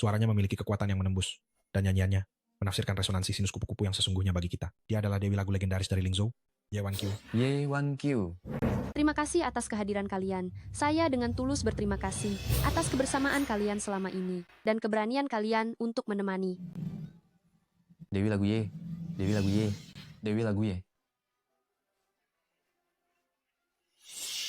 Suaranya memiliki kekuatan yang menembus, dan nyanyiannya menafsirkan resonansi sinus kupu-kupu yang sesungguhnya bagi kita. Dia adalah dewi lagu legendaris dari Lingzhou, Ye Wan Qiu. Ye Wan Qiu. Terima kasih atas kehadiran kalian. Saya dengan tulus berterima kasih atas kebersamaan kalian selama ini dan keberanian kalian untuk menemani. Dewi lagu Ye. Dewi lagu Ye. Dewi lagu Ye.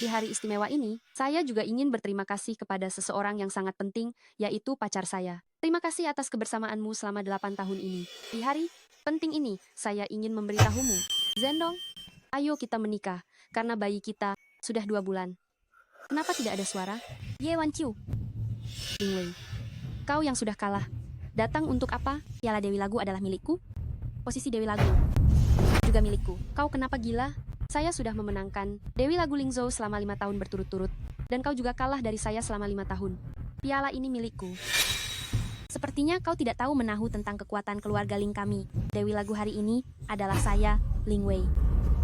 Di hari istimewa ini, saya juga ingin berterima kasih kepada seseorang yang sangat penting, yaitu pacar saya. Terima kasih atas kebersamaanmu selama 8 tahun ini. Di hari penting ini, saya ingin memberitahumu. Zendong, ayo kita menikah, karena bayi kita sudah 2 bulan. Kenapa tidak ada suara? Ye Wan Qiu. Ling Wei, kau yang sudah kalah. Datang untuk apa? Piala Dewi Lagu adalah milikku. Posisi Dewi Lagu juga milikku. Kau kenapa gila? Saya sudah memenangkan Dewi Lagu Lingzhou selama 5 tahun berturut-turut. Dan kau juga kalah dari saya selama 5 tahun. Piala ini milikku. Sepertinya kau tidak tahu menahu tentang kekuatan keluarga Ling kami. Dewi Lagu hari ini adalah saya, Ling Wei.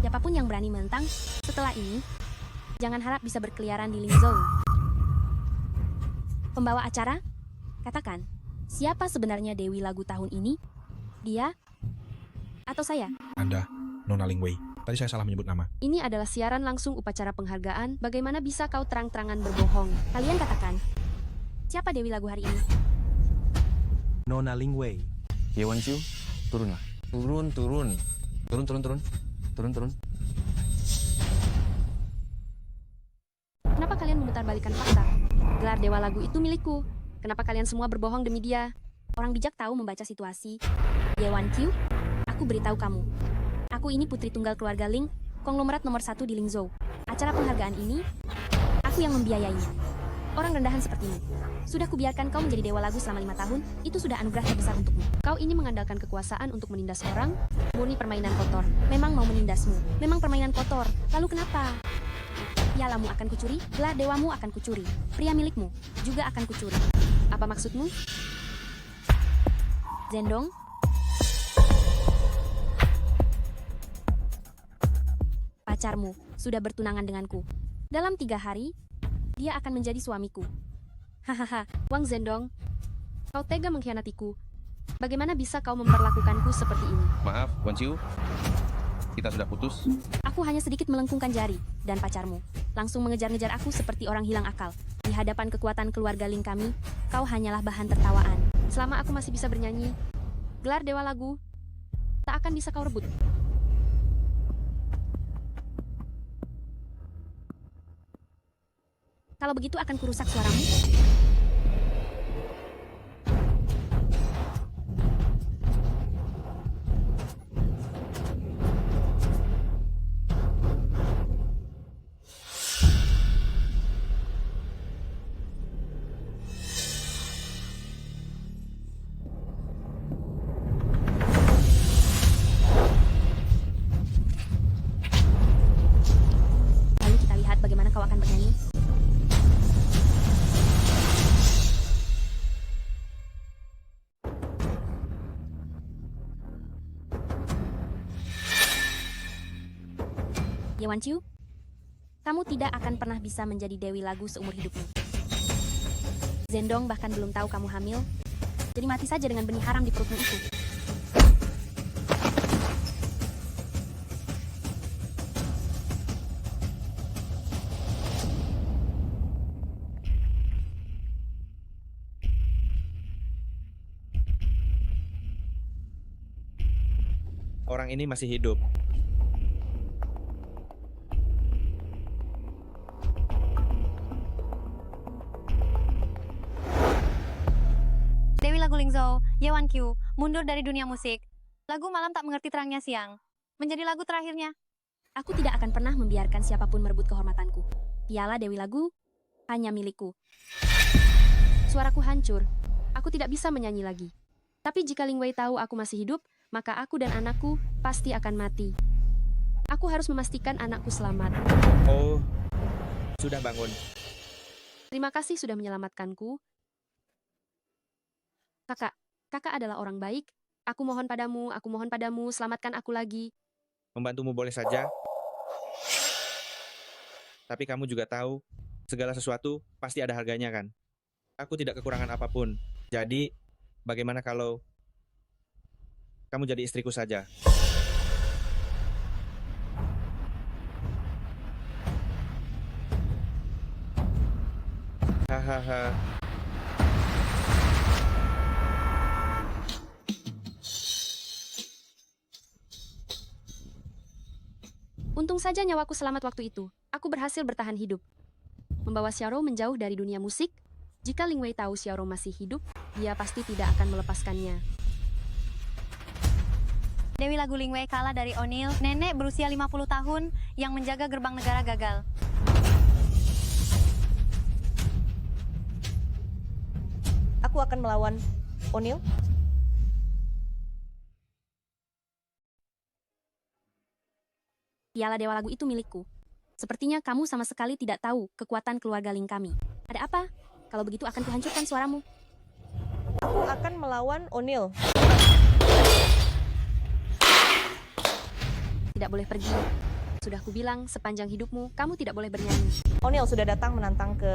Siapapun yang berani menentang, setelah ini, jangan harap bisa berkeliaran di Lingzhou. Pembawa acara, katakan, siapa sebenarnya Dewi Lagu tahun ini? Dia? Atau saya? Anda, Nona Ling Wei. Tadi saya salah menyebut nama. Ini adalah siaran langsung upacara penghargaan. Bagaimana bisa kau terang-terangan berbohong? Kalian katakan, siapa Dewi Lagu hari ini? Nona Ling Wei. Ye Wan Qiu, turunlah. Turun. Turun. Kenapa kalian memutarbalikkan fakta? Gelar Dewa Lagu itu milikku. Kenapa kalian semua berbohong demi dia? Orang bijak tahu membaca situasi. Ye Wan Qiu, aku beritahu kamu. Aku ini putri tunggal keluarga Ling, konglomerat nomor 1 di Lingzhou. Acara penghargaan ini, aku yang membiayainya. Orang rendahan sepertimu. Sudah kubiarkan kau menjadi Dewa Lagu selama 5 tahun, itu sudah anugerah terbesar untukmu. Kau ini mengandalkan kekuasaan untuk menindas orang, murni permainan kotor. Memang mau menindasmu, memang permainan kotor. Lalu kenapa? Pialamu akan kucuri, gelar dewamu akan kucuri, pria milikmu juga akan kucuri. Apa maksudmu? Zendong? Pacarmu sudah bertunangan denganku. Dalam 3 hari, dia akan menjadi suamiku. Hahaha, Wang Zendong, kau tega mengkhianatiku. Bagaimana bisa kau memperlakukanku seperti ini? Maaf, Wan Qiu. Kita sudah putus. Aku hanya sedikit melengkungkan jari, dan pacarmu langsung mengejar-ngejar aku seperti orang hilang akal. Di hadapan kekuatan keluarga Ling kami, kau hanyalah bahan tertawaan. Selama aku masih bisa bernyanyi, gelar Dewa Lagu tak akan bisa kau rebut. Kalau begitu akan kurusak suaramu. Lalu kita lihat bagaimana kau akan bernyanyi. Ye Wan Qiu, kamu tidak akan pernah bisa menjadi Dewi Lagu seumur hidupmu. Zendong bahkan belum tahu kamu hamil, jadi mati saja dengan benih haram di perutmu itu. Orang ini masih hidup. Dewi Lagu Lingzhou, Ye Wan Qiu, mundur dari dunia musik. Lagu malam tak mengerti terangnya siang. Menjadi lagu terakhirnya. Aku tidak akan pernah membiarkan siapapun merebut kehormatanku. Piala Dewi Lagu hanya milikku. Suaraku hancur. Aku tidak bisa menyanyi lagi. Tapi jika Ling Wei tahu aku masih hidup, maka aku dan anakku pasti akan mati. Aku harus memastikan anakku selamat. Oh, sudah bangun. Terima kasih sudah menyelamatkanku. Kakak adalah orang baik. Aku mohon padamu, selamatkan aku lagi. Membantumu boleh saja. Tapi kamu juga tahu, segala sesuatu pasti ada harganya kan? Aku tidak kekurangan apapun. Jadi, bagaimana kalau kamu jadi istriku saja? Hahaha. Untung saja nyawaku selamat waktu itu. Aku berhasil bertahan hidup. Membawa Xiaorou menjauh dari dunia musik. Jika Ling Wei tahu Xiaorou masih hidup, dia pasti tidak akan melepaskannya. Dewi lagu Ling Wei kalah dari O'Neill, nenek berusia 50 tahun yang menjaga gerbang negara gagal. Aku akan melawan O'Neill. Piala Dewa Lagu itu milikku. Sepertinya kamu sama sekali tidak tahu kekuatan keluarga Ling kami. Ada apa? Kalau begitu akan kuhancurkan suaramu. Aku akan melawan O'Neill. Tidak boleh pergi. Sudah kubilang, sepanjang hidupmu, kamu tidak boleh bernyanyi. O'Neill sudah datang menantang ke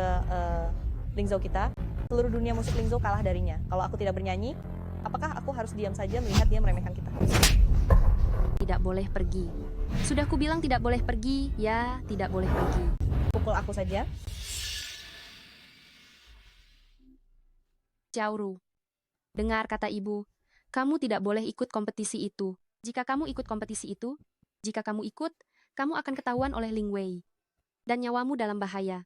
Lingzhou kita. Seluruh dunia musik Lingzhou kalah darinya. Kalau aku tidak bernyanyi, apakah aku harus diam saja melihat dia meremehkan kita? Tidak boleh pergi. Sudah kubilang tidak boleh pergi, ya tidak boleh pergi. Pukul aku saja. Xiaorou, dengar kata ibu, kamu tidak boleh ikut kompetisi itu. Jika kamu ikut kompetisi itu, jika kamu ikut, kamu akan ketahuan oleh Ling Wei. Dan nyawamu dalam bahaya.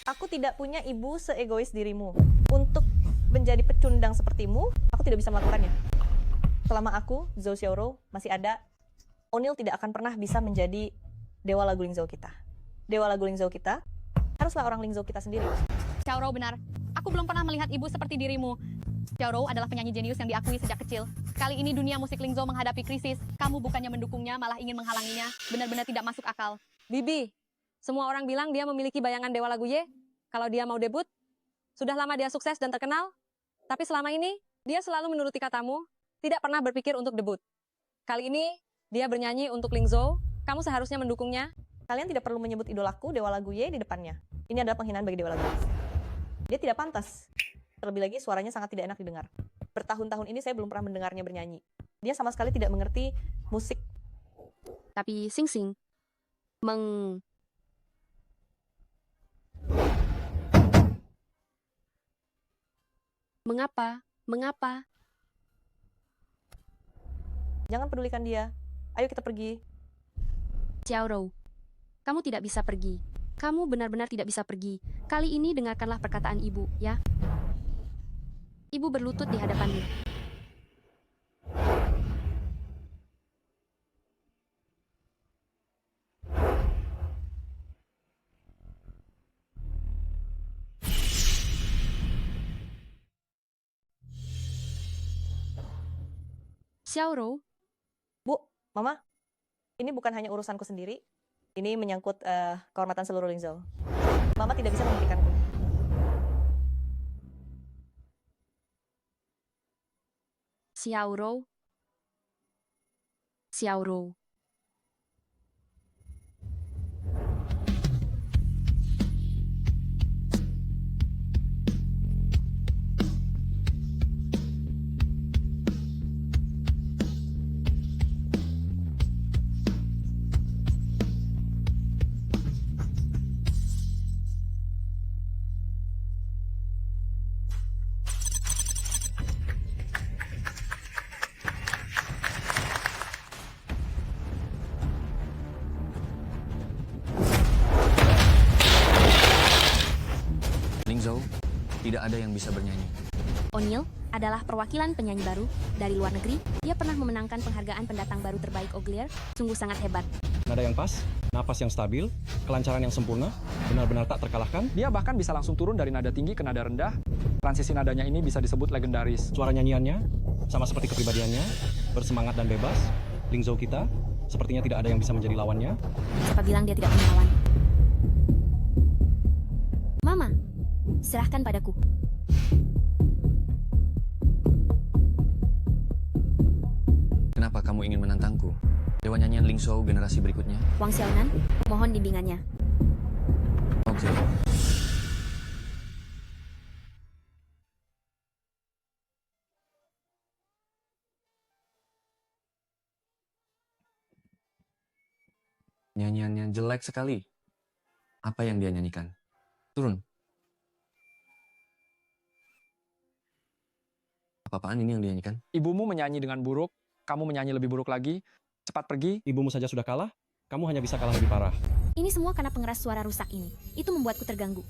Aku tidak punya ibu seegois dirimu. Untuk menjadi pecundang sepertimu, aku tidak bisa melakukannya. Selama aku, Zhou Xiaorou, masih ada, O'Neill tidak akan pernah bisa menjadi dewa lagu Lingzhou kita. Dewa lagu Lingzhou kita haruslah orang Lingzhou kita sendiri. Xiaorou benar. Aku belum pernah melihat ibu seperti dirimu. Xiaorou adalah penyanyi jenius yang diakui sejak kecil. Kali ini dunia musik Lingzhou menghadapi krisis. Kamu bukannya mendukungnya, malah ingin menghalanginya. Benar-benar tidak masuk akal. Bibi, semua orang bilang dia memiliki bayangan Dewa Lagu Ye. Kalau dia mau debut, sudah lama dia sukses dan terkenal. Tapi selama ini, dia selalu menuruti katamu, tidak pernah berpikir untuk debut. Kali ini, dia bernyanyi untuk Lingzhou. Kamu seharusnya mendukungnya. Kalian tidak perlu menyebut idolaku, Dewa Lagu Ye, di depannya. Ini adalah penghinaan bagi Dewa Lagu Ye. Dia tidak pantas. Terlebih lagi suaranya sangat tidak enak didengar. Bertahun-tahun ini saya belum pernah mendengarnya bernyanyi. Dia sama sekali tidak mengerti musik. Tapi Sing Sing, Mengapa? Jangan pedulikan dia. Ayo kita pergi. Xiaorou, kamu tidak bisa pergi. Kamu benar-benar tidak bisa pergi. Kali ini dengarkanlah perkataan ibu, ya. Ibu berlutut di hadapanmu. Xiaorou, Bu, Mama, ini bukan hanya urusanku sendiri. Ini menyangkut kehormatan seluruh Lingzhou. Mama tidak bisa menghentikanku. Xiaorou. Lingzhou, tidak ada yang bisa bernyanyi. O'Neill adalah perwakilan penyanyi baru dari luar negeri. Dia pernah memenangkan penghargaan pendatang baru terbaik Oglier. Sungguh sangat hebat. Nada yang pas, napas yang stabil, kelancaran yang sempurna, benar-benar tak terkalahkan. Dia bahkan bisa langsung turun dari nada tinggi ke nada rendah. Transisi nadanya ini bisa disebut legendaris. Suara nyanyiannya, sama seperti kepribadiannya, bersemangat dan bebas. Lingzhou kita, sepertinya tidak ada yang bisa menjadi lawannya. Siapa bilang dia tidak punya lawan? Mama, serahkan padaku. Kenapa kamu ingin menantangku? Dewa nyanyian Lingzhou generasi berikutnya? Wang Xiaonan, mohon bimbingannya. Oke. Nyanyiannya jelek sekali. Apa yang dia nyanyikan? Turun. Apa-apaan ini yang dia nyanyikan? Ibumu menyanyi dengan buruk, kamu menyanyi lebih buruk lagi. Cepat pergi. Ibumu saja sudah kalah, kamu hanya bisa kalah lebih parah. Ini semua karena pengeras suara rusak ini. Itu membuatku terganggu.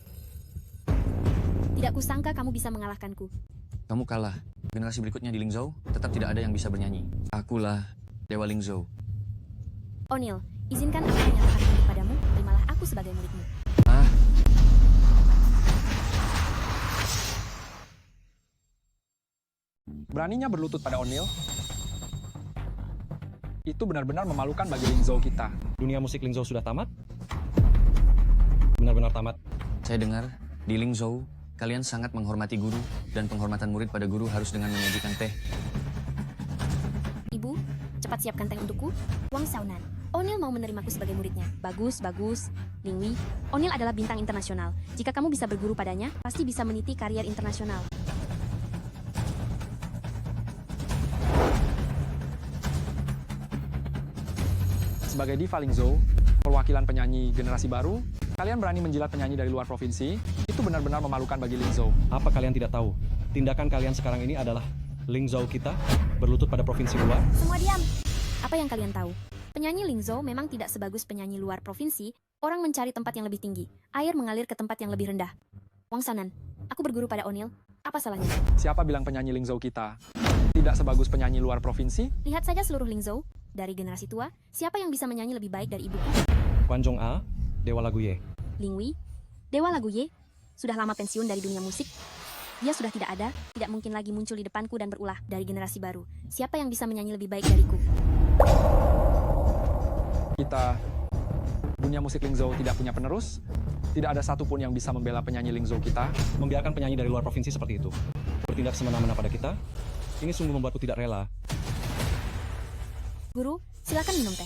Tidak kusangka kamu bisa mengalahkanku. Kamu kalah. Generasi berikutnya di Lingzhou tetap tidak ada yang bisa bernyanyi. Akulah Dewa Lingzhou. O'Neil, izinkan aku menyatakan ini padamu, terimalah aku sebagai muridmu. Ah, Beraninya berlutut pada O'Neil. Itu benar-benar memalukan bagi Lingzhou kita. Dunia musik Lingzhou sudah tamat? Benar-benar tamat. saya dengar di Lingzhou kalian sangat menghormati guru dan penghormatan murid pada guru harus dengan menyajikan teh. Ibu, cepat siapkan teh untukku. Wang Xiaonan, O'Neil mau menerimaku sebagai muridnya. Bagus, bagus. Lingwei, O'Neil adalah bintang internasional. Jika kamu bisa berguru padanya, pasti bisa meniti karier internasional. Sebagai diva Lingzhou, perwakilan penyanyi generasi baru, kalian berani menjilat penyanyi dari luar provinsi, itu benar-benar memalukan bagi Lingzhou. Apa kalian tidak tahu? Tindakan kalian sekarang ini adalah Lingzhou kita berlutut pada provinsi luar. Semua diam. Apa yang kalian tahu? Penyanyi Lingzhou memang tidak sebagus penyanyi luar provinsi. Orang mencari tempat yang lebih tinggi. Air mengalir ke tempat yang lebih rendah. Wang Xiaonan, aku berguru pada O'Neil. Apa salahnya? Siapa bilang penyanyi Lingzhou kita tidak sebagus penyanyi luar provinsi? Lihat saja seluruh Lingzhou. Dari generasi tua, siapa yang bisa menyanyi lebih baik dari ibuku? Quan Zhong A, Dewa Lagu Ye. Lingwei, Dewa Lagu Ye, sudah lama pensiun dari dunia musik. Dia sudah tidak ada, tidak mungkin lagi muncul di depanku dan berulah. Dari generasi baru, siapa yang bisa menyanyi lebih baik dariku? Kita, dunia musik Lingzhou tidak punya penerus. Tidak ada satupun yang bisa membela penyanyi Lingzhou kita. Membiarkan penyanyi dari luar provinsi seperti itu bertindak semena-mena pada kita, ini sungguh membuatku tidak rela. Guru, silakan minum teh.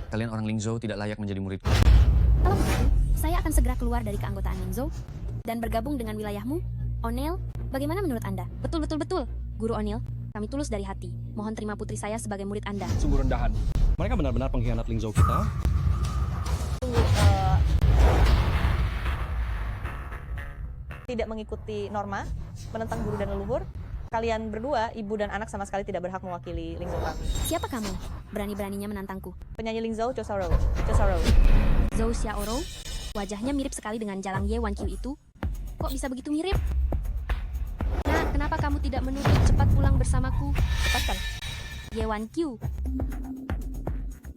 Kalian orang Lingzhou tidak layak menjadi muridku. Kalau begitu, saya akan segera keluar dari keanggotaan Lingzhou dan bergabung dengan wilayahmu. O'Neil, bagaimana menurut Anda? Betul, betul, betul. Guru O'Neil, kami tulus dari hati. Mohon terima putri saya sebagai murid Anda. Sungguh rendahan. Mereka benar-benar pengkhianat Lingzhou kita. Tunggu, tidak mengikuti norma, menentang guru dan leluhur. Kalian berdua, ibu dan anak sama sekali tidak berhak mewakili Lingzhou kami. Siapa kamu? Berani-beraninya menantangku. Penyanyi Lingzhou, Zhou Xiaorou. Zhou Xiaorou. Zhou Xiaorou, wajahnya mirip sekali dengan Jalang Ye Wanqiu itu. Kok bisa begitu mirip? Nah, kenapa kamu tidak menurut cepat pulang bersamaku? Lepaskan. Ye Wanqiu.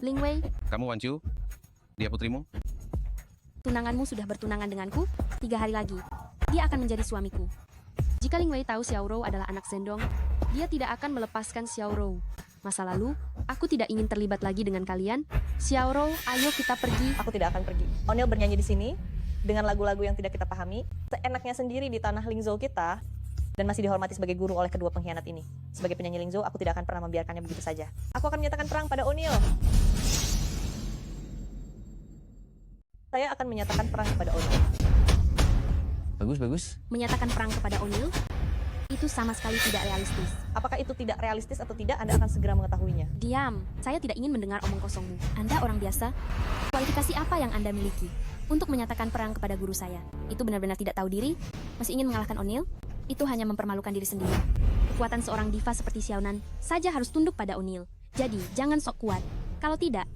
Lingwei, Kamu Wanqiu, dia putrimu? tunanganmu sudah bertunangan denganku 3 hari lagi. Dia akan menjadi suamiku. Jika Lingwei tahu Xiaorou adalah anak Zhendong, dia tidak akan melepaskan Xiaorou. Masa lalu, aku tidak ingin terlibat lagi dengan kalian. Xiaorou, ayo kita pergi. Aku tidak akan pergi. O'Neil bernyanyi di sini dengan lagu-lagu yang tidak kita pahami, seenaknya sendiri di tanah Lingzhou kita, dan masih dihormati sebagai guru oleh kedua pengkhianat ini. Sebagai penyanyi Lingzhou, aku tidak akan pernah membiarkannya begitu saja. Aku akan menyatakan perang pada O'Neil. Saya akan menyatakan perang kepada O'Neil. Bagus, bagus. Menyatakan perang kepada O'Neil, itu sama sekali tidak realistis. Apakah itu tidak realistis atau tidak, Anda akan segera mengetahuinya. Diam, saya tidak ingin mendengar omong kosongmu. Anda orang biasa. Kualifikasi apa yang Anda miliki untuk menyatakan perang kepada guru saya? Itu benar-benar tidak tahu diri? Masih ingin mengalahkan O'Neil? Itu hanya mempermalukan diri sendiri. Kekuatan seorang diva seperti Xiaonan saja harus tunduk pada O'Neil. Jadi, jangan sok kuat. Kalau tidak,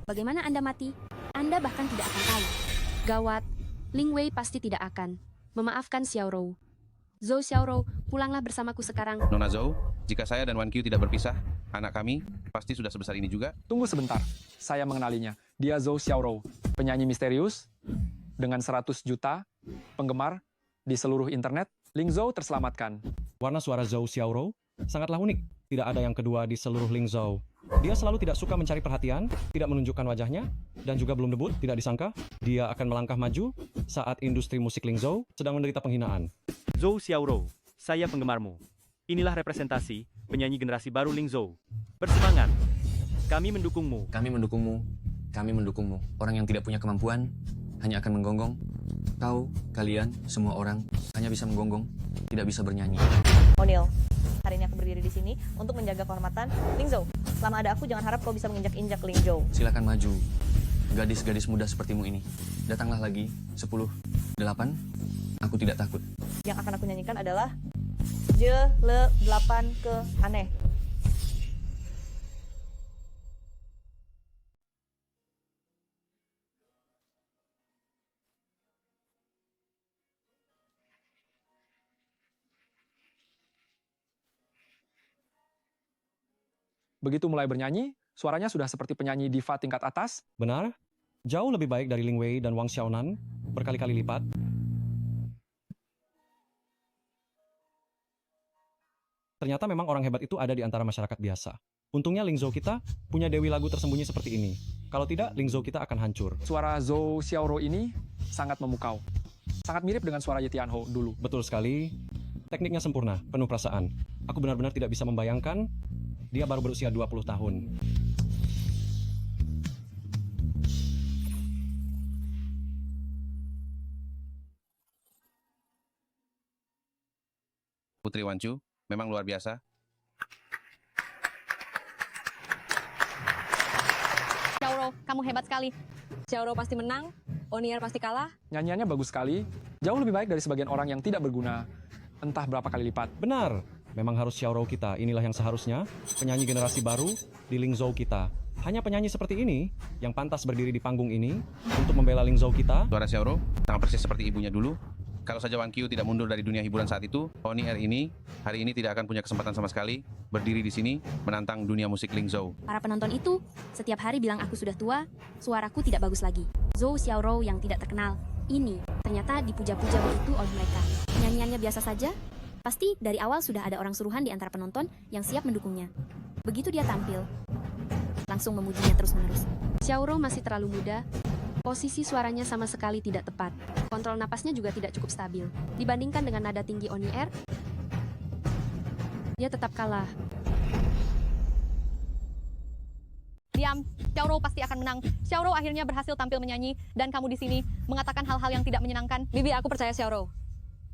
bagaimana Anda mati? Anda bahkan tidak akan tahu. Gawat, Lingwei pasti tidak akan memaafkan Xiaorou. Zhou Xiaorou, pulanglah bersamaku sekarang. Nona Zhou, jika saya dan Wanqiu tidak berpisah, anak kami pasti sudah sebesar ini juga. Tunggu sebentar, saya mengenalinya. Dia Zhou Xiaorou, penyanyi misterius dengan 100 juta penggemar di seluruh internet. Lingzhou terselamatkan. Warna suara Zhou Xiaorou sangatlah unik. Tidak ada yang kedua di seluruh Lingzhou. Dia selalu tidak suka mencari perhatian, tidak menunjukkan wajahnya, dan juga belum debut, tidak disangka dia akan melangkah maju saat industri musik Lingzhou sedang menderita penghinaan. Zhou Xiaorou, saya penggemarmu. Inilah representasi penyanyi generasi baru Lingzhou. Bersemangat! Kami mendukungmu. Kami mendukungmu. Kami mendukungmu. Orang yang tidak punya kemampuan hanya akan menggonggong. Kalian, semua orang hanya bisa menggonggong, tidak bisa bernyanyi. O'Neil, hari ini aku berdiri di sini untuk menjaga kehormatan Lingzhou. Selama ada aku, jangan harap kau bisa menginjak-injak Lingzhou. Silakan maju. Gadis-gadis muda sepertimu ini. Datanglah lagi. 10, 8. Aku tidak takut. Yang akan aku nyanyikan adalah Je Le 8 ke aneh. Begitu mulai bernyanyi, suaranya sudah seperti penyanyi diva tingkat atas. Benar? Jauh lebih baik dari Ling Wei dan Wang Xiaonan berkali-kali lipat. Ternyata memang orang hebat itu ada di antara masyarakat biasa. Untungnya Lingzhou kita punya dewi lagu tersembunyi seperti ini. Kalau tidak, Lingzhou kita akan hancur. Suara Zhou Xiaoro ini sangat memukau. Sangat mirip dengan suara Ye Tianhou dulu. Betul sekali. Tekniknya sempurna, penuh perasaan. Aku benar-benar tidak bisa membayangkan dia baru berusia 20 tahun. Putri Wancu, memang luar biasa. Xiaoro, kamu hebat sekali. Xiaoro pasti menang, O'Neil pasti kalah. Nyanyiannya bagus sekali, jauh lebih baik dari sebagian orang yang tidak berguna, entah berapa kali lipat. Benar, memang harus Xiaoro kita. Inilah yang seharusnya penyanyi generasi baru di Lingzhou kita. Hanya penyanyi seperti ini yang pantas berdiri di panggung ini untuk membela Lingzhou kita. Suara Xiaoro sama persis seperti ibunya dulu. Kalau saja Wang Qiu tidak mundur dari dunia hiburan saat itu, Oni R ini hari ini tidak akan punya kesempatan sama sekali berdiri di sini menantang dunia musik Lingzhou. Para penonton itu setiap hari bilang aku sudah tua, suaraku tidak bagus lagi. Zhou Xiaoro yang tidak terkenal ini ternyata dipuja-puja begitu oleh mereka. Nyanyiannya biasa saja, pasti dari awal sudah ada orang suruhan di antara penonton yang siap mendukungnya. Begitu dia tampil, langsung memujinya terus-menerus. Xiaoro masih terlalu muda, posisi suaranya sama sekali tidak tepat. Kontrol napasnya juga tidak cukup stabil. Dibandingkan dengan nada tinggi Oni R, dia tetap kalah. Diam, Xiaoro pasti akan menang. Xiaoro akhirnya berhasil tampil menyanyi, dan kamu di sini mengatakan hal-hal yang tidak menyenangkan. Bibi, aku percaya Xiaoro.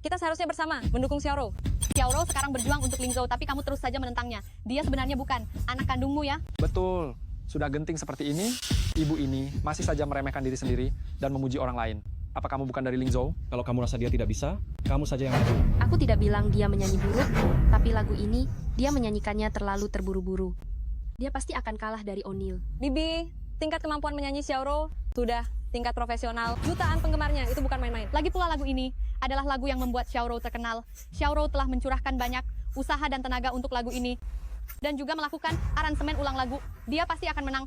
Kita seharusnya bersama mendukung Xiaoro. Xiaoro sekarang berjuang untuk Lingzhou, tapi kamu terus saja menentangnya. Dia sebenarnya bukan anak kandungmu ya. Betul, sudah genting seperti ini, ibu ini masih saja meremehkan diri sendiri dan memuji orang lain. Apa kamu bukan dari Lingzhou? Kalau kamu rasa dia tidak bisa, kamu saja yang maju. Aku tidak bilang dia menyanyi buruk, tapi lagu ini dia menyanyikannya terlalu terburu-buru. Dia pasti akan kalah dari O'Neil. Bibi, tingkat kemampuan menyanyi Xiaoro sudah tingkat profesional. Jutaan penggemarnya, itu bukan main-main. Lagi pula lagu ini adalah lagu yang membuat Xiaoro terkenal. Xiaoro telah mencurahkan banyak usaha dan tenaga untuk lagu ini. Dan juga melakukan aransemen ulang lagu. Dia pasti akan menang.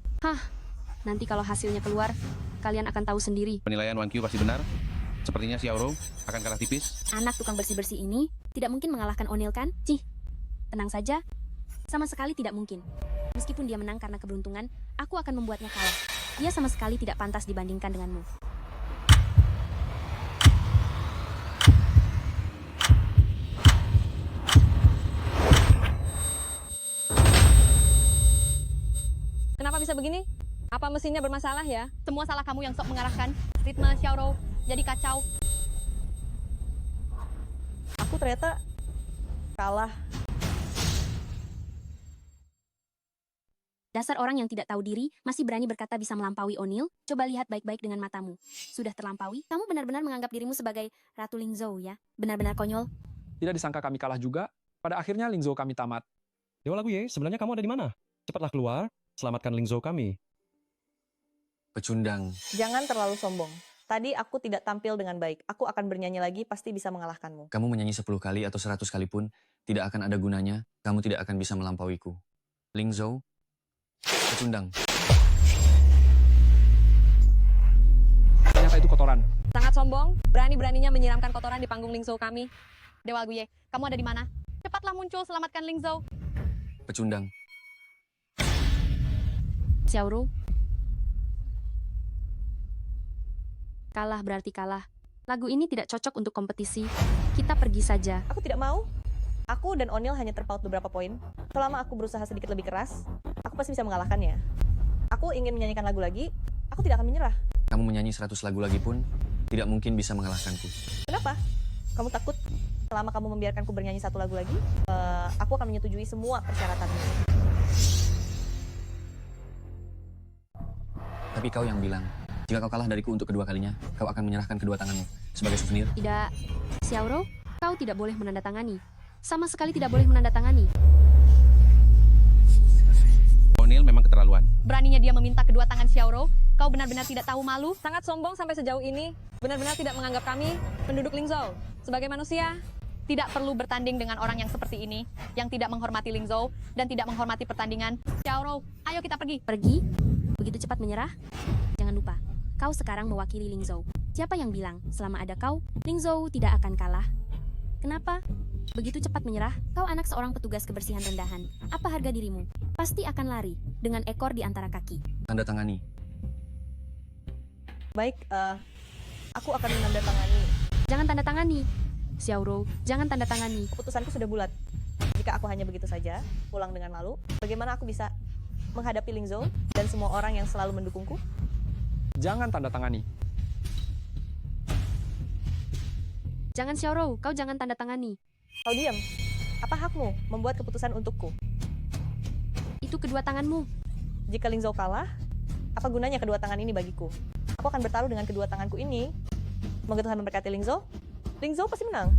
Nanti kalau hasilnya keluar, kalian akan tahu sendiri. Penilaian Wang Qiu pasti benar. Sepertinya Xiaoro akan kalah tipis. Anak tukang bersih-bersih ini tidak mungkin mengalahkan O'Neil kan? Cih, tenang saja. Sama sekali tidak mungkin. Meskipun dia menang karena keberuntungan, aku akan membuatnya kalah. Dia sama sekali tidak pantas dibandingkan denganmu. Kenapa bisa begini? Apa mesinnya bermasalah ya? Semua salah kamu yang sok mengarahkan. Ritme Xiaoro jadi kacau. Aku ternyata kalah. Dasar orang yang tidak tahu diri, masih berani berkata bisa melampaui O'Neil. Coba lihat baik-baik dengan matamu. Sudah terlampaui? Kamu benar-benar menganggap dirimu sebagai Ratu Lingzhou ya? Benar-benar konyol. Tidak disangka kami kalah juga. Pada akhirnya Lingzhou kami tamat. Dewa Lagu Ye, sebenarnya kamu ada di mana? Cepatlah keluar, selamatkan Lingzhou kami. Pecundang. Jangan terlalu sombong. Tadi aku tidak tampil dengan baik. Aku akan bernyanyi lagi, pasti bisa mengalahkanmu. Kamu menyanyi 10 kali atau 100 kali pun tidak akan ada gunanya. Kamu tidak akan bisa melampauiku. Lingzhou, pecundang. Ternyata itu kotoran. Sangat sombong, berani-beraninya menyiramkan kotoran di panggung Lingzhou kami. Dewa Lagu Ye, kamu ada di mana? Cepatlah muncul, selamatkan Lingzhou. Pecundang. Xiaoro, kalah berarti kalah. Lagu ini tidak cocok untuk kompetisi. Kita pergi saja. Aku tidak mau. Aku dan O'Neil hanya terpaut beberapa poin. Selama aku berusaha sedikit lebih keras, aku pasti bisa mengalahkannya. aku ingin menyanyikan lagu lagi, aku tidak akan menyerah. Kamu menyanyi 100 lagu lagi pun tidak mungkin bisa mengalahkanku. Kenapa? Kamu takut selama kamu membiarkanku bernyanyi 1 lagu lagi, aku akan menyetujui semua persyaratanmu. Tapi kau yang bilang, jika kau kalah dariku untuk kedua kalinya, kau akan menyerahkan kedua tanganmu sebagai souvenir. Tidak, Xiaoro, kau tidak boleh menandatangani. Sama sekali tidak boleh menandatangani. O'Neill memang keterlaluan. Beraninya dia meminta kedua tangan Xiaoro. Kau benar-benar tidak tahu malu. Sangat sombong sampai sejauh ini. Benar-benar tidak menganggap kami, penduduk Lingzhou, sebagai manusia. Tidak perlu bertanding dengan orang yang seperti ini, yang tidak menghormati Lingzhou dan tidak menghormati pertandingan. Xiaoro, ayo kita pergi. Pergi? Begitu cepat menyerah? Jangan lupa, kau sekarang mewakili Lingzhou. Siapa yang bilang, selama ada kau, Lingzhou tidak akan kalah? Kenapa? Begitu cepat menyerah? Kau anak seorang petugas kebersihan rendahan. Apa harga dirimu? Pasti akan lari, dengan ekor di antara kaki. Tanda tangani. Baik, aku akan menandatangani. Jangan tanda tangani. Xiaoro, jangan tanda tangani. Keputusanku sudah bulat. Jika aku hanya begitu saja, pulang dengan malu, bagaimana aku bisa menghadapi Lingzhou dan semua orang yang selalu mendukungku? Jangan tanda tangani. Jangan Xiaoro, kau jangan tanda tangani. Kau diam. Apa hakmu membuat keputusan untukku? Itu kedua tanganmu. Jika Lingzhou kalah, apa gunanya kedua tangan ini bagiku? Aku akan bertaruh dengan kedua tanganku ini. Semoga Tuhan memberkati Lingzhou. Lingzhou pasti menang.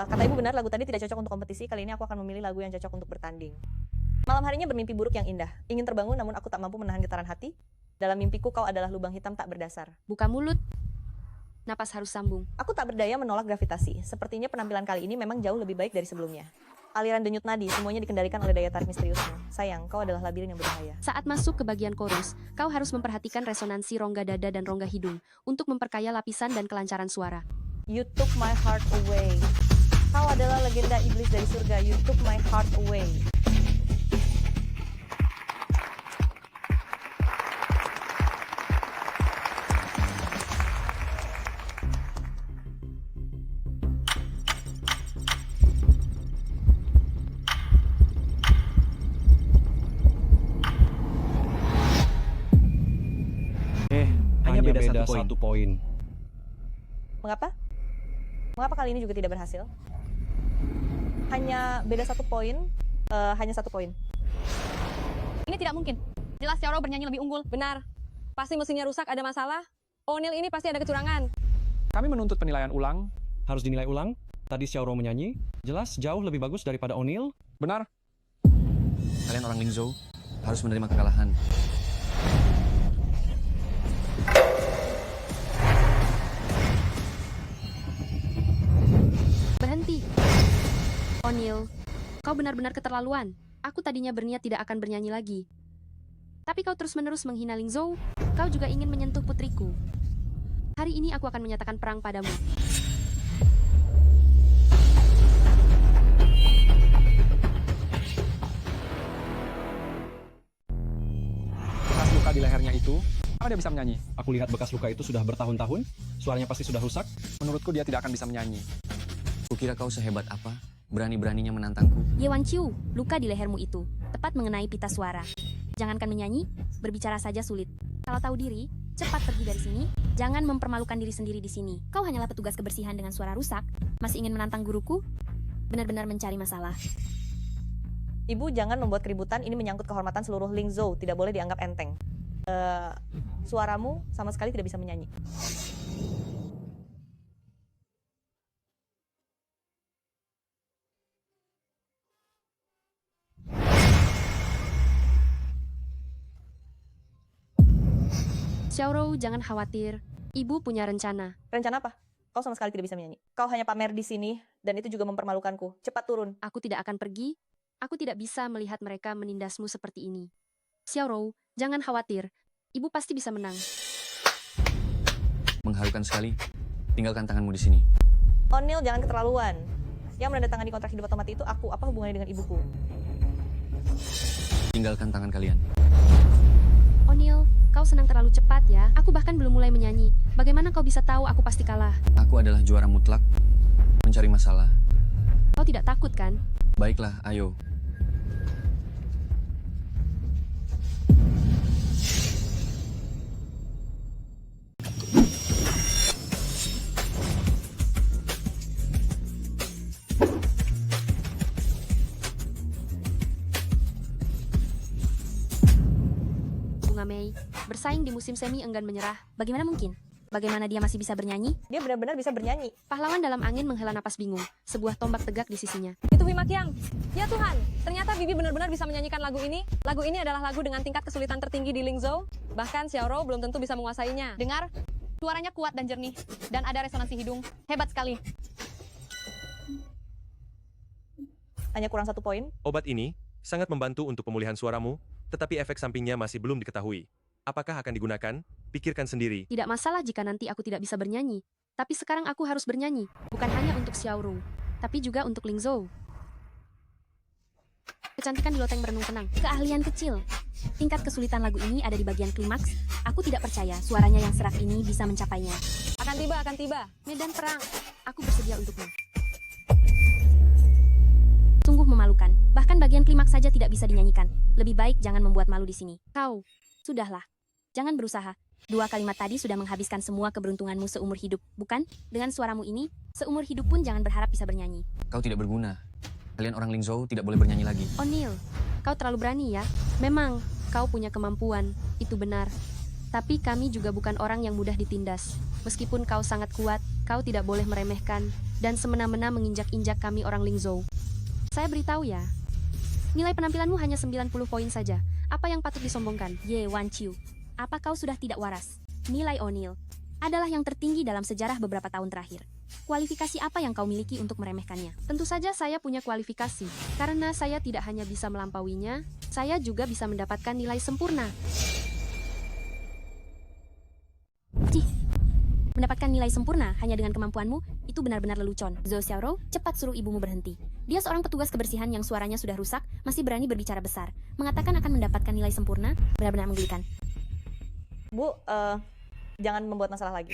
Kata ibu benar, lagu tadi tidak cocok untuk kompetisi. Kali ini aku akan memilih lagu yang cocok untuk bertanding. Malam harinya bermimpi buruk yang indah. Ingin terbangun namun aku tak mampu menahan getaran hati. Dalam mimpiku kau adalah lubang hitam tak berdasar. Buka mulut. Napas harus sambung. Aku tak berdaya menolak gravitasi. Sepertinya penampilan kali ini memang jauh lebih baik dari sebelumnya. Aliran denyut nadi, semuanya dikendalikan oleh daya tarik misteriusmu. Sayang, kau adalah labirin yang berbahaya. Saat masuk ke bagian chorus, kau harus memperhatikan resonansi rongga dada dan rongga hidung untuk memperkaya lapisan dan kelancaran suara. You took my heart away. Kau adalah legenda iblis dari surga. You took my heart away. Hanya beda 1 poin. Mengapa? Mengapa kali ini juga tidak berhasil? Hanya beda 1 poin, hanya 1 poin. Ini tidak mungkin. Jelas Xiaoro bernyanyi lebih unggul. Benar. Pasti mesinnya rusak, ada masalah. O'Neill ini pasti ada kecurangan. Kami menuntut penilaian ulang. Harus dinilai ulang. Tadi Xiaoro menyanyi, jelas jauh lebih bagus daripada O'Neill. Benar. Kalian orang Lingzhou harus menerima kekalahan. Berhenti. O'Neill, kau benar-benar keterlaluan. Aku tadinya berniat tidak akan bernyanyi lagi. Tapi kau terus-menerus menghina Lingzhou. Kau juga ingin menyentuh putriku. Hari ini aku akan menyatakan perang padamu. Bekas luka di lehernya itu, apa dia bisa menyanyi? Aku lihat bekas luka itu sudah bertahun-tahun. Suaranya pasti sudah rusak. Menurutku dia tidak akan bisa menyanyi. Kukira kau sehebat apa, berani-beraninya menantangku. Ye Wanqiu, luka di lehermu itu tepat mengenai pita suara. Jangankan menyanyi, berbicara saja sulit. Kalau tahu diri, cepat pergi dari sini. Jangan mempermalukan diri sendiri di sini. Kau hanyalah petugas kebersihan dengan suara rusak. Masih ingin menantang guruku? Benar-benar mencari masalah. Ibu, jangan membuat keributan. Ini menyangkut kehormatan seluruh Lingzhou. Tidak boleh dianggap enteng. Suaramu sama sekali tidak bisa menyanyi. Xiaoro, jangan khawatir. Ibu punya rencana. Rencana apa? Kau sama sekali tidak bisa menyanyi. Kau hanya pamer di sini, dan itu juga mempermalukanku. Cepat turun. Aku tidak akan pergi. Aku tidak bisa melihat mereka menindasmu seperti ini. Xiaoro, jangan khawatir. Ibu pasti bisa menang. Mengharukan sekali. Tinggalkan tanganmu di sini. O'Neill, jangan keterlaluan. Yang menandatangani kontrak hidup otomatis itu aku. Apa hubungannya dengan ibuku? Tinggalkan tangan kalian. O'Neill, kau senang terlalu cepat ya. Aku bahkan belum mulai menyanyi. Bagaimana kau bisa tahu aku pasti kalah? Aku adalah juara mutlak. Mencari masalah. Kau tidak takut kan? Baiklah, ayo. Bunga Mei, bersaing di musim semi enggan menyerah. Bagaimana mungkin? Bagaimana dia masih bisa bernyanyi? Dia benar-benar bisa bernyanyi. Pahlawan dalam angin menghela napas bingung. Sebuah tombak tegak di sisinya. Itu Himakyang. Ya Tuhan, ternyata Bibi benar-benar bisa menyanyikan lagu ini. Lagu ini adalah lagu dengan tingkat kesulitan tertinggi di Lingzhou. Bahkan Xiaoro belum tentu bisa menguasainya. Dengar, suaranya kuat dan jernih, dan ada resonansi hidung. Hebat sekali. Hanya kurang 1 poin. Obat ini sangat membantu untuk pemulihan suaramu, tetapi efek sampingnya masih belum diketahui. Apakah akan digunakan? Pikirkan sendiri. Tidak masalah jika nanti aku tidak bisa bernyanyi. Tapi sekarang aku harus bernyanyi. Bukan hanya untuk Xiaoro, tapi juga untuk Lingzhou. Kecantikan di loteng merenung tenang. Keahlian kecil. Tingkat kesulitan lagu ini ada di bagian klimaks. Aku tidak percaya suaranya yang serak ini bisa mencapainya. Akan tiba, akan tiba. Medan perang. Aku bersedia untukmu. Sungguh memalukan. Bahkan bagian klimaks saja tidak bisa dinyanyikan. Lebih baik jangan membuat malu di sini. Kau. Sudahlah. Jangan berusaha. 2 kalimat tadi sudah menghabiskan semua keberuntunganmu seumur hidup, bukan? Dengan suaramu ini, seumur hidup pun jangan berharap bisa bernyanyi. Kau tidak berguna. Kalian orang Lingzhou tidak boleh bernyanyi lagi. O'Neil, kau terlalu berani ya. Memang, kau punya kemampuan. Itu benar. Tapi kami juga bukan orang yang mudah ditindas. Meskipun kau sangat kuat, kau tidak boleh meremehkan dan semena-mena menginjak-injak kami orang Lingzhou. Saya beritahu ya, nilai penampilanmu hanya 90 poin saja. Apa yang patut disombongkan? Ye Wanqiu, apa kau sudah tidak waras? Nilai O'Neil adalah yang tertinggi dalam sejarah beberapa tahun terakhir. Kualifikasi apa yang kau miliki untuk meremehkannya? Tentu saja saya punya kualifikasi. Karena saya tidak hanya bisa melampauinya, saya juga bisa mendapatkan nilai sempurna. Cih, mendapatkan nilai sempurna hanya dengan kemampuanmu, itu benar-benar lelucon. Zhou Xiaoro, cepat suruh ibumu berhenti. Dia seorang petugas kebersihan yang suaranya sudah rusak, masih berani berbicara besar. Mengatakan akan mendapatkan nilai sempurna, benar-benar menggelikan. Bu, jangan membuat masalah lagi.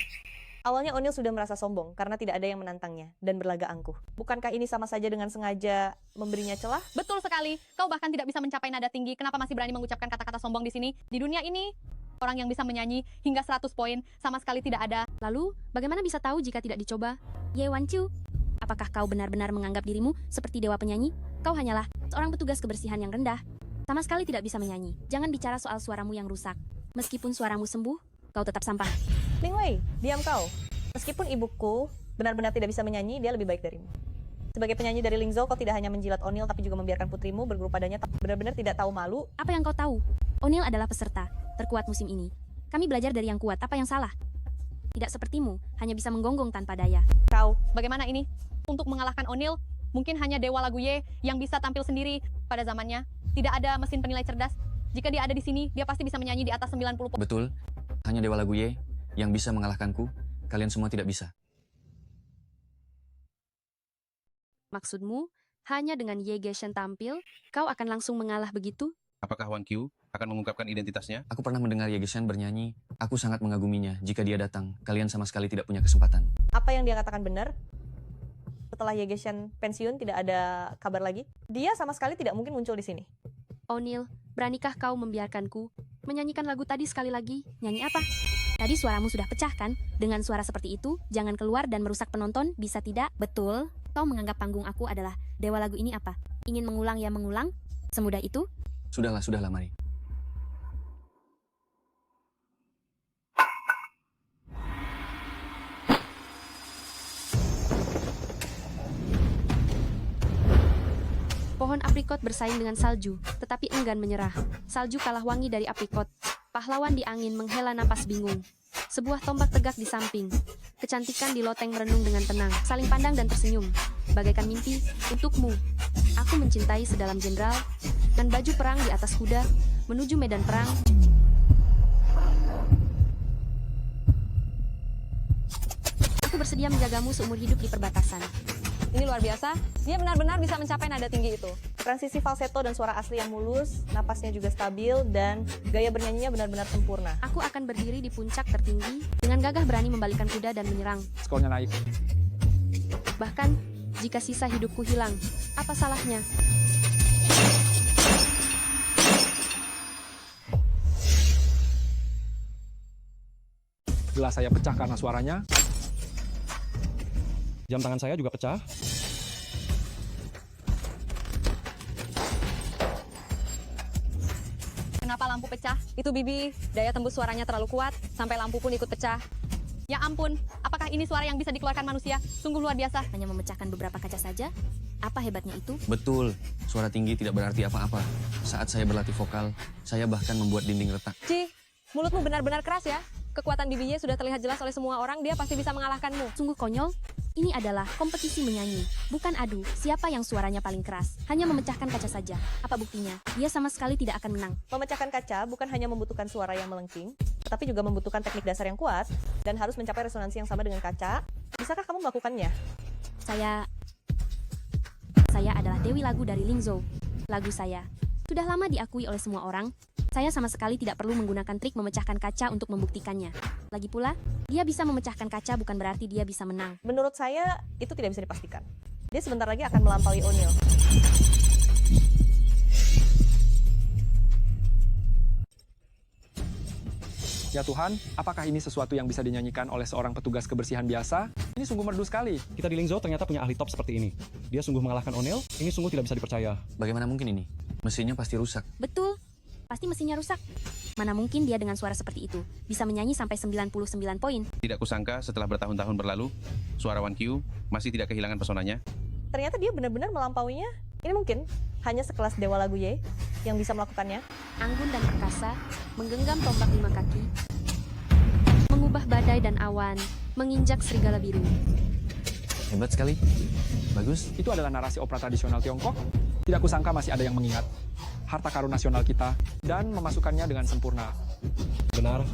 Awalnya O'Neil sudah merasa sombong karena tidak ada yang menantangnya dan berlaga angkuh. Bukankah ini sama saja dengan sengaja memberinya celah? Betul sekali. Kau bahkan tidak bisa mencapai nada tinggi. Kenapa masih berani mengucapkan kata-kata sombong di sini? Di dunia ini, orang yang bisa menyanyi hingga 100 poin sama sekali tidak ada. Lalu, bagaimana bisa tahu jika tidak dicoba? Ye Wanqiu, apakah kau benar-benar menganggap dirimu seperti dewa penyanyi? Kau hanyalah seorang petugas kebersihan yang rendah. Sama sekali tidak bisa menyanyi. Jangan bicara soal suaramu yang rusak. Meskipun suaramu sembuh, kau tetap sampah. Ling Wei, diam kau. Meskipun ibuku benar-benar tidak bisa menyanyi, dia lebih baik darimu. Sebagai penyanyi dari Lingzhou, kau tidak hanya menjilat O'Neil, tapi juga membiarkan putrimu berguru padanya. Benar-benar tidak tahu malu. Apa yang kau tahu? O'Neil adalah peserta terkuat musim ini. Kami belajar dari yang kuat. Apa yang salah? Tidak sepertimu, hanya bisa menggonggong tanpa daya. Kau, bagaimana ini? Untuk mengalahkan O'Neil, mungkin hanya Dewa Lagu Ye yang bisa tampil sendiri pada zamannya. Tidak ada mesin penilai cerdas. Jika dia ada di sini, dia pasti bisa menyanyi di atas 90 poin. Betul. Hanya Dewa Lagu Ye yang bisa mengalahkanku. Kalian semua tidak bisa. Maksudmu, hanya dengan Ye Geshen tampil, kau akan langsung mengalah begitu? Apakah Wanqiu akan mengungkapkan identitasnya? Aku pernah mendengar Ye Geshen bernyanyi. Aku sangat mengaguminya. Jika dia datang, kalian sama sekali tidak punya kesempatan. apa yang dia katakan benar? Setelah Ye Geshen pensiun, tidak ada kabar lagi. Dia sama sekali tidak mungkin muncul di sini. O'Neil, beranikah kau membiarkanku menyanyikan lagu tadi sekali lagi? Nyanyi apa? Tadi suaramu sudah pecah kan? Dengan suara seperti itu, jangan keluar dan merusak penonton, bisa tidak? Betul. Kau menganggap panggung aku adalah dewa lagu ini apa? Ingin mengulang ya mengulang? Semudah itu? Sudahlah, mari. Pohon aprikot bersaing dengan salju, tetapi enggan menyerah. Salju kalah wangi dari aprikot. Pahlawan di angin menghela napas bingung. Sebuah tombak tegak di samping. Kecantikan di loteng merenung dengan tenang, saling pandang dan tersenyum. Bagaikan mimpi, untukmu. Aku mencintai sedalam jenderal, dan baju perang di atas kuda, menuju medan perang. Aku bersedia menjagamu seumur hidup di perbatasan. Ini luar biasa, dia benar-benar bisa mencapai nada tinggi itu. Transisi falsetto dan suara asli yang mulus, napasnya juga stabil, dan gaya bernyanyinya benar-benar sempurna. Aku akan berdiri di puncak tertinggi, dengan gagah berani membalikan kuda dan menyerang. Skornya naik. Bahkan, jika sisa hidupku hilang? Apa salahnya? Gelas saya pecah karena suaranya. Jam tangan saya juga pecah. Kenapa lampu pecah? Itu Bibi, daya tembus suaranya terlalu kuat, sampai lampu pun ikut pecah. Ya ampun, apakah ini suara yang bisa dikeluarkan manusia? Sungguh luar biasa. Hanya memecahkan beberapa kaca saja? Apa hebatnya itu? Betul, suara tinggi tidak berarti apa-apa. Saat saya berlatih vokal, saya bahkan membuat dinding retak. Ci, mulutmu benar-benar keras ya. Kekuatan Bibi sudah terlihat jelas oleh semua orang, dia pasti bisa mengalahkanmu. Sungguh konyol. Ini adalah kompetisi menyanyi, bukan adu siapa yang suaranya paling keras. Hanya memecahkan kaca saja. Apa buktinya? Dia sama sekali tidak akan menang. Memecahkan kaca bukan hanya membutuhkan suara yang melengking, tetapi juga membutuhkan teknik dasar yang kuat dan harus mencapai resonansi yang sama dengan kaca. Bisakah kamu melakukannya? Saya adalah Dewi Lagu dari Lingzhou. Lagu saya sudah lama diakui oleh semua orang. Saya sama sekali tidak perlu menggunakan trik memecahkan kaca untuk membuktikannya. Lagi pula, dia bisa memecahkan kaca bukan berarti dia bisa menang. Menurut saya, itu tidak bisa dipastikan. Dia sebentar lagi akan melampaui O'Neil. Ya Tuhan, apakah ini sesuatu yang bisa dinyanyikan oleh seorang petugas kebersihan biasa? Ini sungguh merdu sekali. Kita di Lingzhou ternyata punya ahli top seperti ini. Dia sungguh mengalahkan O'Neil, ini sungguh tidak bisa dipercaya. Bagaimana mungkin ini? Mesinnya pasti rusak. Betul, pasti mesinnya rusak. Mana mungkin dia dengan suara seperti itu bisa menyanyi sampai 99 poin. Tidak kusangka setelah bertahun-tahun berlalu, suara Wan Qiu masih tidak kehilangan pesonanya. Ternyata dia benar-benar melampauinya. Ini mungkin hanya sekelas Dewa Lagu Ye yang bisa melakukannya. Anggun dan perkasa, menggenggam tombak 5 kaki, mengubah badai dan awan, menginjak serigala biru. Hebat sekali. Bagus. Itu adalah narasi opera tradisional Tiongkok. Tidak kusangka masih ada yang mengingat harta karun nasional kita dan memasukkannya dengan sempurna. Benar,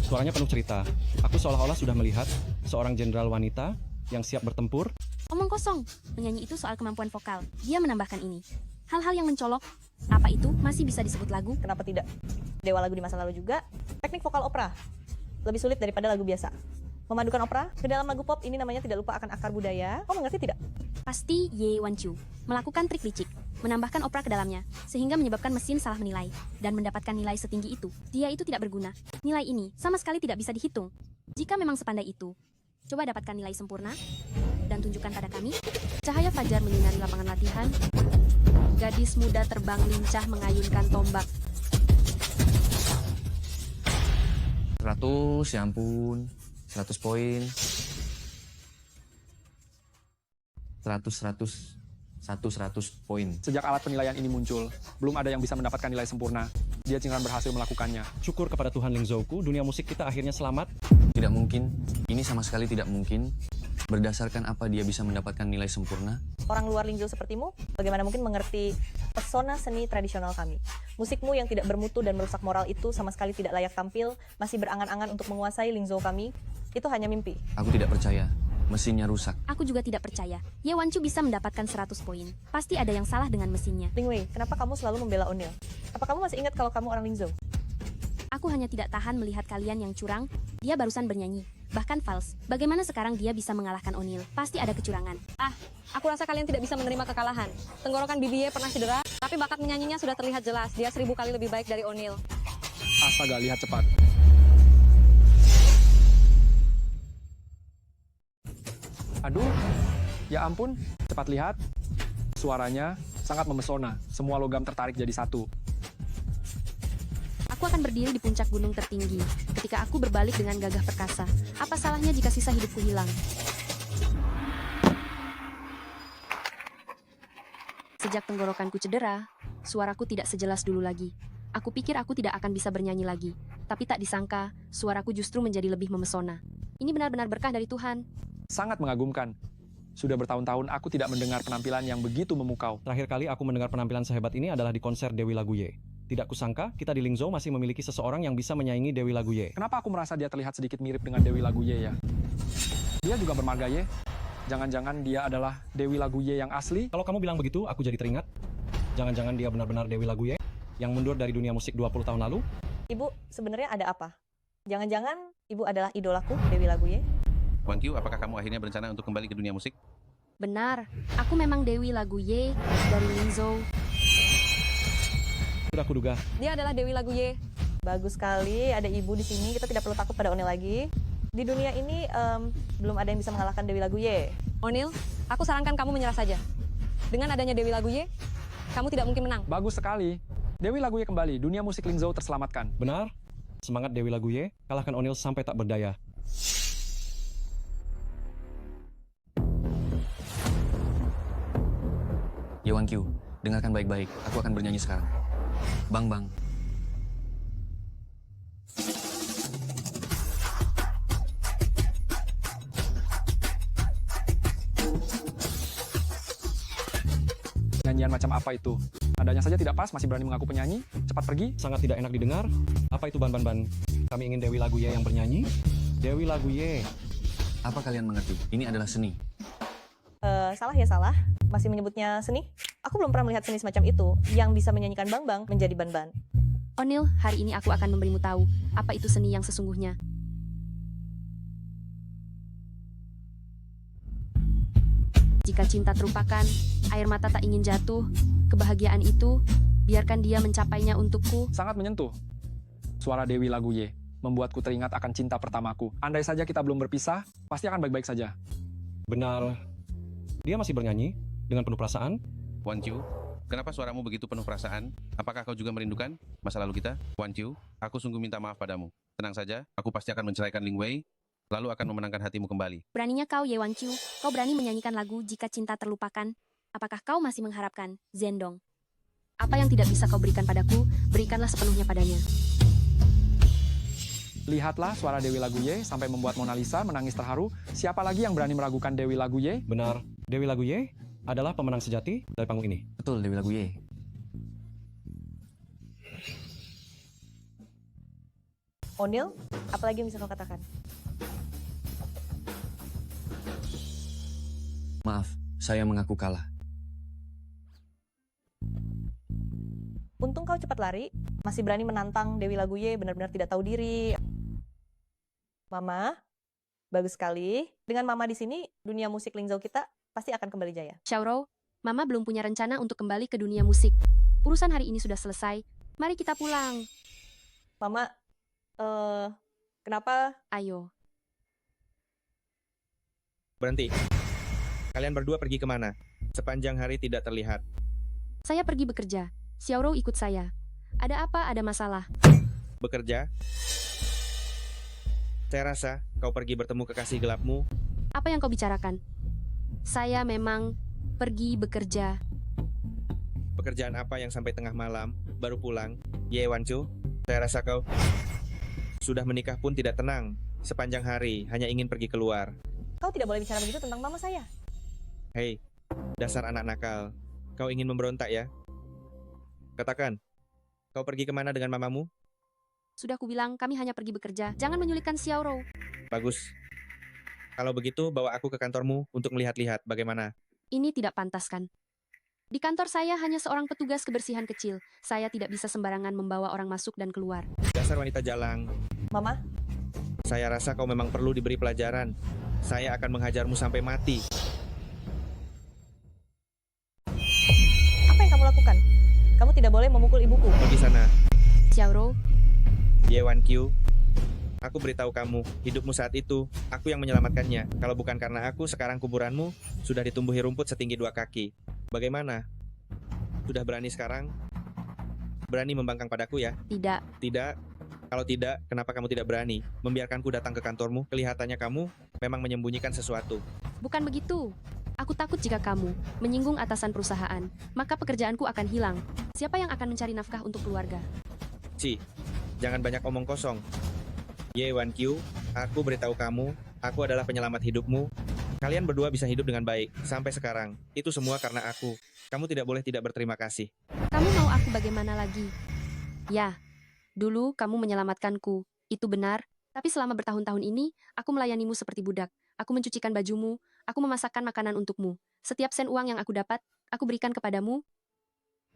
suaranya penuh cerita. Aku seolah-olah sudah melihat seorang jenderal wanita yang siap bertempur. Omong kosong, menyanyi itu soal kemampuan vokal. Dia menambahkan ini. Hal-hal yang mencolok, apa itu masih bisa disebut lagu? Kenapa tidak? Dewa lagu di masa lalu juga. Teknik vokal opera lebih sulit daripada lagu biasa. Memadukan opera ke dalam lagu pop ini namanya tidak lupa akan akar budaya. Kau mengerti tidak? Pasti Ye Wanqiu melakukan trik licik, menambahkan opera ke dalamnya, sehingga menyebabkan mesin salah menilai, dan mendapatkan nilai setinggi itu. Dia itu tidak berguna. Nilai ini sama sekali tidak bisa dihitung. Jika memang sepandai itu, coba dapatkan nilai sempurna, dan tunjukkan pada kami. Cahaya fajar menyinari lapangan latihan. Gadis muda terbang lincah mengayunkan tombak. 100, ya ampun. 100 poin. 100 poin. Sejak alat penilaian ini muncul, belum ada yang bisa mendapatkan nilai sempurna. Dia cingran berhasil melakukannya. Syukur kepada Tuhan Lingzhouku, dunia musik kita akhirnya selamat. Tidak mungkin. Ini sama sekali tidak mungkin. Berdasarkan apa dia bisa mendapatkan nilai sempurna? Orang luar Lingzhou sepertimu, bagaimana mungkin mengerti pesona seni tradisional kami? Musikmu yang tidak bermutu dan merusak moral itu sama sekali tidak layak tampil, masih berangan-angan untuk menguasai Lingzhou kami. Itu hanya mimpi. Aku tidak percaya. Mesinnya rusak. Aku juga tidak percaya. Ye Wanqiu bisa mendapatkan 100 poin. Pasti ada yang salah dengan mesinnya. Ling Wei, kenapa kamu selalu membela O'Neil? Apa kamu masih ingat kalau kamu orang Lingzhou? Aku hanya tidak tahan melihat kalian yang curang. Dia barusan bernyanyi, bahkan fals. Bagaimana sekarang dia bisa mengalahkan O'Neil? Pasti ada kecurangan. Aku rasa kalian tidak bisa menerima kekalahan. Tenggorokan Bibi pernah cedera, tapi bakat menyanyinya sudah terlihat jelas. Dia 1000 kali lebih baik dari O'Neil. Astaga, lihat cepat. Aduh, ya ampun, cepat lihat. Suaranya sangat memesona. Semua logam tertarik jadi satu. Aku akan berdiri di puncak gunung tertinggi. Ketika aku berbalik dengan gagah perkasa, apa salahnya jika sisa hidupku hilang? Sejak tenggorokanku cedera, suaraku tidak sejelas dulu lagi. Aku pikir aku tidak akan bisa bernyanyi lagi. Tapi tak disangka, suaraku justru menjadi lebih memesona. Ini benar-benar berkah dari Tuhan. Sangat mengagumkan. Sudah bertahun-tahun aku tidak mendengar penampilan yang begitu memukau. Terakhir kali aku mendengar penampilan sehebat ini adalah di konser Dewi Lagu Ye. Tidak kusangka, kita di Lingzhou masih memiliki seseorang yang bisa menyaingi Dewi Lagu Ye. Kenapa aku merasa dia terlihat sedikit mirip dengan Dewi Lagu Ye ya? Dia juga bermarga Ye. Jangan-jangan dia adalah Dewi Lagu Ye yang asli? Kalau kamu bilang begitu, aku jadi teringat. Jangan-jangan dia benar-benar Dewi Lagu Ye yang mundur dari dunia musik 20 tahun lalu? Ibu, sebenarnya ada apa? Jangan-jangan ibu adalah idolaku, Dewi Lagu Ye? Wan Qiu, apakah kamu akhirnya berencana untuk kembali ke dunia musik? Benar, aku memang Dewi Lagu Ye dari Lingzhou. Sudah kuduga. Dia adalah Dewi Lagu Ye. Bagus sekali, ada ibu di sini. Kita tidak perlu takut pada Onil lagi. Di dunia ini belum ada yang bisa mengalahkan Dewi Lagu Ye. Onil, aku sarankan kamu menyerah saja. Dengan adanya Dewi Lagu Ye, kamu tidak mungkin menang. Bagus sekali. Dewi Lagu Ye kembali, dunia musik Lingzhou terselamatkan. Benar. Semangat Dewi Lagu Ye, kalahkan Onil sampai tak berdaya. Yewan Q, dengarkan baik-baik. Aku akan bernyanyi sekarang. Bang Bang. Nyanyian macam apa itu? Nadanya saja tidak pas, masih berani mengaku penyanyi? Cepat pergi. Sangat tidak enak didengar. Apa itu ban? Kami ingin Dewi Lagu Ye yang bernyanyi. Dewi Lagu Ye. Apa kalian mengerti? Ini adalah seni. Salah ya salah. Masih menyebutnya seni? Aku belum pernah melihat seni semacam itu yang bisa menyanyikan Bang Bang menjadi ban-ban. Onil, hari ini aku akan memberimu tahu apa itu seni yang sesungguhnya. Jika cinta terlupakan, air mata tak ingin jatuh, kebahagiaan itu, biarkan dia mencapainya untukku. Sangat menyentuh. Suara Dewi Lagu Ye membuatku teringat akan cinta pertamaku. Andai saja kita belum berpisah, pasti akan baik-baik saja. Benar. Dia masih bernyanyi dengan penuh perasaan. Wan Qiu, kenapa suaramu begitu penuh perasaan? Apakah kau juga merindukan masa lalu kita? Wan Qiu, aku sungguh minta maaf padamu. Tenang saja, aku pasti akan menceraikan Ling Wei, lalu akan memenangkan hatimu kembali. Beraninya kau, Yewan Qiu, kau berani menyanyikan lagu Jika Cinta Terlupakan. Apakah kau masih mengharapkan Zhendong? Apa yang tidak bisa kau berikan padaku, berikanlah sepenuhnya padanya. Lihatlah suara Dewi Lagu Ye sampai membuat Mona Lisa menangis terharu. Siapa lagi yang berani meragukan Dewi Lagu Ye? Benar. Dewi Lagu Ye adalah pemenang sejati dari panggung ini. Betul, Dewi Lagu Ye. Onil, apa lagi yang bisa kau katakan? Maaf, saya mengaku kalah. Untung kau cepat lari, masih berani menantang Dewi Lagu Ye, benar-benar tidak tahu diri. Mama, bagus sekali. Dengan Mama di sini, dunia musik Lingzhou kita pasti akan kembali jaya. Xiaorou, Mama belum punya rencana untuk kembali ke dunia musik. Urusan hari ini sudah selesai. Mari kita pulang. Mama, kenapa? Ayo. Berhenti. Kalian berdua pergi kemana? Sepanjang hari tidak terlihat. Saya pergi bekerja. Xiaorou ikut saya. Ada apa? Ada masalah? Bekerja? Saya rasa kau pergi bertemu kekasih gelapmu. Apa yang kau bicarakan? Saya memang pergi bekerja. Pekerjaan apa yang sampai tengah malam baru pulang? Ye Wancu, saya rasa kau sudah menikah pun tidak tenang. Sepanjang hari hanya ingin pergi keluar. Kau tidak boleh bicara begitu tentang mama saya. Hei, dasar anak nakal. Kau ingin memberontak ya? Katakan, kau pergi kemana dengan mamamu? Sudah kubilang, kami hanya pergi bekerja. Jangan menyulitkan Xiaorou. Bagus. Kalau begitu, bawa aku ke kantormu untuk melihat-lihat bagaimana. Ini tidak pantas kan? Di kantor saya hanya seorang petugas kebersihan kecil. Saya tidak bisa sembarangan membawa orang masuk dan keluar. Dasar wanita jalang. Mama, Saya rasa kau memang perlu diberi pelajaran. Saya akan menghajarmu sampai mati. apa yang kamu lakukan? Kamu tidak boleh memukul ibuku. Pergi sana. Xiaorou, Yewan Q. Aku beritahu kamu, hidupmu saat itu, aku yang menyelamatkannya. Kalau bukan karena aku, sekarang kuburanmu sudah ditumbuhi rumput setinggi 2 kaki. Bagaimana? Sudah berani sekarang? Berani membangkang padaku ya? tidak. Tidak. Kalau tidak, kenapa kamu tidak berani membiarkanku datang ke kantormu? Kelihatannya kamu memang menyembunyikan sesuatu. Bukan begitu. Aku takut jika kamu menyinggung atasan perusahaan, maka pekerjaanku akan hilang. Siapa yang akan mencari nafkah untuk keluarga? Ci, jangan banyak omong kosong. Yewan Q, aku beritahu kamu, aku adalah penyelamat hidupmu. Kalian berdua bisa hidup dengan baik sampai sekarang. Itu semua karena aku. Kamu tidak boleh tidak berterima kasih. Kamu mau aku bagaimana lagi? Ya, dulu kamu menyelamatkanku. Itu benar. Tapi selama bertahun-tahun ini, aku melayanimu seperti budak. Aku mencucikan bajumu, aku memasakkan makanan untukmu. Setiap sen uang yang aku dapat, aku berikan kepadamu.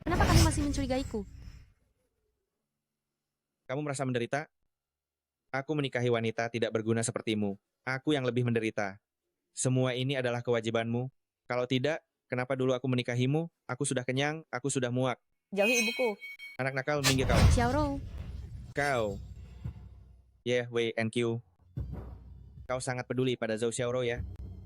Kenapa kamu masih mencurigaiku? Kamu merasa menderita? Aku menikahi wanita tidak berguna sepertimu. Aku yang lebih menderita. Semua ini adalah kewajibanmu. Kalau tidak, kenapa dulu aku menikahimu? Aku sudah kenyang, aku sudah muak. Jauhi ibuku. Anak nakal, minggir kau. Xiaorou, Kau. Wei and Q. Kau sangat peduli pada Zhou Xiaorou ya.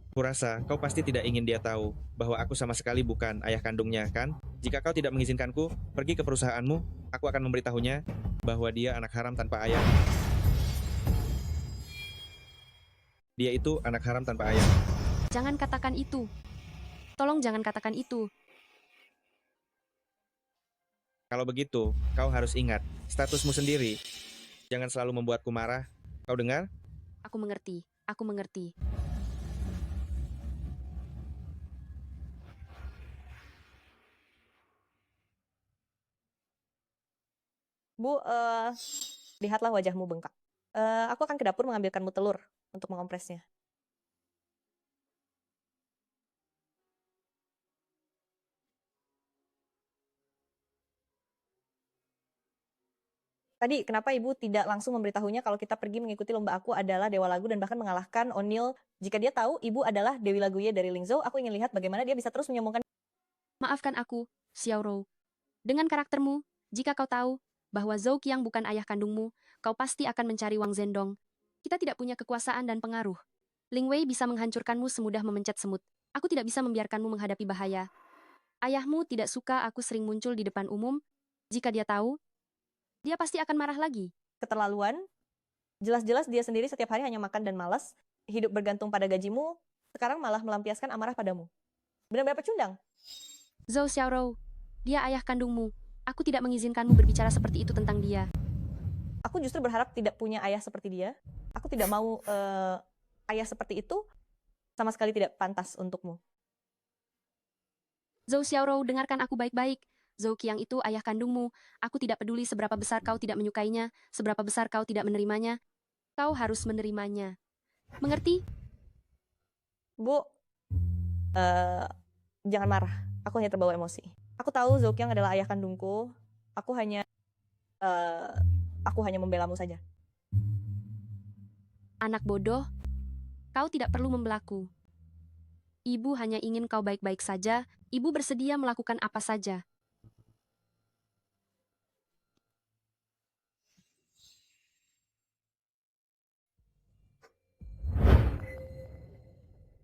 Kurasa kau pasti tidak ingin dia tahu bahwa aku sama sekali bukan ayah kandungnya, kan? Jika kau tidak mengizinkanku pergi ke perusahaanmu, aku akan memberitahunya bahwa dia anak haram tanpa ayah. Dia itu anak haram tanpa ayah. jangan katakan itu. Tolong jangan katakan itu. Kalau begitu, kau harus ingat statusmu sendiri. Jangan selalu membuatku marah. Kau dengar? Aku mengerti, aku mengerti. Bu, lihatlah wajahmu bengkak. Aku akan ke dapur mengambilkanmu telur untuk mengompresnya. Tadi kenapa ibu tidak langsung memberitahunya kalau kita pergi mengikuti lomba aku adalah Dewa Lagu dan bahkan mengalahkan O'Neil? Jika dia tahu ibu adalah Dewi Laguye dari Lingzhou, aku ingin lihat bagaimana dia bisa terus menyombongkan. Maafkan aku, Xiaorou. Dengan karaktermu, jika kau tahu bahwa Zhou Qiang bukan ayah kandungmu, kau pasti akan mencari Wang Zhendong. Kita tidak punya kekuasaan dan pengaruh. Ling Wei bisa menghancurkanmu semudah memencet semut. Aku tidak bisa membiarkanmu menghadapi bahaya. Ayahmu tidak suka aku sering muncul di depan umum. Jika dia tahu, dia pasti akan marah lagi. Keterlaluan. Jelas-jelas dia sendiri setiap hari hanya makan dan malas. Hidup bergantung pada gajimu, sekarang malah melampiaskan amarah padamu. Benar-benar pecundang. Zhou Xiaorou, dia ayah kandungmu. Aku tidak mengizinkanmu berbicara seperti itu tentang dia. Aku justru berharap tidak punya ayah seperti dia. Aku tidak mau ayah seperti itu, sama sekali tidak pantas untukmu. Zhou Xiaorou, dengarkan aku baik-baik. Zhou Qiang itu ayah kandungmu. Aku tidak peduli seberapa besar kau tidak menyukainya, seberapa besar kau tidak menerimanya. Kau harus menerimanya. Mengerti? Bu, jangan marah. Aku hanya terbawa emosi. Aku tahu Zhou Qiang adalah ayah kandungku. Aku hanya membelamu saja. Anak bodoh, kau tidak perlu membelaku. Ibu hanya ingin kau baik-baik saja. Ibu bersedia melakukan apa saja.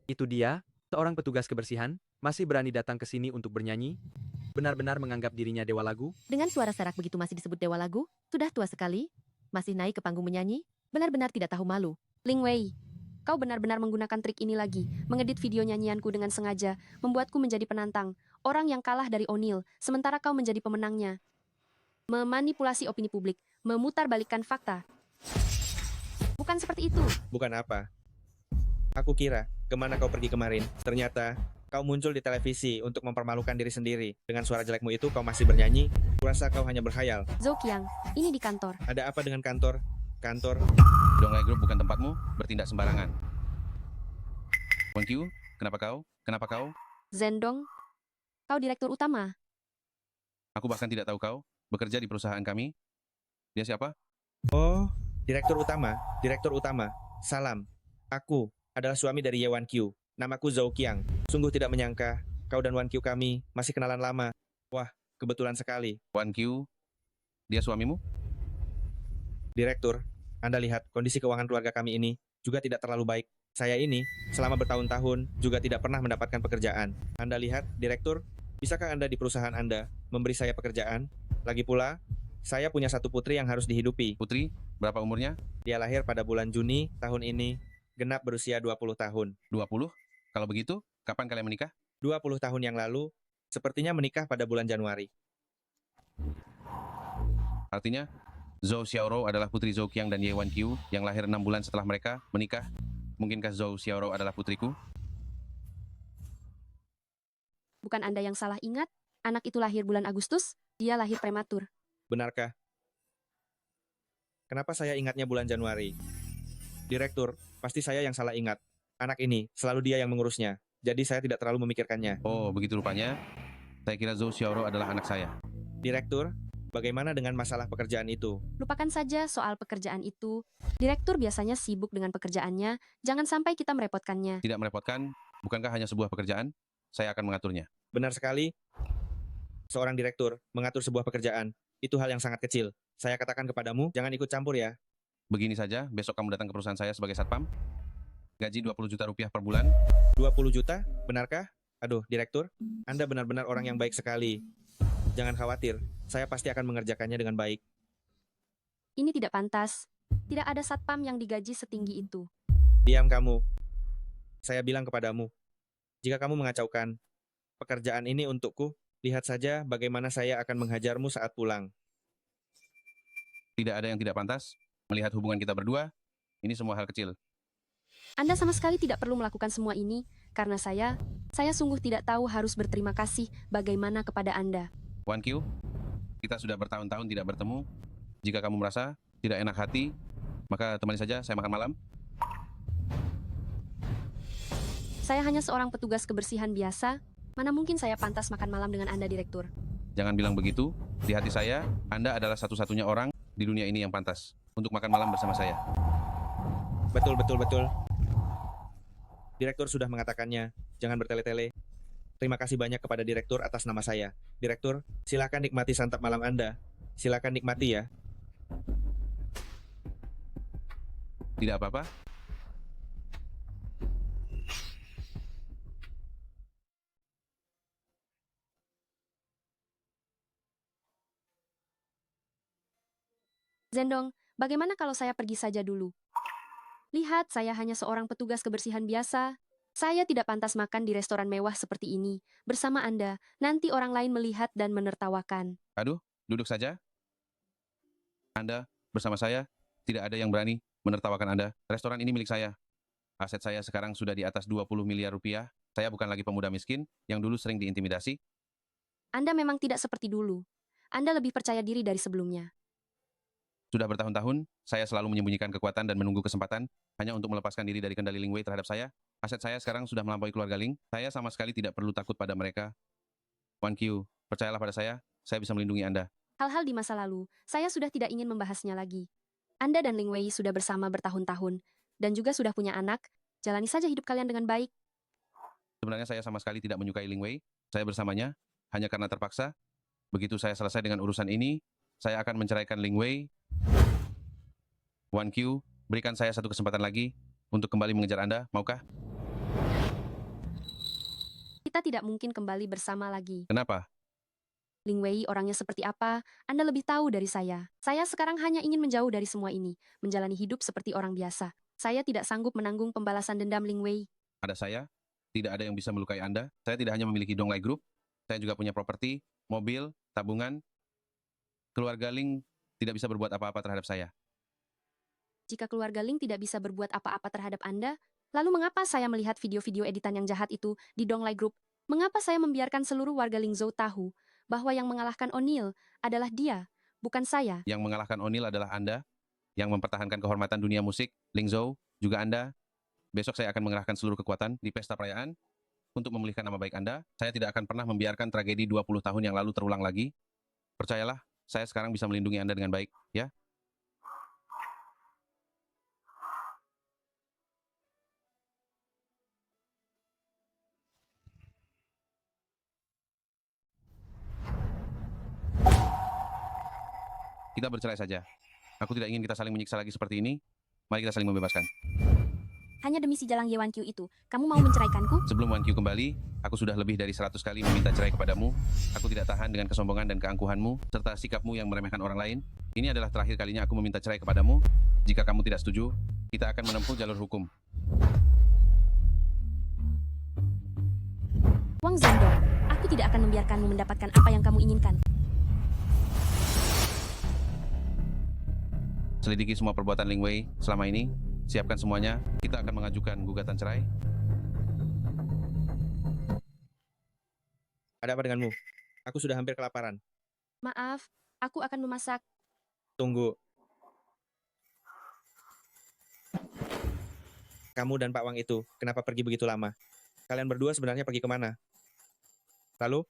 Itu dia, seorang petugas kebersihan, masih berani datang ke sini untuk bernyanyi? Benar-benar menganggap dirinya Dewa Lagu? Dengan suara serak begitu masih disebut Dewa Lagu? Sudah tua sekali? Masih naik ke panggung menyanyi? Benar-benar tidak tahu malu. Ling Wei, kau benar-benar menggunakan trik ini lagi, mengedit video nyanyianku dengan sengaja, membuatku menjadi penantang, orang yang kalah dari O'Neil, sementara kau menjadi pemenangnya. Memanipulasi opini publik, memutarbalikkan fakta. Bukan seperti itu. Bukan apa. Aku kira, kemana kau pergi kemarin? Ternyata, kau muncul di televisi untuk mempermalukan diri sendiri. Dengan suara jelekmu itu, kau masih bernyanyi. Kurasa kau hanya berkhayal. Zhou Qiang, ini di kantor. Ada apa dengan kantor? Kantor? Donglai Group bukan tempatmu, bertindak sembarangan. Wang Qiu, kenapa kau? Kenapa kau? Zhendong, kau direktur utama. Aku bahkan tidak tahu kau bekerja di perusahaan kami. Dia siapa? Oh, direktur utama. Direktur utama. Salam. Aku adalah suami dari Ye Wan Qiu. Namaku Zhou Qiang. Sungguh tidak menyangka, kau dan Wan Qiu kami masih kenalan lama. Wah, kebetulan sekali. Wan Qiu, dia suamimu? Direktur, Anda lihat kondisi keuangan keluarga kami ini juga tidak terlalu baik. Saya ini selama bertahun-tahun juga tidak pernah mendapatkan pekerjaan. Anda lihat, Direktur, bisakah Anda di perusahaan Anda memberi saya pekerjaan? Lagi pula, saya punya satu putri yang harus dihidupi. Putri, berapa umurnya? Dia lahir pada bulan Juni tahun ini, genap berusia 20 tahun. 20? Kalau begitu, kapan kalian menikah? 20 tahun yang lalu, sepertinya menikah pada bulan Januari. Artinya, Zhou Xiaorou adalah putri Zhou Qiang dan Ye Wan Qiu yang lahir 6 bulan setelah mereka menikah. Mungkinkah Zhou Xiaorou adalah putriku? Bukan Anda yang salah ingat, anak itu lahir bulan Agustus, dia lahir prematur. Benarkah? Kenapa saya ingatnya bulan Januari? Direktur, pasti saya yang salah ingat. Anak ini, selalu dia yang mengurusnya. Jadi saya tidak terlalu memikirkannya. Oh, begitu rupanya. Saya kira Zhou Xiaorou adalah anak saya. Direktur, bagaimana dengan masalah pekerjaan itu? Lupakan saja soal pekerjaan itu. Direktur biasanya sibuk dengan pekerjaannya, jangan sampai kita merepotkannya. Tidak merepotkan, bukankah hanya sebuah pekerjaan? saya akan mengaturnya. Benar sekali. Seorang direktur mengatur sebuah pekerjaan, itu hal yang sangat kecil. Saya katakan kepadamu, jangan ikut campur ya. Begini saja, besok kamu datang ke perusahaan saya sebagai satpam. Gaji 20 juta rupiah per bulan. 20 juta? Benarkah? Aduh, direktur, Anda benar-benar orang yang baik sekali. Jangan khawatir, saya pasti akan mengerjakannya dengan baik. Ini tidak pantas. Tidak ada satpam yang digaji setinggi itu. Diam kamu. Saya bilang kepadamu, jika kamu mengacaukan pekerjaan ini untukku, lihat saja bagaimana saya akan menghajarmu saat pulang. Tidak ada yang tidak pantas. Melihat hubungan kita berdua, ini semua hal kecil. Anda sama sekali tidak perlu melakukan semua ini, karena saya sungguh tidak tahu harus berterima kasih bagaimana kepada Anda. Wan Q, kita sudah bertahun-tahun tidak bertemu. Jika kamu merasa tidak enak hati, maka temani saja saya makan malam. Saya hanya seorang petugas kebersihan biasa. Mana mungkin saya pantas makan malam dengan Anda, Direktur? Jangan bilang begitu. Di hati saya, Anda adalah satu-satunya orang di dunia ini yang pantas untuk makan malam bersama saya. Betul, betul, betul. Direktur sudah mengatakannya, jangan bertele-tele. Terima kasih banyak kepada Direktur atas nama saya. Direktur, silakan nikmati santap malam Anda. Silakan nikmati ya. Tidak apa-apa. Zendong, bagaimana kalau saya pergi saja dulu? Lihat, saya hanya seorang petugas kebersihan biasa. Saya tidak pantas makan di restoran mewah seperti ini. Bersama Anda, nanti orang lain melihat dan menertawakan. Aduh, duduk saja. Anda, bersama saya, tidak ada yang berani menertawakan Anda. Restoran ini milik saya. Aset saya sekarang sudah di atas 20 miliar rupiah. Saya bukan lagi pemuda miskin yang dulu sering diintimidasi. Anda memang tidak seperti dulu. Anda lebih percaya diri dari sebelumnya. Sudah bertahun-tahun, saya selalu menyembunyikan kekuatan dan menunggu kesempatan hanya untuk melepaskan diri dari kendali Ling Wei terhadap saya. Aset saya sekarang sudah melampaui keluarga Ling. Saya sama sekali tidak perlu takut pada mereka. Wan Q, percayalah pada saya bisa melindungi Anda. Hal-hal di masa lalu, saya sudah tidak ingin membahasnya lagi. Anda dan Ling Wei sudah bersama bertahun-tahun, dan juga sudah punya anak. Jalani saja hidup kalian dengan baik. Sebenarnya saya sama sekali tidak menyukai Ling Wei. Saya bersamanya hanya karena terpaksa. Begitu saya selesai dengan urusan ini, saya akan menceraikan Ling Wei. Wan Q, berikan saya satu kesempatan lagi untuk kembali mengejar Anda, maukah? Kita tidak mungkin kembali bersama lagi. Kenapa? Ling Wei orangnya seperti apa, Anda lebih tahu dari saya. Saya sekarang hanya ingin menjauh dari semua ini, menjalani hidup seperti orang biasa. Saya tidak sanggup menanggung pembalasan dendam Ling Wei. Ada saya, tidak ada yang bisa melukai Anda. Saya tidak hanya memiliki Donglai Group, saya juga punya properti, mobil, tabungan. Keluarga Ling tidak bisa berbuat apa-apa terhadap saya. Jika keluarga Ling tidak bisa berbuat apa-apa terhadap Anda, lalu mengapa saya melihat video-video editan yang jahat itu di Donglai Group? Mengapa saya membiarkan seluruh warga Lingzhou tahu bahwa yang mengalahkan O'Neill adalah dia, bukan saya? Yang mengalahkan O'Neill adalah Anda, yang mempertahankan kehormatan dunia musik, Lingzhou, juga Anda. Besok saya akan mengerahkan seluruh kekuatan di pesta perayaan untuk memulihkan nama baik Anda. Saya tidak akan pernah membiarkan tragedi 20 tahun yang lalu terulang lagi. Percayalah, saya sekarang bisa melindungi Anda dengan baik, ya? Kita bercerai saja. Aku tidak ingin kita saling menyiksa lagi seperti ini. Mari kita saling membebaskan. Hanya demi si Jalang Ye Wan Qiu itu, kamu mau menceraikanku? Sebelum Wan Qiu kembali, aku sudah lebih dari 100 kali meminta cerai kepadamu. Aku tidak tahan dengan kesombongan dan keangkuhanmu, serta sikapmu yang meremehkan orang lain. Ini adalah terakhir kalinya aku meminta cerai kepadamu. Jika kamu tidak setuju, kita akan menempuh jalur hukum. Wang Zhendong, aku tidak akan membiarkanmu mendapatkan apa yang kamu inginkan. Selidiki semua perbuatan Ling Wei selama ini. Siapkan semuanya. Kita akan mengajukan gugatan cerai. Ada apa denganmu? Aku sudah hampir kelaparan. Maaf, aku akan memasak. Tunggu. Kamu dan Pak Wang itu, kenapa pergi begitu lama? Kalian berdua sebenarnya pergi kemana? Lalu,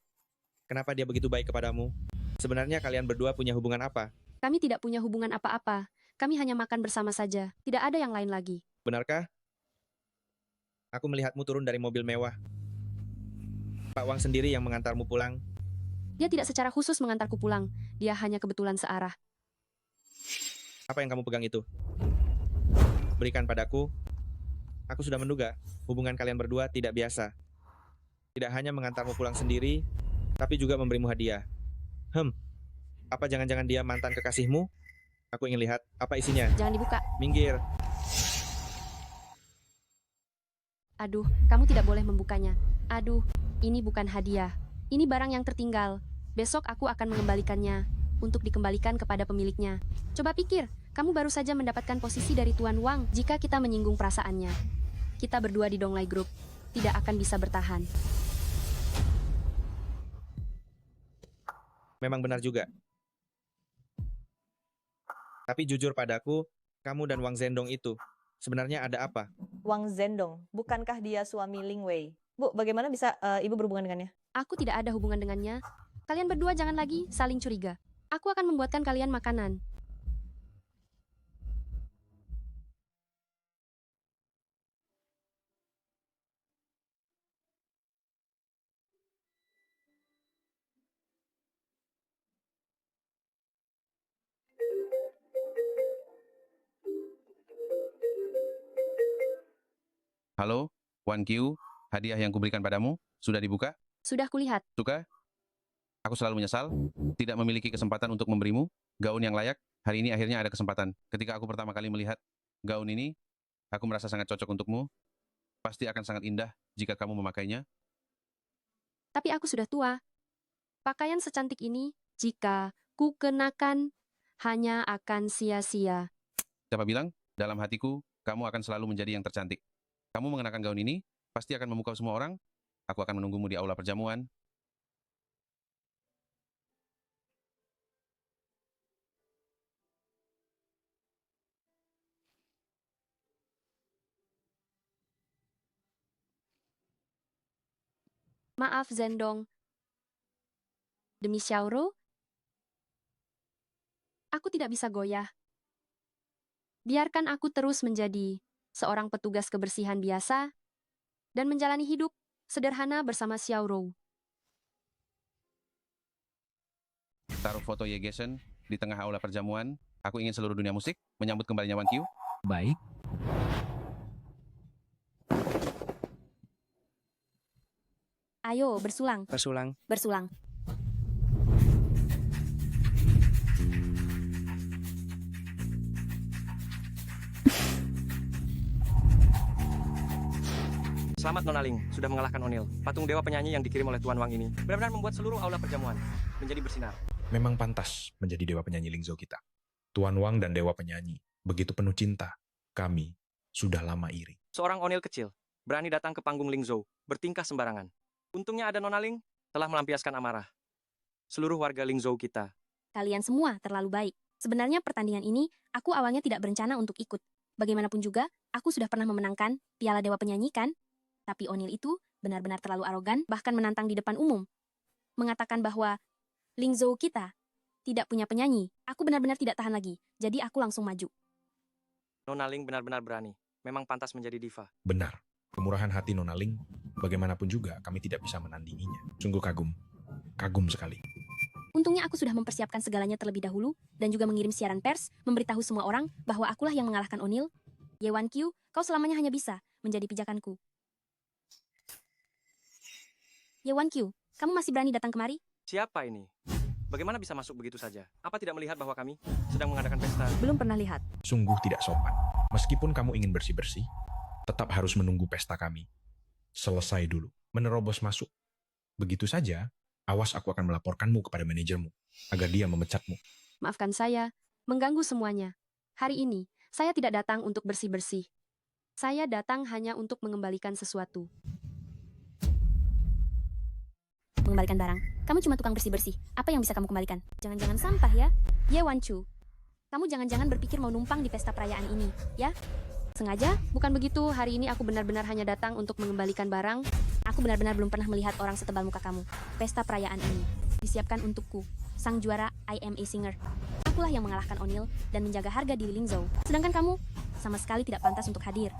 kenapa dia begitu baik kepadamu? Sebenarnya kalian berdua punya hubungan apa? Kami tidak punya hubungan apa-apa. Kami hanya makan bersama saja. Tidak ada yang lain lagi. Benarkah? Aku melihatmu turun dari mobil mewah. Pak Wang sendiri yang mengantarmu pulang. Dia tidak secara khusus mengantarku pulang. Dia hanya kebetulan searah. Apa yang kamu pegang itu? Berikan padaku. Aku sudah menduga hubungan kalian berdua tidak biasa. Tidak hanya mengantarmu pulang sendiri, tapi juga memberimu hadiah. Apa jangan-jangan dia mantan kekasihmu? Aku ingin lihat apa isinya. Jangan dibuka. Minggir. Aduh, kamu tidak boleh membukanya. Aduh, ini bukan hadiah. Ini barang yang tertinggal. Besok aku akan mengembalikannya untuk dikembalikan kepada pemiliknya. Coba pikir, kamu baru saja mendapatkan posisi dari Tuan Wang. Jika kita menyinggung perasaannya, kita berdua di Donglai Group tidak akan bisa bertahan. Memang benar juga. Tapi jujur padaku, kamu dan Wang Zhendong itu sebenarnya ada apa? Wang Zhendong, bukankah dia suami Ling Wei? Bu, bagaimana bisa ibu berhubungan dengannya? Aku tidak ada hubungan dengannya. Kalian berdua jangan lagi saling curiga. Aku akan membuatkan kalian makanan. Halo, Wan Qiu, hadiah yang kuberikan padamu sudah dibuka? Sudah kulihat. Suka? Aku selalu menyesal tidak memiliki kesempatan untuk memberimu gaun yang layak. Hari ini akhirnya ada kesempatan. Ketika aku pertama kali melihat gaun ini, aku merasa sangat cocok untukmu. Pasti akan sangat indah jika kamu memakainya. Tapi aku sudah tua. Pakaian secantik ini, jika ku kenakan, hanya akan sia-sia. Siapa bilang? Dalam hatiku, kamu akan selalu menjadi yang tercantik. Kamu mengenakan gaun ini, pasti akan memukau semua orang. Aku akan menunggumu di aula perjamuan. Maaf, Zhendong. Demi Xiaoro, aku tidak bisa goyah. Biarkan aku terus menjadi seorang petugas kebersihan biasa dan menjalani hidup sederhana bersama Xiaoro. Taruh foto Ye Gesen di tengah aula perjamuan. Aku ingin seluruh dunia musik menyambut kembalinya Wan Qiu. Baik. Ayo, bersulang. Bersulang. Bersulang. Selamat Nona Ling, sudah mengalahkan O'Neill. Patung dewa penyanyi yang dikirim oleh Tuan Wang ini benar-benar membuat seluruh aula perjamuan menjadi bersinar. Memang pantas menjadi dewa penyanyi Lingzhou kita. Tuan Wang dan dewa penyanyi begitu penuh cinta. Kami sudah lama iri. Seorang O'Neill kecil berani datang ke panggung Lingzhou, bertingkah sembarangan. Untungnya ada Nona Ling telah melampiaskan amarah seluruh warga Lingzhou kita. Kalian semua terlalu baik. Sebenarnya pertandingan ini, aku awalnya tidak berencana untuk ikut. Bagaimanapun juga, aku sudah pernah memenangkan Piala Dewa Penyanyi kan? Tapi O'Neill itu benar-benar terlalu arogan, bahkan menantang di depan umum. Mengatakan bahwa Lingzhou kita tidak punya penyanyi. Aku benar-benar tidak tahan lagi, jadi aku langsung maju. Nona Ling benar-benar berani. Memang pantas menjadi diva. Benar. Kemurahan hati Nona Ling, bagaimanapun juga kami tidak bisa menandinginya. Sungguh kagum. Kagum sekali. Untungnya aku sudah mempersiapkan segalanya terlebih dahulu, dan juga mengirim siaran pers, memberitahu semua orang bahwa akulah yang mengalahkan O'Neill. Ye Wan Qiu, kau selamanya hanya bisa menjadi pijakanku. Ye Wan Qiu, kamu masih berani datang kemari? Siapa ini? Bagaimana bisa masuk begitu saja? Apa tidak melihat bahwa kami sedang mengadakan pesta? Belum pernah lihat. Sungguh tidak sopan. Meskipun kamu ingin bersih-bersih, tetap harus menunggu pesta kami selesai dulu. Menerobos masuk begitu saja, awas aku akan melaporkanmu kepada manajermu agar dia memecatmu. Maafkan saya, mengganggu semuanya. Hari ini, saya tidak datang untuk bersih-bersih. Saya datang hanya untuk mengembalikan sesuatu. Mengembalikan barang. Kamu cuma tukang bersih-bersih. Apa yang bisa kamu kembalikan? Jangan-jangan sampah ya? Ye Wan Qiu, kamu jangan-jangan berpikir mau numpang di pesta perayaan ini, ya? Sengaja? Bukan begitu, hari ini aku benar-benar hanya datang untuk mengembalikan barang. Aku benar-benar belum pernah melihat orang setebal muka kamu. Pesta perayaan ini disiapkan untukku, sang juara IMA Singer. Akulah yang mengalahkan O'Neill dan menjaga harga diri Lingzhou. Sedangkan kamu sama sekali tidak pantas untuk hadir.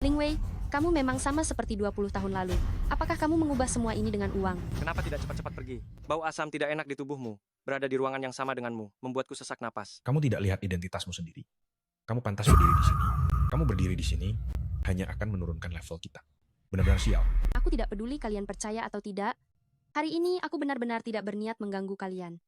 Ling Wei, Kamu memang sama seperti 20 tahun lalu. Apakah kamu mengubah semua ini dengan uang? Kenapa tidak cepat-cepat pergi? Bau asam tidak enak di tubuhmu. Berada di ruangan yang sama denganmu, membuatku sesak napas. Kamu tidak lihat identitasmu sendiri. Kamu pantas berdiri di sini. Kamu berdiri di sini hanya akan menurunkan level kita. Benar-benar sial. Aku tidak peduli kalian percaya atau tidak. Hari ini aku benar-benar tidak berniat mengganggu kalian.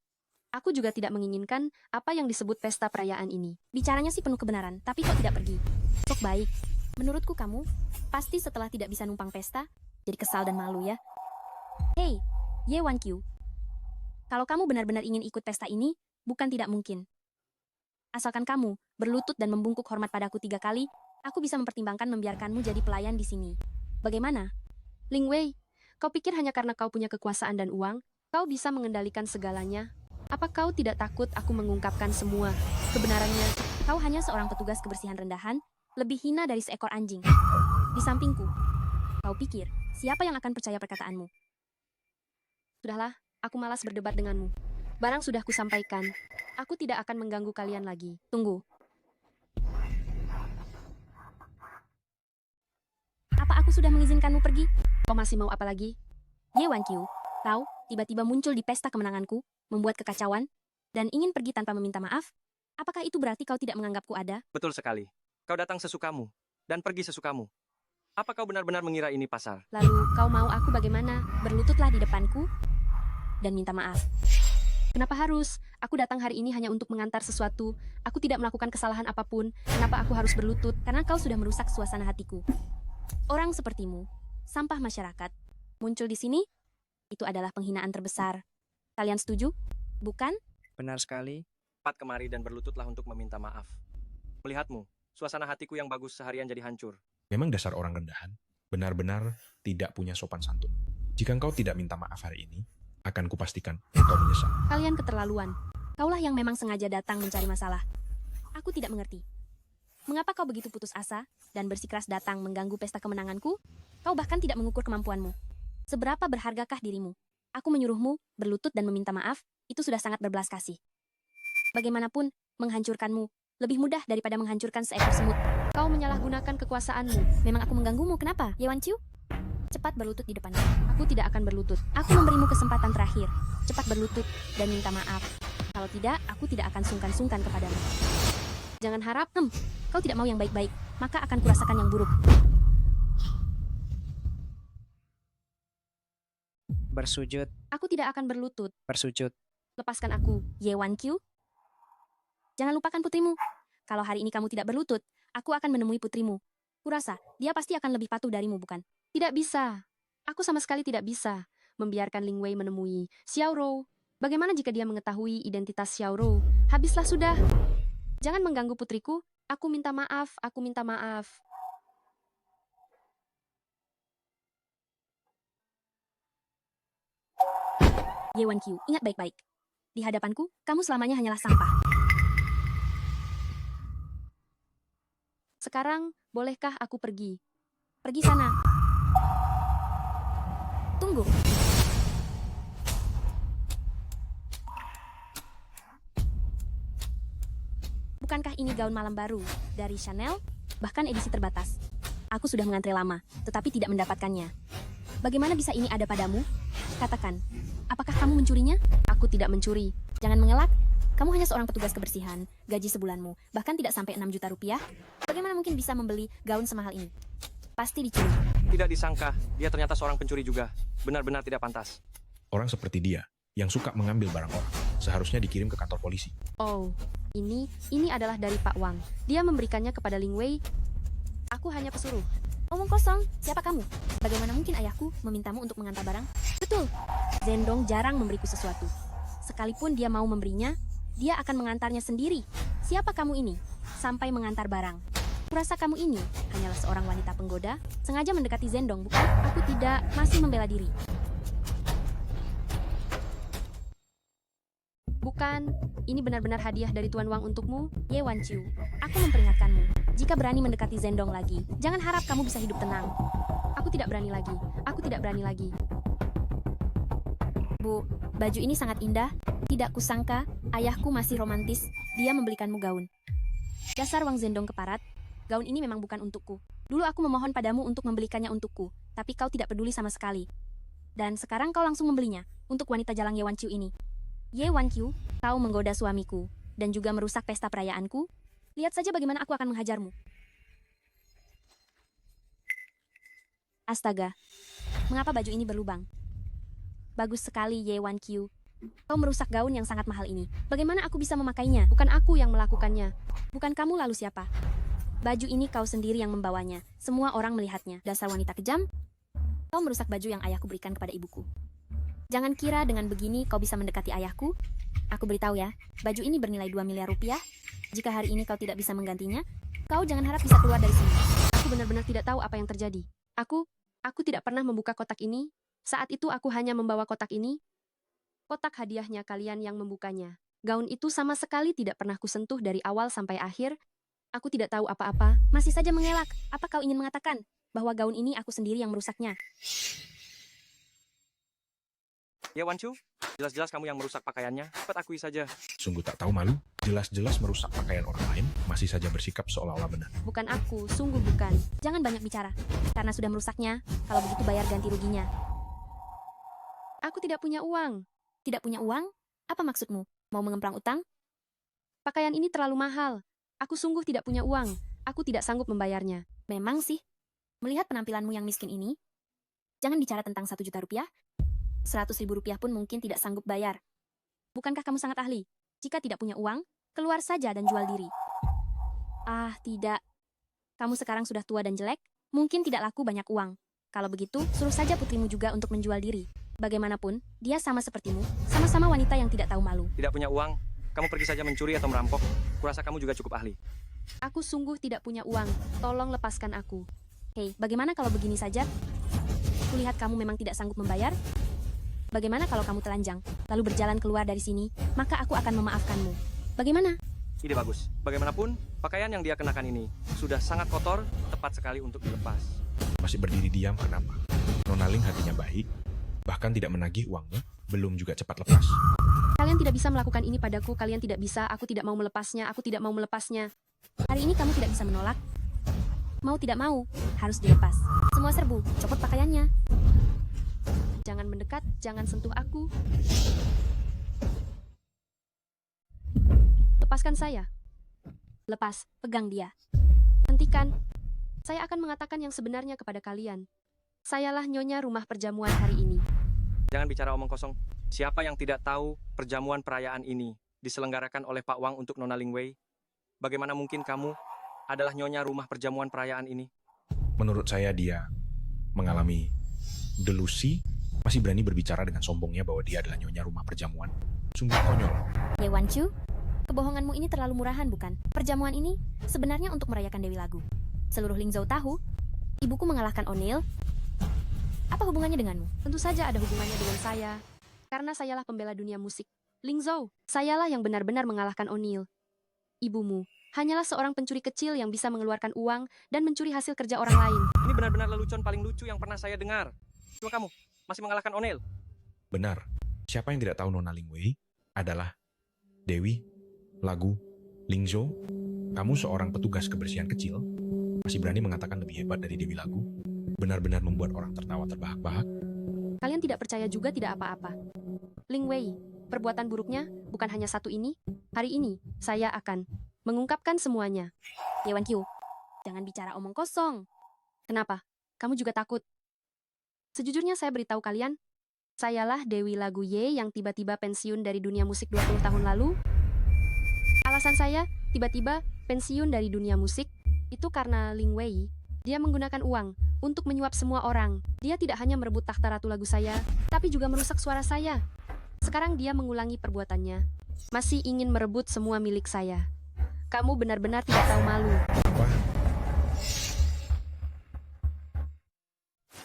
Aku juga tidak menginginkan apa yang disebut pesta perayaan ini. Bicaranya sih penuh kebenaran, tapi kok tidak pergi? Sok baik. Menurutku kamu, pasti setelah tidak bisa numpang pesta, jadi kesal dan malu ya. Hey, Ye1Q. Kalau kamu benar-benar ingin ikut pesta ini, bukan tidak mungkin. Asalkan kamu berlutut dan membungkuk hormat padaku 3 kali, aku bisa mempertimbangkan membiarkanmu jadi pelayan di sini. Bagaimana? Ling Wei, kau pikir hanya karena kau punya kekuasaan dan uang, kau bisa mengendalikan segalanya? Apa kau tidak takut aku mengungkapkan semua kebenarannya? Kau hanya seorang petugas kebersihan rendahan, lebih hina dari seekor anjing. Di sampingku, kau pikir siapa yang akan percaya perkataanmu? Sudahlah, aku malas berdebat denganmu. Barang sudah kusampaikan, aku tidak akan mengganggu kalian lagi. Tunggu. Apa aku sudah mengizinkanmu pergi? Kau masih mau apa lagi? Ye1Q, kau tiba-tiba muncul di pesta kemenanganku, membuat kekacauan, dan ingin pergi tanpa meminta maaf? Apakah itu berarti kau tidak menganggapku ada? Betul sekali. Kau datang sesukamu, dan pergi sesukamu. Apa kau benar-benar mengira ini pasar? Lalu, kau mau aku bagaimana? Berlututlah di depanku, dan minta maaf. Kenapa harus? Aku datang hari ini hanya untuk mengantar sesuatu. Aku tidak melakukan kesalahan apapun. Kenapa aku harus berlutut? Karena kau sudah merusak suasana hatiku. Orang sepertimu, sampah masyarakat, muncul di sini, itu adalah penghinaan terbesar. Kalian setuju? Bukan? Benar sekali. Cepat kemari dan berlututlah untuk meminta maaf. Melihatmu, suasana hatiku yang bagus seharian jadi hancur. Memang dasar orang rendahan, benar-benar tidak punya sopan santun. Jika engkau tidak minta maaf hari ini, akan kupastikan engkau menyesal. Kalian keterlaluan. Kaulah yang memang sengaja datang mencari masalah. Aku tidak mengerti. Mengapa kau begitu putus asa dan bersikeras datang mengganggu pesta kemenanganku? Kau bahkan tidak mengukur kemampuanmu. Seberapa berhargakah dirimu? Aku menyuruhmu berlutut dan meminta maaf, itu sudah sangat berbelas kasih. Bagaimanapun, menghancurkanmu lebih mudah daripada menghancurkan seekor semut. Kau menyalahgunakan kekuasaanmu. Memang aku mengganggumu, kenapa? Ye1Q? Cepat berlutut di depanku. Aku tidak akan berlutut. Aku memberimu kesempatan terakhir. Cepat berlutut dan minta maaf. Kalau tidak, aku tidak akan sungkan-sungkan kepadamu. Jangan harap, kau tidak mau yang baik-baik, maka akan kurasakan yang buruk. Bersujud. Aku tidak akan berlutut. Bersujud. Lepaskan aku. Ye1Q? Jangan lupakan putrimu. Kalau hari ini kamu tidak berlutut, aku akan menemui putrimu. Kurasa, dia pasti akan lebih patuh darimu, bukan? Tidak bisa. Aku sama sekali tidak bisa membiarkan Ling Wei menemui Xiao Rou. Bagaimana jika dia mengetahui identitas Xiao Rou? Habislah sudah. Jangan mengganggu putriku. Aku minta maaf, aku minta maaf. Ye1Q, ingat baik-baik. Di hadapanku, kamu selamanya hanyalah sampah. Sekarang, bolehkah aku pergi? Pergi sana. Tunggu. Bukankah ini gaun malam baru dari Chanel? Bahkan edisi terbatas. Aku sudah mengantre lama, tetapi tidak mendapatkannya. Bagaimana bisa ini ada padamu? Katakan, apakah kamu mencurinya? Aku tidak mencuri. Jangan mengelak. Kamu hanya seorang petugas kebersihan, gaji sebulanmu, bahkan tidak sampai 6 juta rupiah. Bagaimana mungkin bisa membeli gaun semahal ini? Pasti dicuri. Tidak disangka, dia ternyata seorang pencuri juga. Benar-benar tidak pantas. Orang seperti dia, yang suka mengambil barang orang, seharusnya dikirim ke kantor polisi. Oh, ini adalah dari Pak Wang. Dia memberikannya kepada Ling Wei. Aku hanya pesuruh. Omong kosong, siapa kamu? Bagaimana mungkin ayahku memintamu untuk mengantar barang? Betul, Zhendong jarang memberiku sesuatu. Sekalipun dia mau memberinya, dia akan mengantarnya sendiri. Siapa kamu ini? Sampai mengantar barang. Kurasa kamu ini hanyalah seorang wanita penggoda, sengaja mendekati Zhendong, bukan? Aku tidak, masih membela diri. Bukan, ini benar-benar hadiah dari Tuan Wang untukmu, Ye1Q. Aku memperingatkanmu, jika berani mendekati Zhendong lagi, jangan harap kamu bisa hidup tenang. Aku tidak berani lagi, aku tidak berani lagi. Bu, baju ini sangat indah. Tidak kusangka, ayahku masih romantis. Dia membelikanmu gaun. Dasar Wang Zhendong keparat. gaun ini memang bukan untukku. Dulu aku memohon padamu untuk membelikannya untukku, tapi kau tidak peduli sama sekali. Dan sekarang kau langsung membelinya untuk wanita jalang Ye Wan Qiu ini. Ye Wan Qiu, kau menggoda suamiku dan juga merusak pesta perayaanku. Lihat saja bagaimana aku akan menghajarmu. Astaga, mengapa baju ini berlubang? Bagus sekali, Ye Wan Qiu. Kau merusak gaun yang sangat mahal ini. Bagaimana aku bisa memakainya? Bukan aku yang melakukannya. Bukan kamu, lalu siapa? Baju ini kau sendiri yang membawanya. Semua orang melihatnya. Dasar wanita kejam. Kau merusak baju yang ayahku berikan kepada ibuku. Jangan kira dengan begini kau bisa mendekati ayahku. Aku beritahu ya, baju ini bernilai 2 miliar rupiah. Jika hari ini kau tidak bisa menggantinya, kau jangan harap bisa keluar dari sini. Aku benar-benar tidak tahu apa yang terjadi. Aku tidak pernah membuka kotak ini. Saat itu aku hanya membawa kotak ini. Kotak hadiahnya kalian yang membukanya. Gaun itu sama sekali tidak pernah kusentuh dari awal sampai akhir. Aku tidak tahu apa-apa. Masih saja mengelak. Apa kau ingin mengatakan bahwa gaun ini aku sendiri yang merusaknya? Ye Wan Qiu, jelas-jelas kamu yang merusak pakaiannya. Cepat akui saja. Sungguh tak tahu malu, jelas-jelas merusak pakaian orang lain, masih saja bersikap seolah-olah benar. Bukan aku, sungguh bukan. Jangan banyak bicara. Karena sudah merusaknya, kalau begitu bayar ganti ruginya. Aku tidak punya uang. Tidak punya uang? Apa maksudmu? Mau mengemplang utang? Pakaian ini terlalu mahal. Aku sungguh tidak punya uang. Aku tidak sanggup membayarnya. Memang sih. Melihat penampilanmu yang miskin ini, jangan bicara tentang 1 juta rupiah. 100.000 rupiah pun mungkin tidak sanggup bayar. Bukankah kamu sangat ahli? Jika tidak punya uang, keluar saja dan jual diri. Ah, tidak. Kamu sekarang sudah tua dan jelek, mungkin tidak laku banyak uang. Kalau begitu, suruh saja putrimu juga untuk menjual diri. Bagaimanapun, dia sama sepertimu, sama-sama wanita yang tidak tahu malu. Tidak punya uang, kamu pergi saja mencuri atau merampok. Kurasa kamu juga cukup ahli. Aku sungguh tidak punya uang. Tolong lepaskan aku. Hei, bagaimana kalau begini saja? Kulihat kamu memang tidak sanggup membayar. Bagaimana kalau kamu telanjang, lalu berjalan keluar dari sini, maka aku akan memaafkanmu. Bagaimana? Ide bagus. Bagaimanapun, pakaian yang dia kenakan ini sudah sangat kotor, tepat sekali untuk dilepas. Masih berdiri diam kenapa? Nona Ling hatinya baik, bahkan tidak menagih uangnya, belum juga cepat lepas. Kalian tidak bisa melakukan ini padaku, kalian tidak bisa, aku tidak mau melepasnya, aku tidak mau melepasnya. Hari ini kamu tidak bisa menolak. Mau tidak mau, harus dilepas. Semua serbu, copot pakaiannya. Jangan mendekat, jangan sentuh aku. Lepaskan saya. Lepas, pegang dia. Hentikan. Saya akan mengatakan yang sebenarnya kepada kalian. Sayalah nyonya rumah perjamuan hari ini. Jangan bicara omong kosong. Siapa yang tidak tahu perjamuan perayaan ini diselenggarakan oleh Pak Wang untuk Nona Ling Wei? Bagaimana mungkin kamu adalah nyonya rumah perjamuan perayaan ini? Menurut saya dia mengalami delusi, masih berani berbicara dengan sombongnya bahwa dia adalah nyonya rumah perjamuan. Sungguh konyol. Ye Wan Qiu, kebohonganmu ini terlalu murahan bukan? Perjamuan ini sebenarnya untuk merayakan Dewi Lagu. Seluruh Lingzhou tahu, ibuku mengalahkan O'Neill. Apa hubungannya denganmu? Tentu saja ada hubungannya dengan saya. Karena sayalah pembela dunia musik. Lingzhou, sayalah yang benar-benar mengalahkan O'Neill. Ibumu hanyalah seorang pencuri kecil yang bisa mengeluarkan uang dan mencuri hasil kerja orang lain. Ini benar-benar lelucon paling lucu yang pernah saya dengar. Cuma kamu masih mengalahkan O'Neill. Benar. Siapa yang tidak tahu Nona Ling Wei adalah Dewi Lagu Lingzhou. Kamu seorang petugas kebersihan kecil, masih berani mengatakan lebih hebat dari Dewi Lagu. Benar-benar membuat orang tertawa terbahak-bahak. Kalian tidak percaya juga tidak apa-apa. Ling Wei, perbuatan buruknya bukan hanya satu ini. Hari ini, saya akan mengungkapkan semuanya. Ye Wan Qiu, jangan bicara omong kosong. Kenapa? Kamu juga takut? Sejujurnya saya beritahu kalian, sayalah Dewi Lagu Ye yang tiba-tiba pensiun dari dunia musik 20 tahun lalu. Alasan saya tiba-tiba pensiun dari dunia musik itu karena Ling Wei. Dia menggunakan uang untuk menyuap semua orang. Dia tidak hanya merebut takhta ratu lagu saya, tapi juga merusak suara saya. Sekarang dia mengulangi perbuatannya. Masih ingin merebut semua milik saya. Kamu benar-benar tidak tahu malu.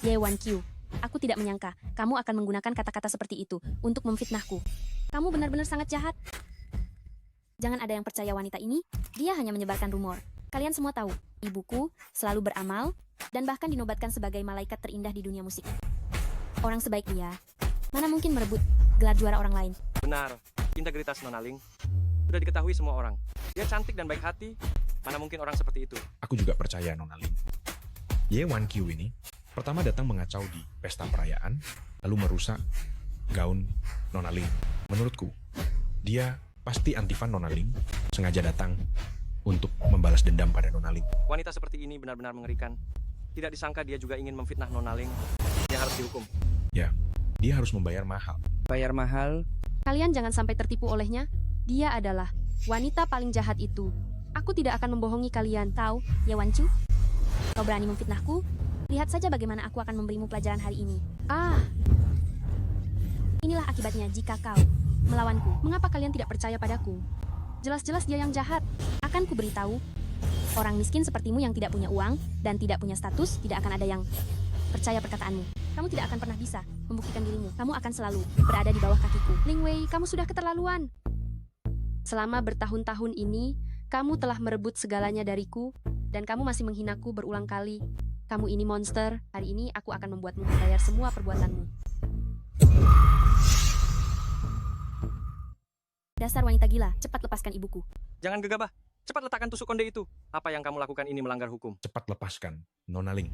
Ye Wan Qiu, aku tidak menyangka kamu akan menggunakan kata-kata seperti itu untuk memfitnahku. Kamu benar-benar sangat jahat. Jangan ada yang percaya wanita ini, dia hanya menyebarkan rumor. Kalian semua tahu, ibuku selalu beramal dan bahkan dinobatkan sebagai malaikat terindah di dunia musik. Orang sebaik dia, mana mungkin merebut gelar juara orang lain? Benar, integritas Nona Ling sudah diketahui semua orang. Dia cantik dan baik hati, Mana mungkin orang seperti itu? Aku juga percaya, Nona Ling. Ye Wan Qiu ini pertama datang mengacau di pesta perayaan, lalu merusak gaun Nona Ling. Menurutku, dia pasti anti-fan Nona Ling, sengaja datang untuk membalas dendam pada Nona Ling. Wanita seperti ini benar-benar mengerikan. Tidak disangka dia juga ingin memfitnah Nona Ling. Dia harus dihukum. Ya, dia harus membayar mahal. Bayar mahal? Kalian jangan sampai tertipu olehnya. Dia adalah wanita paling jahat itu. Aku tidak akan membohongi kalian, tahu, Ye Wan Qiu? Kau berani memfitnahku? Lihat saja bagaimana aku akan memberimu pelajaran hari ini. Inilah akibatnya jika kau melawanku. Mengapa kalian tidak percaya padaku? Jelas-jelas dia yang jahat. Akan kuberitahu, orang miskin sepertimu yang tidak punya uang dan tidak punya status, tidak akan ada yang percaya perkataanmu. Kamu tidak akan pernah bisa membuktikan dirimu. Kamu akan selalu berada di bawah kakiku. Ling Wei, kamu sudah keterlaluan. Selama bertahun-tahun ini, kamu telah merebut segalanya dariku, dan kamu masih menghinaku berulang kali. Kamu ini monster. Hari ini aku akan membuatmu membayar semua perbuatanmu. Dasar wanita gila, cepat lepaskan ibuku. Jangan gegabah. Cepat letakkan tusuk konde itu. Apa yang kamu lakukan ini melanggar hukum. Cepat lepaskan, Nona Ling.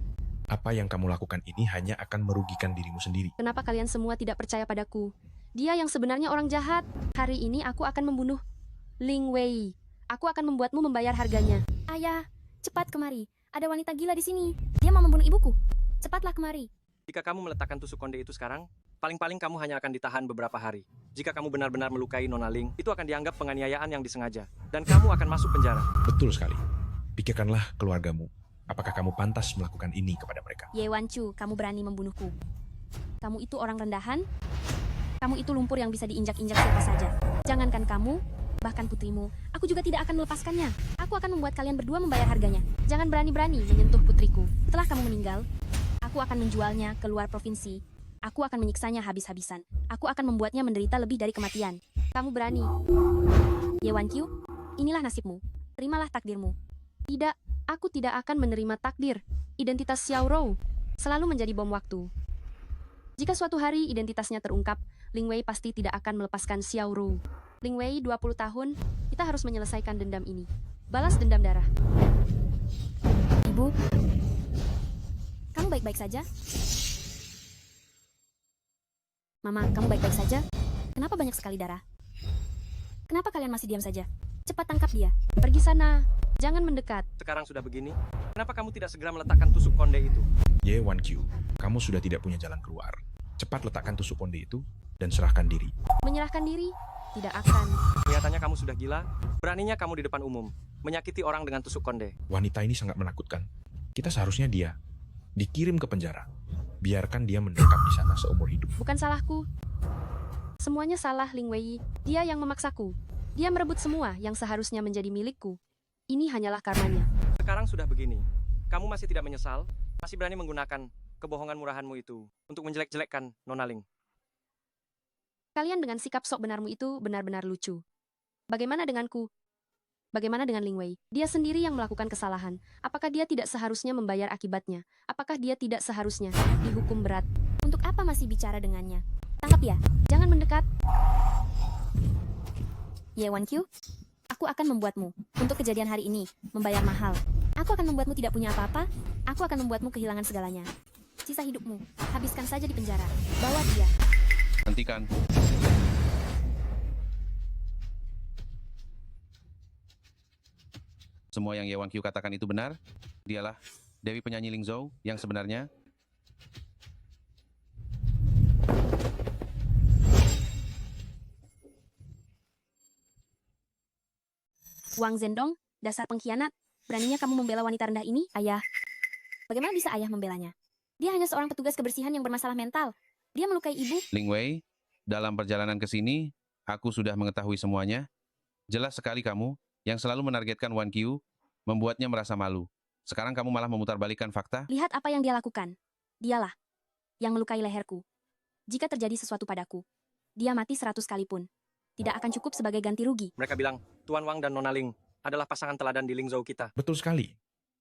Apa yang kamu lakukan ini hanya akan merugikan dirimu sendiri. Kenapa kalian semua tidak percaya padaku? Dia yang sebenarnya orang jahat. Hari ini aku akan membunuh Ling Wei. Aku akan membuatmu membayar harganya. Ayah, cepat kemari. Ada wanita gila di sini. Dia mau membunuh ibuku. Cepatlah kemari. Jika kamu meletakkan tusuk konde itu sekarang, paling-paling kamu hanya akan ditahan beberapa hari. Jika kamu benar-benar melukai Nona Ling, itu akan dianggap penganiayaan yang disengaja. Dan kamu akan masuk penjara. Betul sekali. Pikirkanlah keluargamu. Apakah kamu pantas melakukan ini kepada mereka? Ye Wan Qiu, kamu berani membunuhku. Kamu itu orang rendahan. Kamu itu lumpur yang bisa diinjak-injak siapa saja. Jangankan kamu, bahkan putrimu, aku juga tidak akan melepaskannya. Aku akan membuat kalian berdua membayar harganya. Jangan berani-berani menyentuh putriku. Setelah kamu meninggal, aku akan menjualnya ke luar provinsi. Aku akan menyiksanya habis-habisan. Aku akan membuatnya menderita lebih dari kematian. Kamu berani. Ye Wan Qiu, inilah nasibmu. Terimalah takdirmu. Tidak, aku tidak akan menerima takdir. Identitas Xiao Rou selalu menjadi bom waktu. Jika suatu hari identitasnya terungkap, Ling Wei pasti tidak akan melepaskan Xiao Rou. Ling Wei, 20 tahun, kita harus menyelesaikan dendam ini. Balas dendam darah. Ibu, kamu baik-baik saja? Mama, kamu baik-baik saja? Kenapa banyak sekali darah? Kenapa kalian masih diam saja? Cepat tangkap dia. Pergi sana. Jangan mendekat. Sekarang sudah begini, kenapa kamu tidak segera meletakkan tusuk konde itu? Ye Wan Qiu, kamu sudah tidak punya jalan keluar. Cepat letakkan tusuk konde itu dan serahkan diri. Menyerahkan diri? Tidak akan. Kelihatannya kamu sudah gila. Beraninya kamu di depan umum, menyakiti orang dengan tusuk konde. Wanita ini sangat menakutkan. Kita seharusnya dia dikirim ke penjara. Biarkan dia mendekam di sana seumur hidup. Bukan salahku. Semuanya salah Ling Wei. Dia yang memaksaku. Dia merebut semua yang seharusnya menjadi milikku. Ini hanyalah karmanya. Sekarang sudah begini. Kamu masih tidak menyesal? Masih berani menggunakan kebohongan murahanmu itu untuk menjelek-jelekkan Nona Ling? Kalian dengan sikap sok benarmu itu benar-benar lucu. Bagaimana denganku? Bagaimana dengan Ling Wei? Dia sendiri yang melakukan kesalahan. Apakah dia tidak seharusnya membayar akibatnya? Apakah dia tidak seharusnya dihukum berat? Untuk apa masih bicara dengannya? Tangkap ya. Jangan mendekat. Ye Wan Qiu, aku akan membuatmu, untuk kejadian hari ini, membayar mahal. Aku akan membuatmu tidak punya apa-apa. Aku akan membuatmu kehilangan segalanya. Sisa hidupmu, habiskan saja di penjara. Bawa dia. Hentikan. Semua yang Ye Wan Qiu katakan itu benar. Dialah Dewi penyanyi Ling Zhou yang sebenarnya. Wang Zhendong, dasar pengkhianat. Beraninya kamu membela wanita rendah ini, ayah. Bagaimana bisa ayah membelanya? Dia hanya seorang petugas kebersihan yang bermasalah mental. Dia melukai ibu. Ling Wei, dalam perjalanan ke sini, aku sudah mengetahui semuanya. Jelas sekali kamu yang selalu menargetkan Wan Qiu, membuatnya merasa malu. Sekarang kamu malah memutarbalikkan fakta. Lihat apa yang dia lakukan. Dialah yang melukai leherku. Jika terjadi sesuatu padaku, dia mati 100 kali pun. Tidak akan cukup sebagai ganti rugi. Mereka bilang, Tuan Wang dan Nona Ling adalah pasangan teladan di Ling Zhou kita. Betul sekali.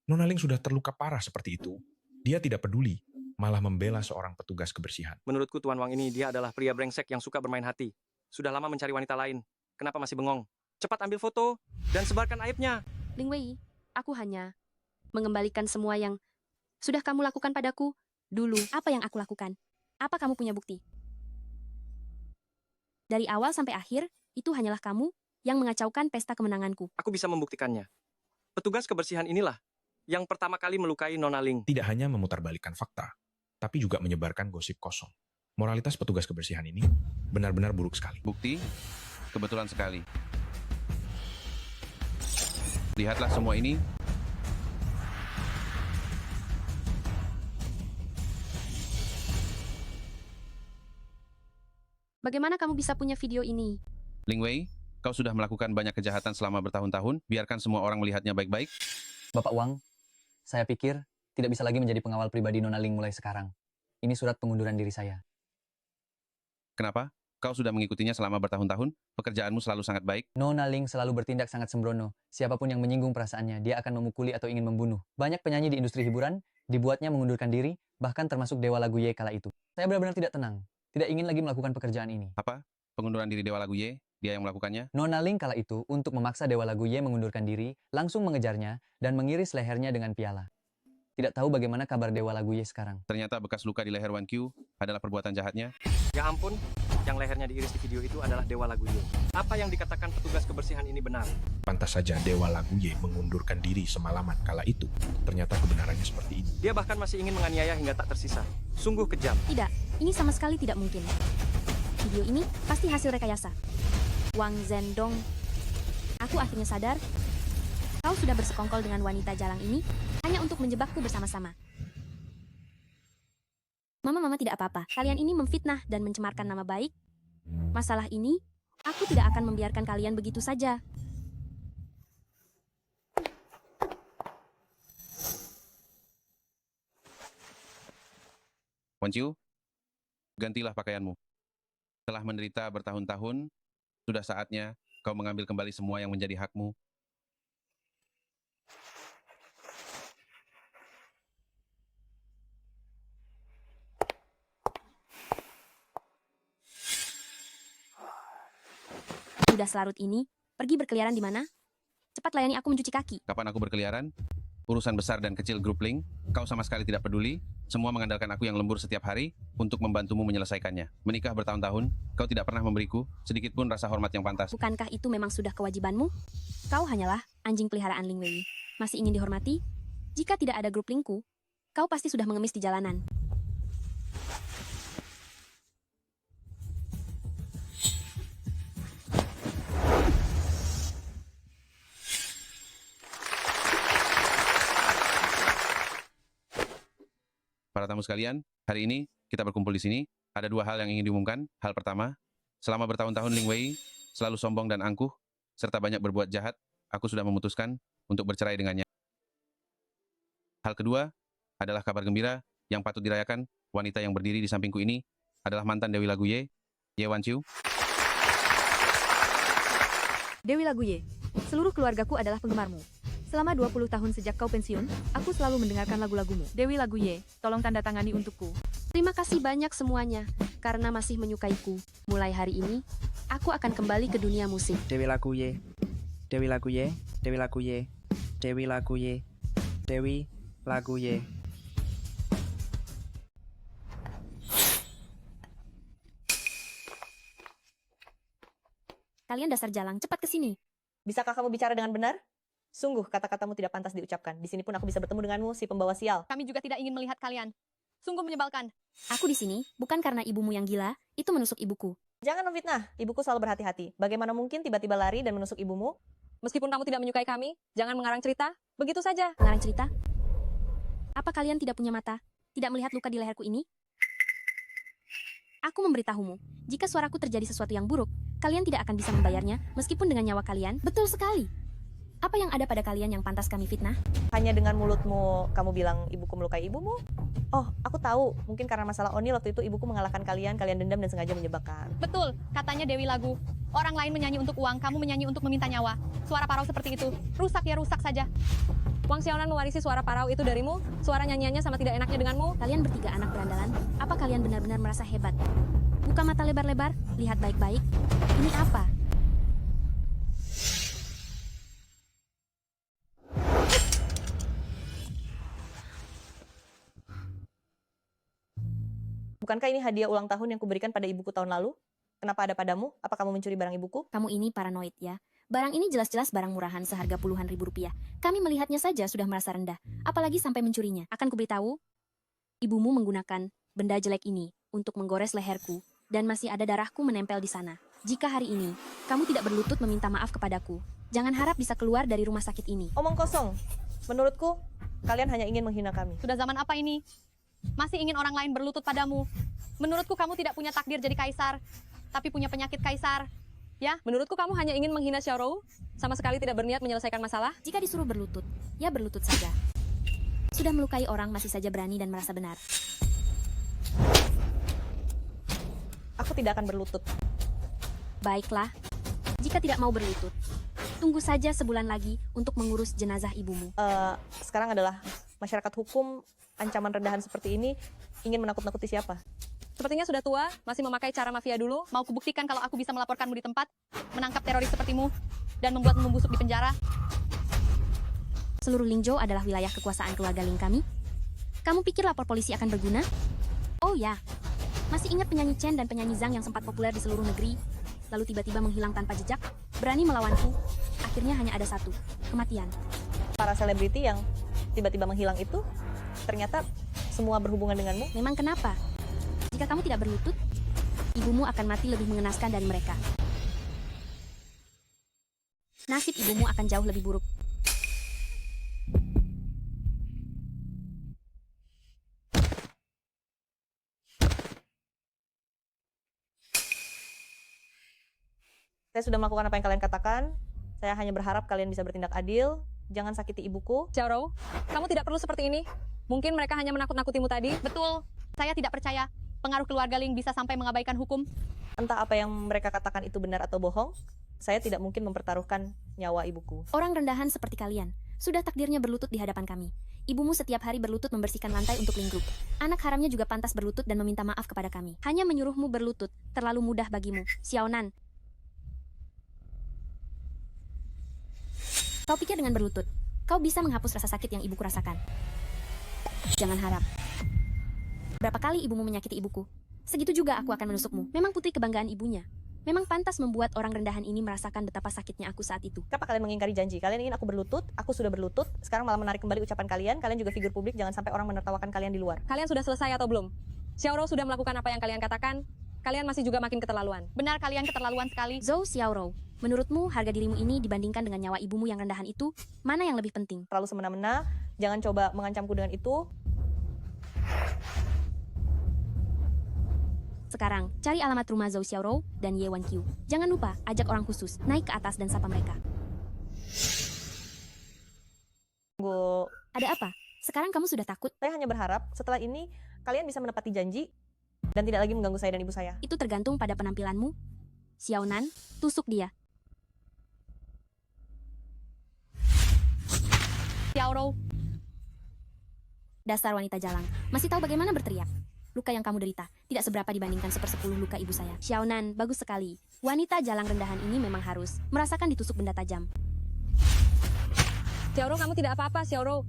Nona Ling sudah terluka parah seperti itu. Dia tidak peduli, malah membela seorang petugas kebersihan. Menurutku Tuan Wang ini dia adalah pria brengsek yang suka bermain hati. Sudah lama mencari wanita lain. Kenapa masih bengong? Cepat ambil foto dan sebarkan aibnya. Ling Wei, Aku hanya mengembalikan semua yang sudah kamu lakukan padaku dulu. Apa yang aku lakukan? Apa kamu punya bukti? Dari awal sampai akhir, itu hanyalah kamu yang mengacaukan pesta kemenanganku. Aku bisa membuktikannya. Petugas kebersihan inilah yang pertama kali melukai Nona Ling. Tidak hanya memutarbalikkan fakta, tapi juga menyebarkan gosip kosong. Moralitas petugas kebersihan ini benar-benar buruk sekali. Bukti? Kebetulan sekali. Lihatlah semua ini. Bagaimana kamu bisa punya video ini? Ling Wei, kau sudah melakukan banyak kejahatan selama bertahun-tahun. Biarkan semua orang melihatnya baik-baik. Bapak Wang, saya pikir tidak bisa lagi menjadi pengawal pribadi Nona Ling mulai sekarang. Ini surat pengunduran diri saya. Kenapa? Kau sudah mengikutinya selama bertahun-tahun. Pekerjaanmu selalu sangat baik. Nona Ling selalu bertindak sangat sembrono. Siapapun yang menyinggung perasaannya, dia akan memukuli atau ingin membunuh. Banyak penyanyi di industri hiburan dibuatnya mengundurkan diri, bahkan termasuk Dewa Lagu Ye kala itu. Saya benar-benar tidak tenang. Tidak ingin lagi melakukan pekerjaan ini. Apa? Pengunduran diri Dewa Lagu Ye? Dia yang melakukannya? Nona Ling kala itu, untuk memaksa Dewa Lagu Ye mengundurkan diri, langsung mengejarnya dan mengiris lehernya dengan piala. Tidak tahu bagaimana kabar Dewa Lagu Ye sekarang. Ternyata bekas luka di leher Wan Qiu adalah perbuatan jahatnya. Ya ampun, yang lehernya diiris di video itu adalah Dewa Lagu Ye. Apa yang dikatakan petugas kebersihan ini benar? Pantas saja Dewa Lagu Ye mengundurkan diri semalaman kala itu. Ternyata kebenarannya seperti ini. Dia bahkan masih ingin menganiaya hingga tak tersisa. Sungguh kejam. Tidak, ini sama sekali tidak mungkin. Video ini pasti hasil rekayasa. Wang Zhendong. Aku akhirnya sadar, kau sudah bersekongkol dengan wanita jalang ini hanya untuk menjebakku bersama-sama. Mama tidak apa-apa. Kalian ini memfitnah dan mencemarkan nama baik. Masalah ini, aku tidak akan membiarkan kalian begitu saja. Wan Qiu, gantilah pakaianmu. Telah menderita bertahun-tahun, sudah saatnya kau mengambil kembali semua yang menjadi hakmu. Sudah selarut ini, pergi berkeliaran di mana? Cepat layani aku mencuci kaki. Kapan aku berkeliaran? Urusan besar dan kecil grup Ling, kau sama sekali tidak peduli. Semua mengandalkan aku yang lembur setiap hari untuk membantumu menyelesaikannya. Menikah bertahun-tahun, kau tidak pernah memberiku sedikit pun rasa hormat yang pantas. Bukankah itu memang sudah kewajibanmu? Kau hanyalah anjing peliharaan Ling Wei. Masih ingin dihormati? Jika tidak ada grup Lingku, kau pasti sudah mengemis di jalanan. Para tamu sekalian, hari ini kita berkumpul di sini. Ada dua hal yang ingin diumumkan. Hal pertama, selama bertahun-tahun Ling Wei selalu sombong dan angkuh, serta banyak berbuat jahat, aku sudah memutuskan untuk bercerai dengannya. Hal kedua adalah kabar gembira yang patut dirayakan. Wanita yang berdiri di sampingku ini adalah mantan Dewi Lagu Ye, Ye Wan Qiu. Dewi Lagu Ye, seluruh keluargaku adalah penggemarmu. Selama 20 tahun sejak kau pensiun, aku selalu mendengarkan lagu-lagumu. Dewi Lagu Ye, tolong tanda tangani untukku. Terima kasih banyak semuanya, karena masih menyukaiku. Mulai hari ini, aku akan kembali ke dunia musik. Dewi Lagu Ye, Dewi Lagu Ye, Dewi Lagu Ye, Dewi Lagu Ye, Dewi Lagu Ye. Kalian dasar jalang, cepat ke sini. Bisakah kamu bicara dengan benar? Sungguh kata-katamu tidak pantas diucapkan. Di sini pun aku bisa bertemu denganmu, si pembawa sial. Kami juga tidak ingin melihat kalian. Sungguh menyebalkan. Aku di sini bukan karena ibumu yang gila, itu menusuk ibuku. Jangan memfitnah, ibuku selalu berhati-hati. Bagaimana mungkin tiba-tiba lari dan menusuk ibumu? Meskipun kamu tidak menyukai kami, jangan mengarang cerita. Begitu saja. Mengarang cerita? Apa kalian tidak punya mata? Tidak melihat luka di leherku ini? Aku memberitahumu, jika suaraku terjadi sesuatu yang buruk, kalian tidak akan bisa membayarnya, meskipun dengan nyawa kalian. Betul sekali. Apa yang ada pada kalian yang pantas kami fitnah? Hanya dengan mulutmu kamu bilang ibuku melukai ibumu? Oh, aku tahu. Mungkin karena masalah Oni waktu itu ibuku mengalahkan kalian dendam dan sengaja menyebabkan. Betul, katanya Dewi Lagu. Orang lain menyanyi untuk uang, kamu menyanyi untuk meminta nyawa. Suara parau seperti itu. Rusak ya rusak saja. Wang Xiaonan mewarisi suara parau itu darimu? Suara nyanyiannya sama tidak enaknya denganmu? Kalian bertiga anak berandalan, apa kalian benar-benar merasa hebat? Buka mata lebar-lebar, lihat baik-baik. Ini apa? Bukankah ini hadiah ulang tahun yang kuberikan pada ibuku tahun lalu? Kenapa ada padamu? Apa kamu mencuri barang ibuku? Kamu ini paranoid ya. Barang ini jelas-jelas barang murahan seharga puluhan ribu rupiah. Kami melihatnya saja sudah merasa rendah, apalagi sampai mencurinya. Akan kuberitahu, ibumu menggunakan benda jelek ini untuk menggores leherku, dan masih ada darahku menempel di sana. Jika hari ini, kamu tidak berlutut meminta maaf kepadaku, jangan harap bisa keluar dari rumah sakit ini. Omong kosong. Menurutku, kalian hanya ingin menghina kami. Sudah zaman apa ini? Masih ingin orang lain berlutut padamu. Menurutku kamu tidak punya takdir jadi kaisar, tapi punya penyakit kaisar. Ya, menurutku kamu hanya ingin menghina Xiaorou, sama sekali tidak berniat menyelesaikan masalah. Jika disuruh berlutut, ya berlutut saja. Sudah melukai orang masih saja berani dan merasa benar. Aku tidak akan berlutut. Baiklah, jika tidak mau berlutut, tunggu saja sebulan lagi untuk mengurus jenazah ibumu. Sekarang adalah masyarakat hukum, ancaman rendahan seperti ini ingin menakut-nakuti siapa? Sepertinya sudah tua, masih memakai cara mafia dulu. Mau kubuktikan kalau aku bisa melaporkanmu di tempat, menangkap teroris sepertimu, dan membuatmu membusuk di penjara. Seluruh Lingzhou adalah wilayah kekuasaan keluarga Ling kami. Kamu pikir lapor polisi akan berguna? Oh ya, masih ingat penyanyi Chen dan penyanyi Zhang yang sempat populer di seluruh negeri, lalu tiba-tiba menghilang tanpa jejak? Berani melawanku, akhirnya hanya ada satu, kematian. Para selebriti yang tiba-tiba menghilang itu, ternyata semua berhubungan denganmu? Memang kenapa? Jika kamu tidak berlutut, ibumu akan mati lebih mengenaskan dari mereka. Nasib ibumu akan jauh lebih buruk. Saya sudah melakukan apa yang kalian katakan. Saya hanya berharap kalian bisa bertindak adil. Jangan sakiti ibuku. Xiaorou, kamu tidak perlu seperti ini. Mungkin mereka hanya menakut-nakutimu tadi. Betul, saya tidak percaya pengaruh keluarga Ling bisa sampai mengabaikan hukum. Entah apa yang mereka katakan itu benar atau bohong, saya tidak mungkin mempertaruhkan nyawa ibuku. Orang rendahan seperti kalian, sudah takdirnya berlutut di hadapan kami. Ibumu setiap hari berlutut membersihkan lantai untuk Ling Group. Anak haramnya juga pantas berlutut dan meminta maaf kepada kami. Hanya menyuruhmu berlutut, terlalu mudah bagimu, Xiaonan. Kau pikir dengan berlutut, kau bisa menghapus rasa sakit yang ibuku rasakan? Jangan harap. Berapa kali ibumu menyakiti ibuku? Segitu juga aku akan menusukmu. Memang putri kebanggaan ibunya. Memang pantas membuat orang rendahan ini merasakan betapa sakitnya aku saat itu. Kenapa kalian mengingkari janji? Kalian ingin aku berlutut, aku sudah berlutut, sekarang malah menarik kembali ucapan kalian. Kalian juga figur publik, jangan sampai orang menertawakan kalian di luar. Kalian sudah selesai atau belum? Xiaorou sudah melakukan apa yang kalian katakan. Kalian masih juga makin keterlaluan. Benar, kalian keterlaluan sekali. Zhou Xiaorou, menurutmu harga dirimu ini dibandingkan dengan nyawa ibumu yang rendahan itu, mana yang lebih penting? Terlalu semena-mena, jangan coba mengancamku dengan itu. Sekarang, cari alamat rumah Zhou Xiaorou dan Ye Wanqiu. Jangan lupa, ajak orang khusus, naik ke atas dan sapa mereka. Ada apa? Sekarang kamu sudah takut? Saya hanya berharap setelah ini kalian bisa menepati janji dan tidak lagi mengganggu saya dan ibu saya. Itu tergantung pada penampilanmu. Xiaonan, tusuk dia. Xiaorou. Dasar wanita jalang, masih tahu bagaimana berteriak. Luka yang kamu derita tidak seberapa dibandingkan 1/10 luka ibu saya. Xiaonan, bagus sekali. Wanita jalang rendahan ini memang harus merasakan ditusuk benda tajam. Xiaorou, kamu tidak apa-apa, Xiaorou.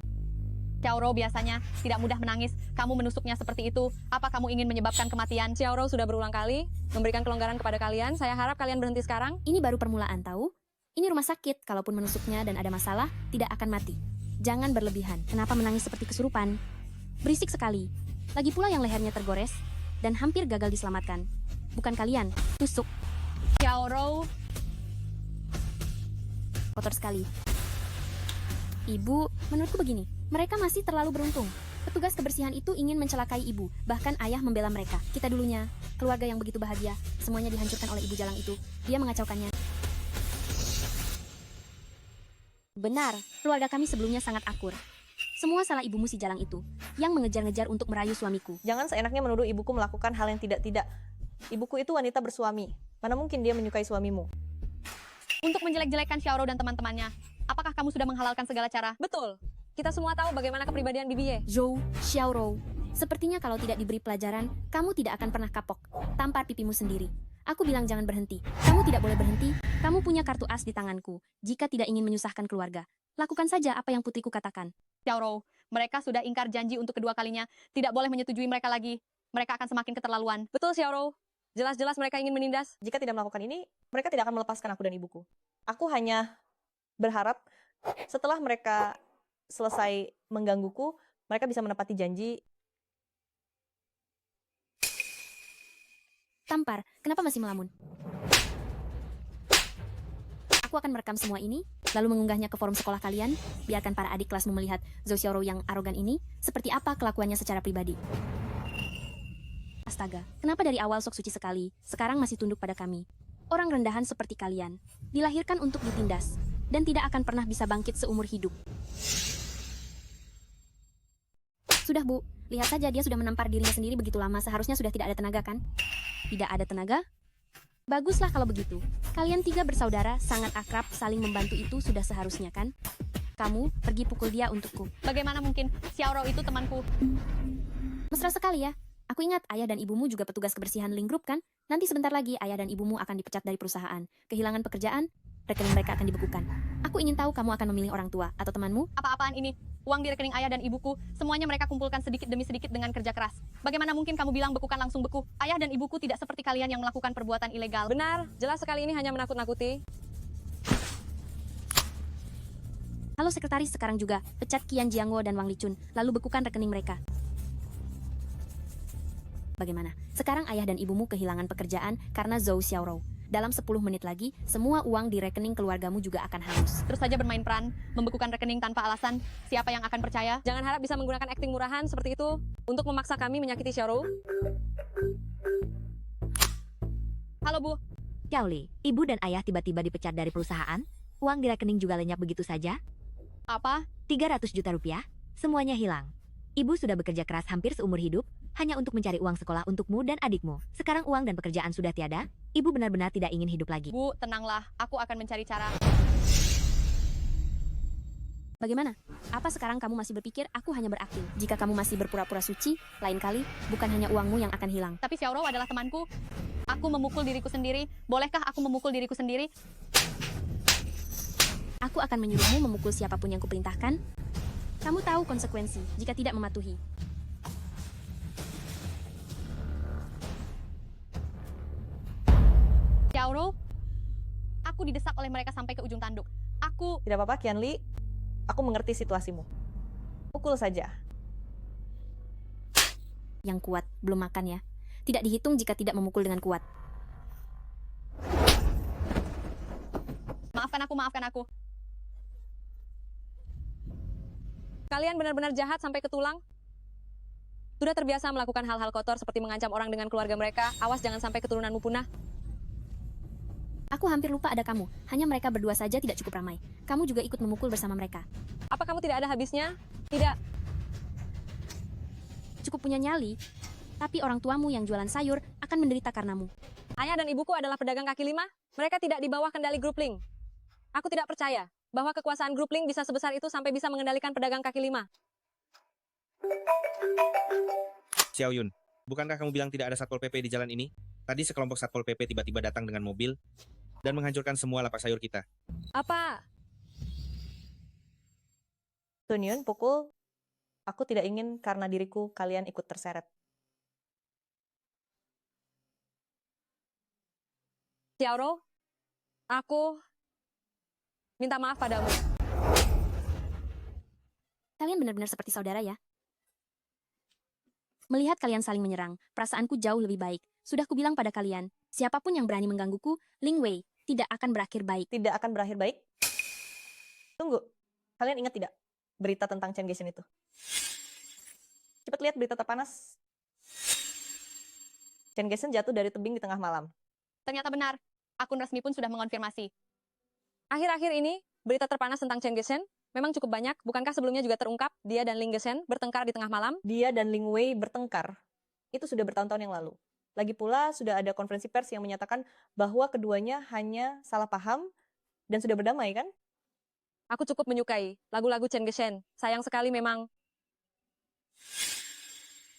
Xiaorou biasanya tidak mudah menangis. Kamu menusuknya seperti itu. Apa kamu ingin menyebabkan kematian? Xiaorou sudah berulang kali memberikan kelonggaran kepada kalian. Saya harap kalian berhenti sekarang. Ini baru permulaan, tahu? Ini rumah sakit. Kalaupun menusuknya dan ada masalah, tidak akan mati. Jangan berlebihan. Kenapa menangis seperti kesurupan? Berisik sekali. Lagi pula yang lehernya tergores dan hampir gagal diselamatkan. Bukan kalian, tusuk. Xiaorou. Kotor sekali. Ibu, menurutku begini, mereka masih terlalu beruntung. Petugas kebersihan itu ingin mencelakai ibu, bahkan ayah membela mereka. Kita dulunya, keluarga yang begitu bahagia, semuanya dihancurkan oleh ibu jalang itu. Dia mengacaukannya. Benar, keluarga kami sebelumnya sangat akur. Semua salah ibumu si jalang itu, yang mengejar-ngejar untuk merayu suamiku. Jangan seenaknya menuduh ibuku melakukan hal yang tidak-tidak. Ibuku itu wanita bersuami. Mana mungkin dia menyukai suamimu? Untuk menjelek-jelekan Xiaorou dan teman-temannya, apakah kamu sudah menghalalkan segala cara? Betul. Kita semua tahu bagaimana kepribadian Bibi Ye. Zhou Xiaorou, sepertinya kalau tidak diberi pelajaran, kamu tidak akan pernah kapok. Tampar pipimu sendiri. Aku bilang jangan berhenti. Kamu tidak boleh berhenti. Kamu punya kartu as di tanganku. Jika tidak ingin menyusahkan keluarga, lakukan saja apa yang putriku katakan. Xiaorou, mereka sudah ingkar janji untuk kedua kalinya. Tidak boleh menyetujui mereka lagi. mereka akan semakin keterlaluan. Betul, Xiaoro. Jelas-jelas mereka ingin menindas. Jika tidak melakukan ini, mereka tidak akan melepaskan aku dan ibuku. Aku hanya berharap setelah mereka selesai menggangguku, mereka bisa menepati janji. Tampar, kenapa masih melamun? Aku akan merekam semua ini, lalu mengunggahnya ke forum sekolah kalian. Biarkan para adik kelasmu melihat Zhou Xiaoro yang arogan ini, seperti apa kelakuannya secara pribadi. Astaga, kenapa dari awal sok suci sekali, sekarang masih tunduk pada kami? Orang rendahan seperti kalian, dilahirkan untuk ditindas, dan tidak akan pernah bisa bangkit seumur hidup. Sudah, Bu. Lihat saja dia sudah menampar dirinya sendiri begitu lama, seharusnya sudah tidak ada tenaga, kan? Tidak ada tenaga? Baguslah kalau begitu. Kalian 3 bersaudara, sangat akrab, saling membantu itu sudah seharusnya, kan? Kamu pergi pukul dia untukku. Bagaimana mungkin? Xiaoro itu temanku. Mesra sekali ya. Aku ingat ayah dan ibumu juga petugas kebersihan Ling Group, kan? Nanti sebentar lagi ayah dan ibumu akan dipecat dari perusahaan. Kehilangan pekerjaan, rekening mereka akan dibekukan. Aku ingin tahu kamu akan memilih orang tua atau temanmu? Apa-apaan ini? Uang di rekening ayah dan ibuku, semuanya mereka kumpulkan sedikit demi sedikit dengan kerja keras. Bagaimana mungkin kamu bilang bekukan langsung beku? Ayah dan ibuku tidak seperti kalian yang melakukan perbuatan ilegal. Benar, jelas sekali ini hanya menakut-nakuti. Halo sekretaris, sekarang juga pecat Qian Jiangwo dan Wang Lichun, lalu bekukan rekening mereka. Bagaimana? Sekarang ayah dan ibumu kehilangan pekerjaan karena Zhou Xiaoro. Dalam 10 menit lagi, semua uang di rekening keluargamu juga akan hangus. Terus saja bermain peran, membekukan rekening tanpa alasan. Siapa yang akan percaya? Jangan harap bisa menggunakan akting murahan seperti itu untuk memaksa kami menyakiti Xiaoro. Halo, Bu. Xiaoli, ibu dan ayah tiba-tiba dipecat dari perusahaan? Uang di rekening juga lenyap begitu saja? Apa? 300 juta rupiah? Semuanya hilang. Ibu sudah bekerja keras hampir seumur hidup, hanya untuk mencari uang sekolah untukmu dan adikmu. Sekarang uang dan pekerjaan sudah tiada, ibu benar-benar tidak ingin hidup lagi. Bu, tenanglah. Aku akan mencari cara. Bagaimana? Apa sekarang kamu masih berpikir aku hanya berakting? Jika kamu masih berpura-pura suci, lain kali bukan hanya uangmu yang akan hilang. Tapi Xiaoro adalah temanku. Aku memukul diriku sendiri. Bolehkah aku memukul diriku sendiri? Aku akan menyuruhmu memukul siapapun yang kuperintahkan. Kamu tahu konsekuensi jika tidak mematuhi. Xiaoro, aku didesak oleh mereka sampai ke ujung tanduk. Aku... Tidak apa-apa, Qianli. Aku mengerti situasimu. Pukul saja. Yang kuat, belum makan ya. Tidak dihitung jika tidak memukul dengan kuat. Maafkan aku. Kalian benar-benar jahat sampai ke tulang. Sudah terbiasa melakukan hal-hal kotor seperti mengancam orang dengan keluarga mereka. Awas jangan sampai keturunanmu punah. Aku hampir lupa ada kamu. Hanya mereka berdua saja tidak cukup ramai. Kamu juga ikut memukul bersama mereka. Apa kamu tidak ada habisnya? Tidak. Cukup punya nyali. Tapi orang tuamu yang jualan sayur akan menderita karenamu. Ayah dan ibuku adalah pedagang kaki lima. Mereka tidak di bawah kendali grup Ling. Aku tidak percaya bahwa kekuasaan grup Ling bisa sebesar itu sampai bisa mengendalikan pedagang kaki lima. Xiao Yun, bukankah kamu bilang tidak ada Satpol PP di jalan ini? Tadi sekelompok Satpol PP tiba-tiba datang dengan mobil dan menghancurkan semua lapak sayur kita. Apa? Sun Yun, pukul. Aku tidak ingin karena diriku kalian ikut terseret. Xiaoro, aku minta maaf padamu. Kalian benar-benar seperti saudara ya. Melihat kalian saling menyerang, perasaanku jauh lebih baik. Sudah kubilang pada kalian, siapapun yang berani menggangguku, Ling Wei tidak akan berakhir baik. Tidak akan berakhir baik? Tunggu, kalian ingat tidak berita tentang Chen Geshen itu? Cepat lihat berita terpanas. Chen Geshen jatuh dari tebing di tengah malam. Ternyata benar. Akun resmi pun sudah mengonfirmasi. Akhir-akhir ini, berita terpanas tentang Chen Geshen memang cukup banyak. Bukankah sebelumnya juga terungkap dia dan Ling Geshen bertengkar di tengah malam? Dia dan Ling Wei bertengkar. Itu sudah bertahun-tahun yang lalu. Lagi pula sudah ada konferensi pers yang menyatakan bahwa keduanya hanya salah paham dan sudah berdamai, kan? Aku cukup menyukai lagu-lagu Chen Geshen. Sayang sekali memang.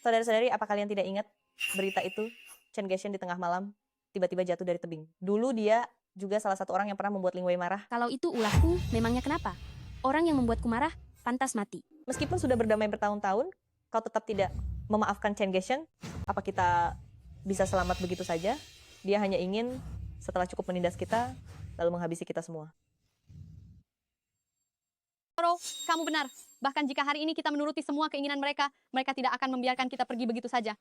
Saudara-saudari, apa kalian tidak ingat berita itu? Chen Geshen di tengah malam tiba-tiba jatuh dari tebing. Dulu dia juga salah satu orang yang pernah membuat Ling Wei marah. Kalau itu ulahku, memangnya kenapa? Orang yang membuatku marah, pantas mati. Meskipun sudah berdamai bertahun-tahun, kau tetap tidak memaafkan Chen Geshen? Apa kita bisa selamat begitu saja? Dia hanya ingin setelah cukup menindas kita, lalu menghabisi kita semua. Xiaorou, kamu benar. Bahkan jika hari ini kita menuruti semua keinginan mereka, mereka tidak akan membiarkan kita pergi begitu saja.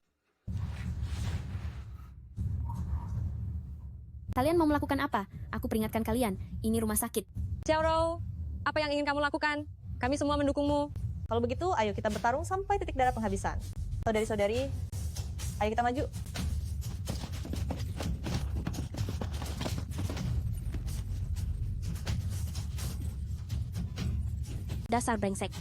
Kalian mau melakukan apa? Aku peringatkan kalian, ini rumah sakit. Xiaorou, apa yang ingin kamu lakukan? Kami semua mendukungmu. Kalau begitu, ayo kita bertarung sampai titik darah penghabisan. Saudari-saudari, ayo kita maju. Dasar brengsek.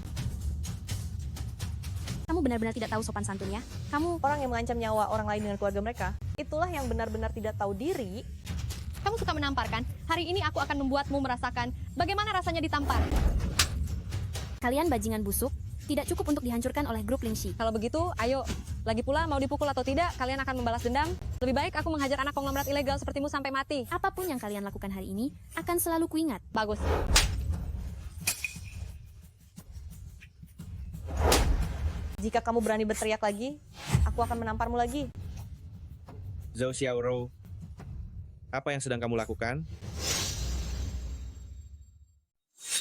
Kamu benar-benar tidak tahu sopan santun ya? Kamu orang yang mengancam nyawa orang lain dengan keluarga mereka. Itulah yang benar-benar tidak tahu diri. Kamu suka menampar kan? Hari ini aku akan membuatmu merasakan bagaimana rasanya ditampar. Kalian bajingan busuk, tidak cukup untuk dihancurkan oleh grup Lingxi. Kalau begitu, ayo. Lagi pula, mau dipukul atau tidak, kalian akan membalas dendam. Lebih baik aku menghajar anak konglomerat ilegal sepertimu sampai mati. Apapun yang kalian lakukan hari ini, akan selalu kuingat. Bagus. Jika kamu berani berteriak lagi, aku akan menamparmu lagi. Zhou Xiaorou, apa yang sedang kamu lakukan?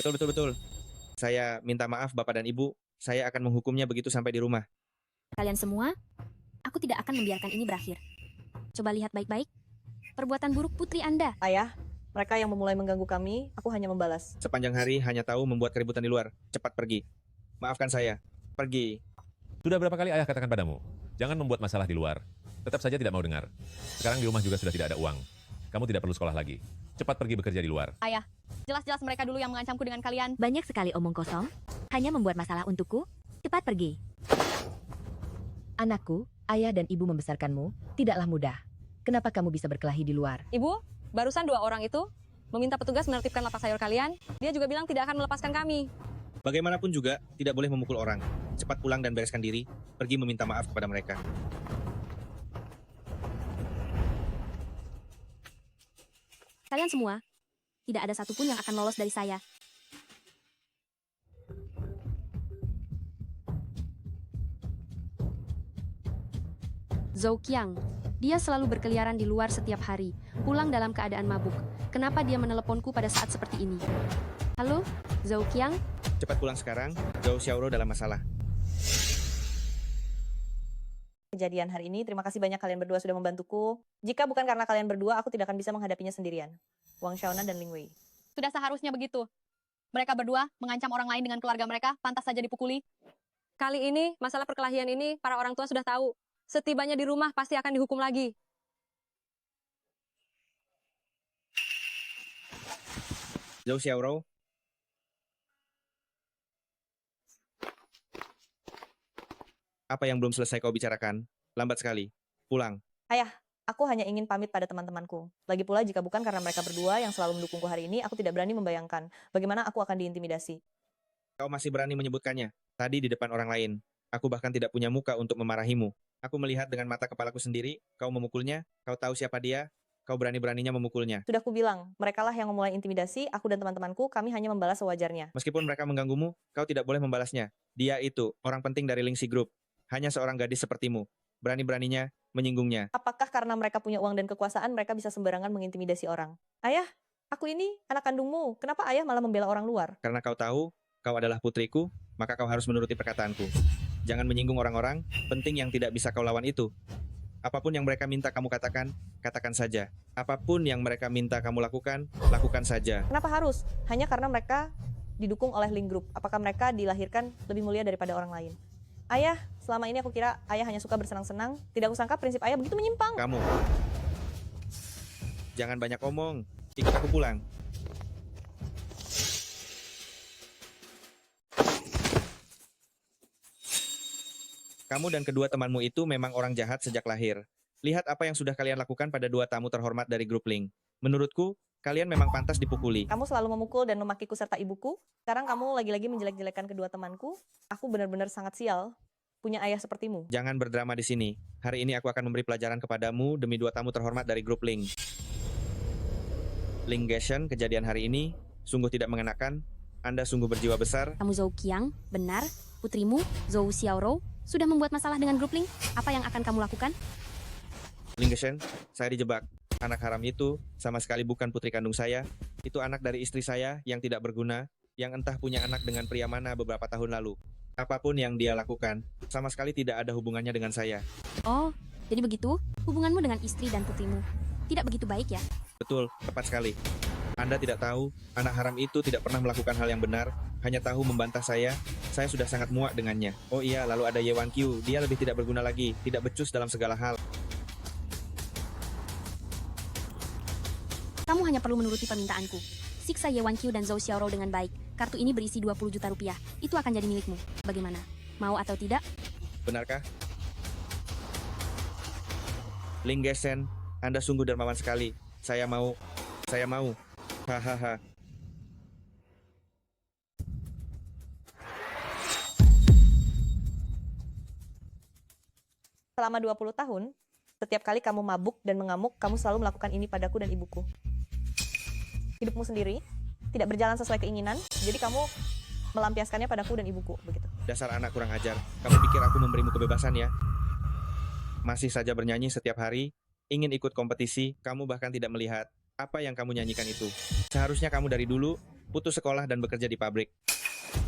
Betul. Saya minta maaf Bapak dan Ibu, saya akan menghukumnya begitu sampai di rumah. Kalian semua, aku tidak akan membiarkan ini berakhir. Coba lihat baik-baik. Perbuatan buruk putri Anda. Ayah, mereka yang memulai mengganggu kami, aku hanya membalas. Sepanjang hari hanya tahu membuat keributan di luar. Cepat pergi. Maafkan saya. Pergi. Sudah berapa kali ayah katakan padamu, jangan membuat masalah di luar. Tetap saja tidak mau dengar. Sekarang di rumah juga sudah tidak ada uang. Kamu tidak perlu sekolah lagi. Cepat pergi bekerja di luar. Ayah, jelas-jelas mereka dulu yang mengancamku dengan kalian. Banyak sekali omong kosong, hanya membuat masalah untukku. Cepat pergi. Anakku, ayah dan ibu membesarkanmu, tidaklah mudah. Kenapa kamu bisa berkelahi di luar? Ibu, barusan 2 orang itu meminta petugas menertibkan lapak sayur kalian. Dia juga bilang tidak akan melepaskan kami. Bagaimanapun juga, tidak boleh memukul orang. Cepat pulang dan bereskan diri, pergi meminta maaf kepada mereka. Kalian semua, tidak ada satupun yang akan lolos dari saya. Zhou Qiang. Dia selalu berkeliaran di luar setiap hari, pulang dalam keadaan mabuk. Kenapa dia meneleponku pada saat seperti ini? Halo, Zhou Qiang? Cepat pulang sekarang, Zhou Xiaorou dalam masalah. Kejadian hari ini, terima kasih banyak kalian berdua sudah membantuku. Jika bukan karena kalian berdua, aku tidak akan bisa menghadapinya sendirian. Wang Xiaonan dan Ling Wei. Sudah seharusnya begitu. Mereka berdua mengancam orang lain dengan keluarga mereka, pantas saja dipukuli. Kali ini, masalah perkelahian ini, para orang tua sudah tahu. Setibanya di rumah, pasti akan dihukum lagi. Zhou Xiaorou. Apa yang belum selesai kau bicarakan? Lambat sekali. Pulang. Ayah, aku hanya ingin pamit pada teman-temanku. Lagi pula jika bukan karena mereka berdua yang selalu mendukungku hari ini, aku tidak berani membayangkan bagaimana aku akan diintimidasi. Kau masih berani menyebutkannya. Tadi di depan orang lain. Aku bahkan tidak punya muka untuk memarahimu. Aku melihat dengan mata kepalaku sendiri, kau memukulnya, kau tahu siapa dia, kau berani-beraninya memukulnya. Sudah kubilang, merekalah yang memulai intimidasi, aku dan teman-temanku, kami hanya membalas sewajarnya. Meskipun mereka mengganggumu, kau tidak boleh membalasnya. Dia itu, orang penting dari Lingxi Group. Hanya seorang gadis sepertimu. Berani-beraninya menyinggungnya. Apakah karena mereka punya uang dan kekuasaan, mereka bisa sembarangan mengintimidasi orang? Ayah, aku ini anak kandungmu. Kenapa ayah malah membela orang luar? Karena kau tahu, kau adalah putriku, maka kau harus menuruti perkataanku. Jangan menyinggung orang-orang, penting yang tidak bisa kau lawan itu. Apapun yang mereka minta kamu katakan, katakan saja. Apapun yang mereka minta kamu lakukan, lakukan saja. Kenapa harus? Hanya karena mereka didukung oleh Ling Group. Apakah mereka dilahirkan lebih mulia daripada orang lain? Ayah, selama ini aku kira ayah hanya suka bersenang-senang. Tidak kusangka prinsip ayah begitu menyimpang. Kamu. Jangan banyak omong. Ikut aku pulang. Kamu dan kedua temanmu itu memang orang jahat sejak lahir. Lihat apa yang sudah kalian lakukan pada 2 tamu terhormat dari grup Ling. Menurutku, kalian memang pantas dipukuli. Kamu selalu memukul dan memakiku serta ibuku. Sekarang kamu lagi-lagi menjelek-jelekan kedua temanku. Aku benar-benar sangat sial punya ayah sepertimu. Jangan berdrama di sini. Hari ini aku akan memberi pelajaran kepadamu demi 2 tamu terhormat dari grup Ling. Ling Geshen, kejadian hari ini sungguh tidak mengenakan. Anda sungguh berjiwa besar. Kamu Zhou Qiang, benar. Putrimu, Zhou Xiaorou, Sudah membuat masalah dengan grup Ling? Apa yang akan kamu lakukan? Linggesen, saya dijebak. Anak haram itu sama sekali bukan putri kandung saya. Itu anak dari istri saya yang tidak berguna, yang entah punya anak dengan pria mana beberapa tahun lalu. Apapun yang dia lakukan, sama sekali tidak ada hubungannya dengan saya. Oh, jadi begitu? Hubunganmu dengan istri dan putrimu tidak begitu baik ya? Betul, tepat sekali. Anda tidak tahu, anak haram itu tidak pernah melakukan hal yang benar, hanya tahu membantah saya. Saya sudah sangat muak dengannya. Oh iya, lalu ada Ye Wan Qiu, dia lebih tidak berguna lagi, tidak becus dalam segala hal. Kamu hanya perlu menuruti permintaanku. Siksa Ye Wan Qiu dan Zhou Xiaorou dengan baik. Kartu ini berisi 20 juta rupiah. Itu akan jadi milikmu. Bagaimana? Mau atau tidak? Benarkah? Linggesen, Anda sungguh dermawan sekali. Saya mau. Hahaha. Selama 20 tahun, setiap kali kamu mabuk dan mengamuk, kamu selalu melakukan ini padaku dan ibuku. Hidupmu sendiri tidak berjalan sesuai keinginan, jadi kamu melampiaskannya padaku dan ibuku, begitu. Dasar anak kurang ajar. Kamu pikir aku memberimu kebebasan ya? Masih saja bernyanyi setiap hari, ingin ikut kompetisi, kamu bahkan tidak melihat apa yang kamu nyanyikan itu. Seharusnya kamu dari dulu putus sekolah dan bekerja di pabrik.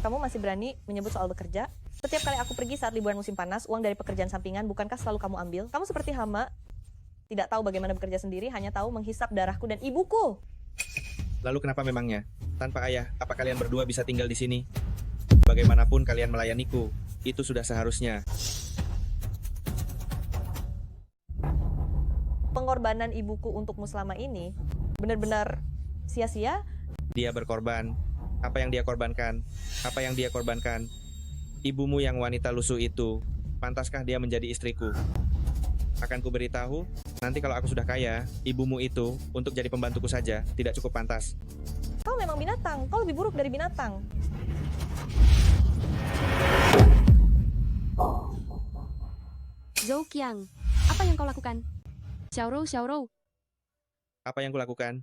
Kamu masih berani menyebut soal bekerja? Setiap kali aku pergi saat liburan musim panas, uang dari pekerjaan sampingan bukankah selalu kamu ambil? Kamu seperti hama, tidak tahu bagaimana bekerja sendiri, hanya tahu menghisap darahku dan ibuku. Lalu kenapa memangnya? Tanpa ayah, apa kalian berdua bisa tinggal di sini? Bagaimanapun kalian melayaniku, itu sudah seharusnya. Pengorbanan ibuku untukmu selama ini benar-benar sia-sia. Dia berkorban. Apa yang dia korbankan? Apa yang dia korbankan? Ibumu yang wanita lusuh itu, pantaskah dia menjadi istriku? Akan ku beritahu, nanti kalau aku sudah kaya, ibumu itu untuk jadi pembantuku saja tidak cukup pantas. Kau memang binatang, kau lebih buruk dari binatang. Zhou Qiang, apa yang kau lakukan? Xiaorou. Apa yang kulakukan?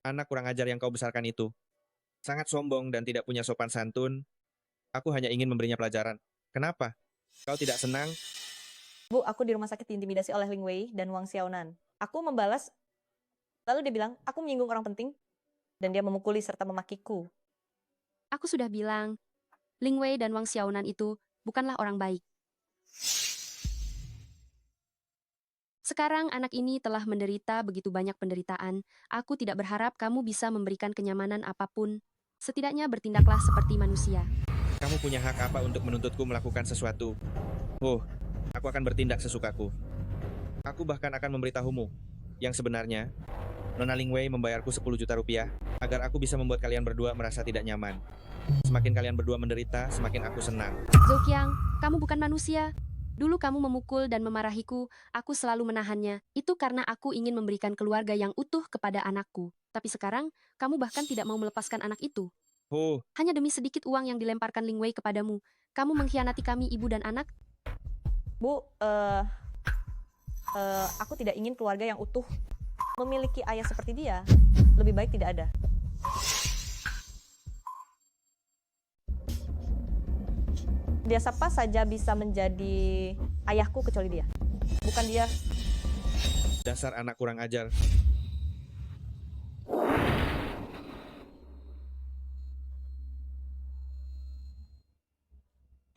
Anak kurang ajar yang kau besarkan itu. Sangat sombong dan tidak punya sopan santun. Aku hanya ingin memberinya pelajaran. Kenapa? Kau tidak senang? Bu, aku di rumah sakit diintimidasi oleh Ling Wei dan Wang Xiaonan. Aku membalas, lalu dia bilang, aku menyinggung orang penting, dan dia memukuli serta memakiku. Aku sudah bilang, Ling Wei dan Wang Xiaonan itu bukanlah orang baik. Sekarang anak ini telah menderita begitu banyak penderitaan. Aku tidak berharap kamu bisa memberikan kenyamanan apapun. Setidaknya bertindaklah seperti manusia. Kamu punya hak apa untuk menuntutku melakukan sesuatu? Oh, aku akan bertindak sesukaku. Aku bahkan akan memberitahumu. Yang sebenarnya, Nona Ling Wei membayarku 10 juta rupiah agar aku bisa membuat kalian berdua merasa tidak nyaman. Semakin kalian berdua menderita, semakin aku senang. Zhou Qiang, kamu bukan manusia. Dulu kamu memukul dan memarahiku, aku selalu menahannya. Itu karena aku ingin memberikan keluarga yang utuh kepada anakku. Tapi sekarang, kamu bahkan tidak mau melepaskan anak itu. Oh. Hanya demi sedikit uang yang dilemparkan Ling Wei kepadamu. Kamu mengkhianati kami, ibu dan anak. Bu, aku tidak ingin keluarga yang utuh. Memiliki ayah seperti dia, lebih baik tidak ada. Dia siapa saja bisa menjadi ayahku kecuali dia. Bukan dia. Dasar anak kurang ajar.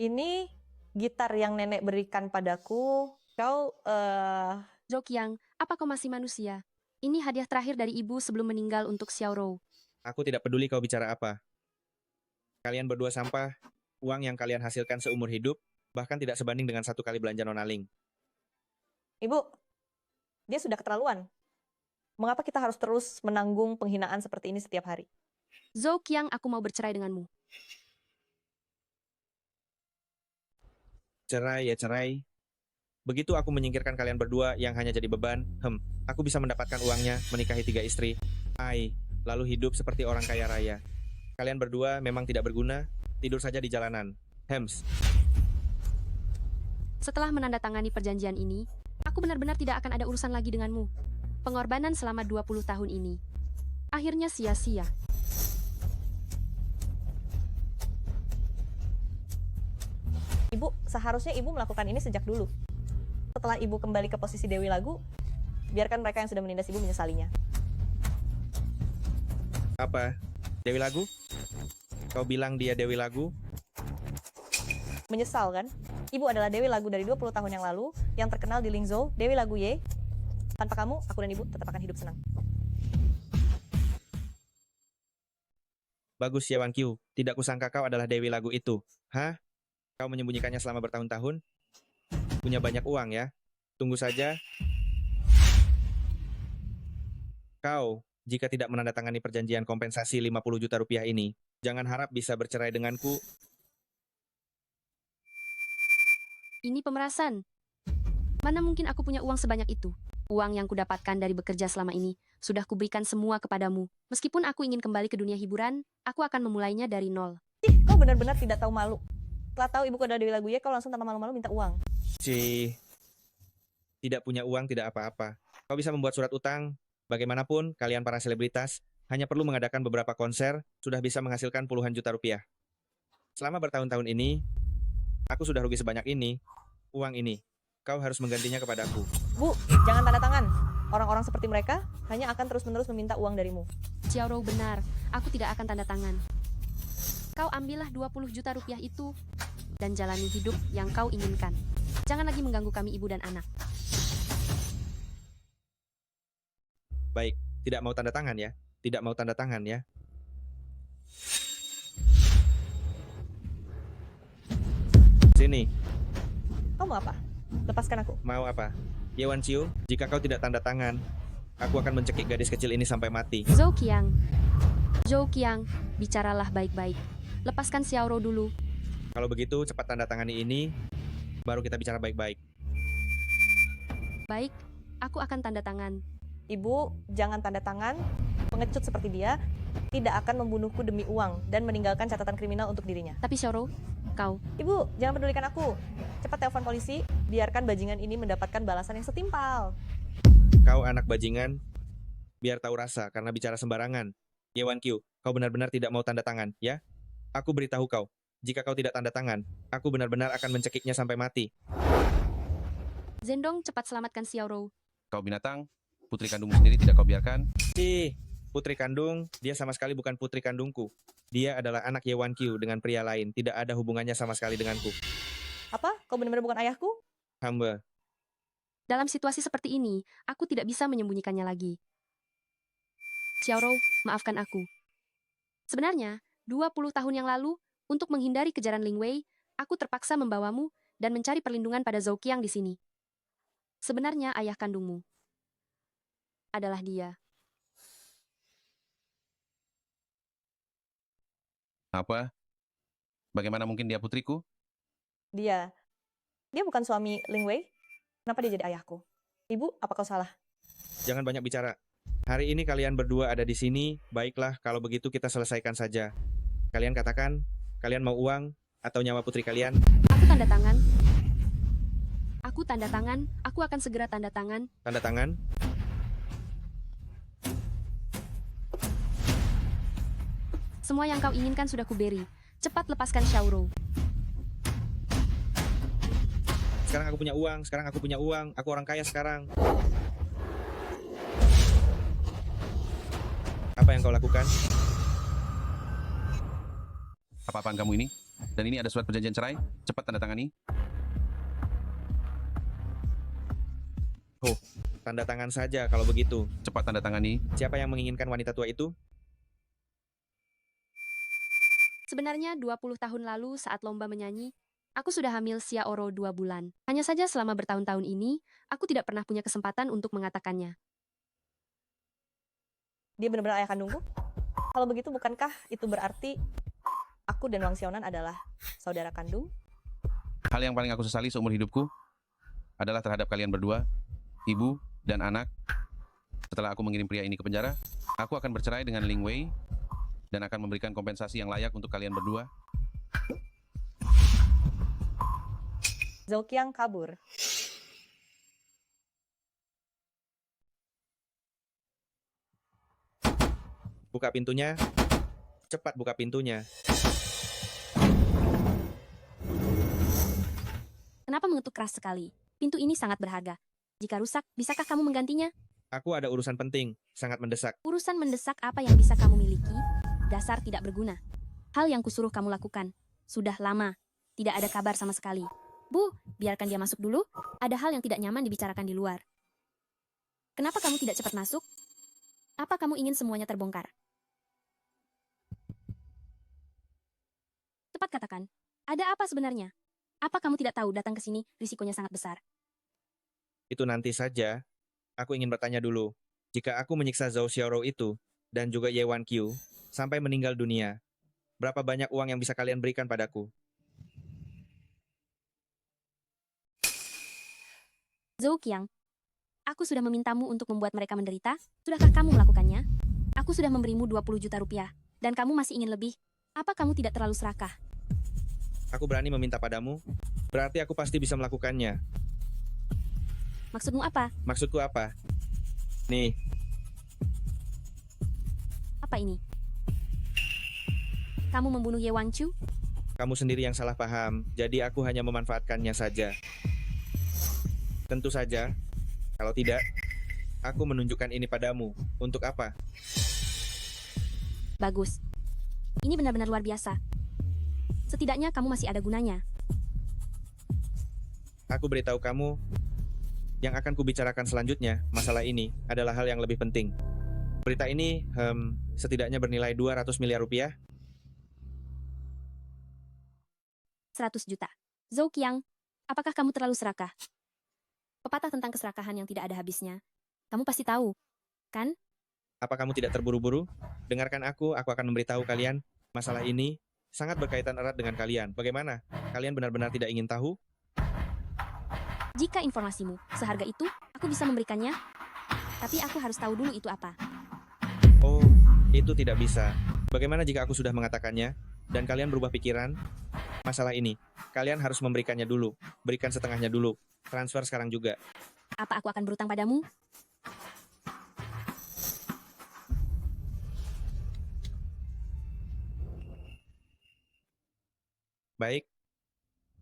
Ini gitar yang nenek berikan padaku. Kau, Zhou Qiang, apa kau masih manusia? Ini hadiah terakhir dari ibu sebelum meninggal untuk Xiaorou. Aku tidak peduli kau bicara apa. Kalian berdua sampah. Uang yang kalian hasilkan seumur hidup bahkan tidak sebanding dengan 1 kali belanja Nona Ling. Ibu, dia sudah keterlaluan. Mengapa kita harus terus menanggung penghinaan seperti ini setiap hari? Zhou Qiang, aku mau bercerai denganmu. Cerai ya cerai. Begitu aku menyingkirkan kalian berdua yang hanya jadi beban, aku bisa mendapatkan uangnya, menikahi 3 istri. Lalu hidup seperti orang kaya raya. Kalian berdua memang tidak berguna, tidur saja di jalanan. Setelah menandatangani perjanjian ini, aku benar-benar tidak akan ada urusan lagi denganmu. Pengorbanan selama 20 tahun ini akhirnya sia-sia. Ibu, Ibu, seharusnya ibu melakukan ini sejak dulu. Setelah ibu kembali ke posisi Dewi Lagu, biarkan mereka yang sudah menindas ibu menyesalinya. Apa? Dewi Lagu? Kau bilang dia Dewi Lagu? Menyesal kan? Ibu adalah Dewi Lagu dari 20 tahun yang lalu, yang terkenal di Lingzhou, Dewi Lagu Ye. Tanpa kamu, aku dan ibu tetap akan hidup senang. Bagus Ye Wan-kyu, tidak kusangka kau adalah Dewi Lagu itu. Hah? Kau menyembunyikannya selama bertahun-tahun? Punya banyak uang ya? Tunggu saja. Kau, jika tidak menandatangani perjanjian kompensasi 50 juta rupiah ini, jangan harap bisa bercerai denganku. Ini pemerasan. Mana mungkin aku punya uang sebanyak itu? Uang yang kudapatkan dari bekerja selama ini, sudah kuberikan semua kepadamu. Meskipun aku ingin kembali ke dunia hiburan, aku akan memulainya dari nol. Kau benar-benar tidak tahu malu. Setelah tahu ibuku adalah Dewi Lagu Ye, kau langsung tanpa malu-malu minta uang. Tidak punya uang tidak apa-apa. Kau bisa membuat surat utang. Bagaimanapun, kalian para selebritas hanya perlu mengadakan beberapa konser, sudah bisa menghasilkan puluhan juta rupiah. Selama bertahun-tahun ini, aku sudah rugi sebanyak ini. Uang ini, kau harus menggantinya kepadaku. Bu, jangan tanda tangan. Orang-orang seperti mereka hanya akan terus-menerus meminta uang darimu. Xiaorou benar, aku tidak akan tanda tangan. Kau ambillah 20 juta rupiah itu dan jalani hidup yang kau inginkan. Jangan lagi mengganggu kami ibu dan anak. Baik, tidak mau tanda tangan ya? Tidak mau tanda tangan ya? Sini. Kau mau apa? Lepaskan aku. Mau apa? Ye Wan-kyu, jika kau tidak tanda tangan, aku akan mencekik gadis kecil ini sampai mati. Zhou Qiang, bicaralah baik-baik. Lepaskan Xiaorou dulu. Kalau begitu, cepat tanda tangani ini, baru kita bicara baik-baik. Baik, aku akan tanda tangan. Ibu, jangan tanda tangan. Pengecut seperti dia tidak akan membunuhku demi uang dan meninggalkan catatan kriminal untuk dirinya. Tapi Xiaorou, kau... Ibu, jangan pedulikan aku. Cepat telepon polisi, biarkan bajingan ini mendapatkan balasan yang setimpal. Kau anak bajingan, biar tahu rasa karena bicara sembarangan. Ye Wan-kyu, kau benar-benar tidak mau tanda tangan, ya? Aku beritahu kau, jika kau tidak tanda tangan, aku benar-benar akan mencekiknya sampai mati. Zhendong, cepat selamatkan Xiaorou. Kau binatang, putri kandungmu sendiri tidak kau biarkan. Putri kandung, dia sama sekali bukan putri kandungku. Dia adalah anak Ye Wan-kyu dengan pria lain, tidak ada hubungannya sama sekali denganku. Apa? Kau benar-benar bukan ayahku? Hamba. Dalam situasi seperti ini, aku tidak bisa menyembunyikannya lagi. Xiaorou, maafkan aku. Sebenarnya, 20 tahun yang lalu, untuk menghindari kejaran Ling Wei, aku terpaksa membawamu dan mencari perlindungan pada Zhou Qiang di sini. Sebenarnya ayah kandungmu adalah dia. Apa? Bagaimana mungkin dia putriku? Dia bukan suami Ling Wei. Kenapa dia jadi ayahku? Ibu, apa kau salah? Jangan banyak bicara. Hari ini kalian berdua ada di sini, baiklah kalau begitu kita selesaikan saja. Kalian katakan, kalian mau uang atau nyawa putri kalian? Aku tanda tangan. Aku akan segera tanda tangan. Tanda tangan? Semua yang kau inginkan sudah kuberi. Cepat lepaskan Xiaorou. Sekarang aku punya uang, aku orang kaya sekarang. Apa yang kau lakukan? Apa-apaan kamu ini? Dan ini ada surat perjanjian cerai, cepat tanda tangani. Oh, tanda tangan saja kalau begitu. Cepat tanda tangani. Siapa yang menginginkan wanita tua itu? Sebenarnya 20 tahun lalu saat lomba menyanyi, aku sudah hamil Xiaorou 2 bulan. Hanya saja selama bertahun-tahun ini, aku tidak pernah punya kesempatan untuk mengatakannya. Dia benar-benar ayah kandungku? Kalau begitu bukankah itu berarti aku dan Wang Xiaonan adalah saudara kandung? Hal yang paling aku sesali seumur hidupku adalah terhadap kalian berdua, ibu dan anak. Setelah aku mengirim pria ini ke penjara, aku akan bercerai dengan Ling Wei dan akan memberikan kompensasi yang layak untuk kalian berdua. Zhou Qiang kabur. Buka pintunya. Cepat buka pintunya. Kenapa mengetuk keras sekali? Pintu ini sangat berharga. Jika rusak, bisakah kamu menggantinya? Aku ada urusan penting, sangat mendesak. Urusan mendesak apa yang bisa kamu miliki? Dasar tidak berguna. Hal yang kusuruh kamu lakukan. Sudah lama. Tidak ada kabar sama sekali. Bu, biarkan dia masuk dulu. Ada hal yang tidak nyaman dibicarakan di luar. Kenapa kamu tidak cepat masuk? Apa kamu ingin semuanya terbongkar? Cepat katakan. Ada apa sebenarnya? Apa kamu tidak tahu datang ke sini risikonya sangat besar? Itu nanti saja. Aku ingin bertanya dulu. Jika aku menyiksa Zhou Xiaorou itu, dan juga Ye Wan Qiu, sampai meninggal dunia, berapa banyak uang yang bisa kalian berikan padaku? Zhou Qiang, aku sudah memintamu untuk membuat mereka menderita. Sudahkah kamu melakukannya? Aku sudah memberimu 20 juta rupiah, dan kamu masih ingin lebih. Apa kamu tidak terlalu serakah? Aku berani meminta padamu, berarti aku pasti bisa melakukannya. Maksudmu apa? Maksudku apa? Nih, Apa ini? Kamu membunuh Ye Wan Qiu? kamu sendiri yang salah paham, jadi aku hanya memanfaatkannya saja. Tentu saja, kalau tidak, aku menunjukkan ini padamu. Untuk apa? Bagus. Ini benar-benar luar biasa. Setidaknya kamu masih ada gunanya. Aku beritahu kamu, yang akan kubicarakan selanjutnya, masalah ini, adalah hal yang lebih penting. Berita ini, setidaknya bernilai 200 miliar rupiah. 100 juta. Zhou Qiang, apakah kamu terlalu serakah? Pepatah tentang keserakahan yang tidak ada habisnya. Kamu pasti tahu, kan? Apa kamu tidak terburu-buru? Dengarkan aku akan memberitahu kalian, masalah ini sangat berkaitan erat dengan kalian. Bagaimana? Kalian benar-benar tidak ingin tahu? Jika informasimu seharga itu, aku bisa memberikannya. Tapi aku harus tahu dulu itu apa. Oh, itu tidak bisa. Bagaimana jika aku sudah mengatakannya, dan kalian berubah pikiran? Masalah ini, kalian harus memberikannya dulu. Berikan setengahnya dulu. Transfer sekarang juga. Apa aku akan berutang padamu? Baik.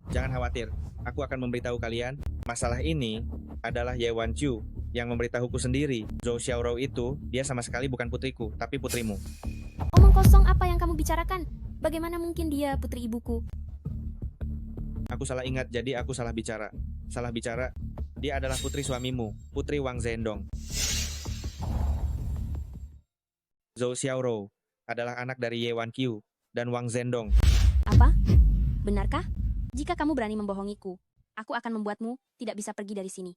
Jangan khawatir. Aku akan memberitahu kalian, masalah ini adalah Ye Wan Qiu yang memberitahuku sendiri. Zhou Xiaorou itu, dia sama sekali bukan putriku, tapi putrimu. Omong kosong apa yang kamu bicarakan? Bagaimana mungkin dia putri ibuku? Aku salah ingat, jadi aku salah bicara. Salah bicara, dia adalah putri suamimu, Putri Wang Zhendong. Zhou Xiaorou adalah anak dari Ye Wan Qiu dan Wang Zhendong. Apa? Benarkah? Jika kamu berani membohongiku, aku akan membuatmu tidak bisa pergi dari sini.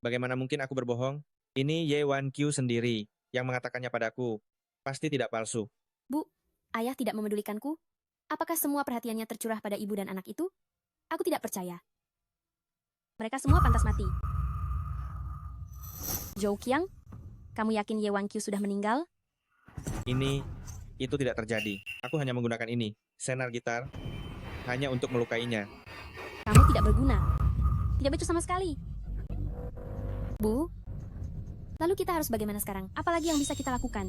Bagaimana mungkin aku berbohong? Ini Ye Wan Qiu sendiri yang mengatakannya padaku. Pasti tidak palsu. Bu, ayah tidak memedulikanku? Apakah semua perhatiannya tercurah pada ibu dan anak itu? Aku tidak percaya. Mereka semua pantas mati. Zhou Qiang, kamu yakin Ye Wan Qiu sudah meninggal? Itu tidak terjadi. Aku hanya menggunakan ini, senar gitar, hanya untuk melukainya. Kamu tidak berguna. Tidak becus sama sekali. Bu, lalu kita harus bagaimana sekarang? Apalagi yang bisa kita lakukan?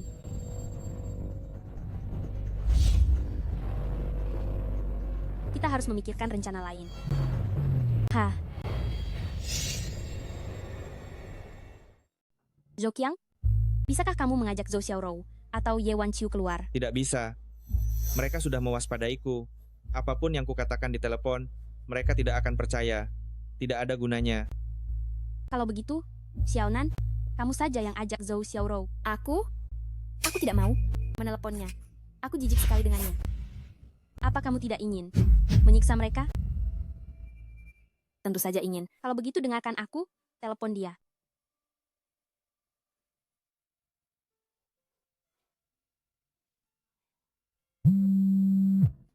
Kita harus memikirkan rencana lain. Hah. Zhou Qiang, bisakah kamu mengajak Zhou Xiaorou atau Ye Wan Qiu keluar? Tidak bisa. Mereka sudah mewaspadaiku. Apapun yang kukatakan di telepon, mereka tidak akan percaya. Tidak ada gunanya. Kalau begitu, Xiaonan, kamu saja yang ajak Zhou Xiaorou. Aku? Aku tidak mau meneleponnya. Aku jijik sekali dengannya. Apa kamu tidak ingin menyiksa mereka? Tentu saja ingin. Kalau begitu dengarkan aku, telepon dia.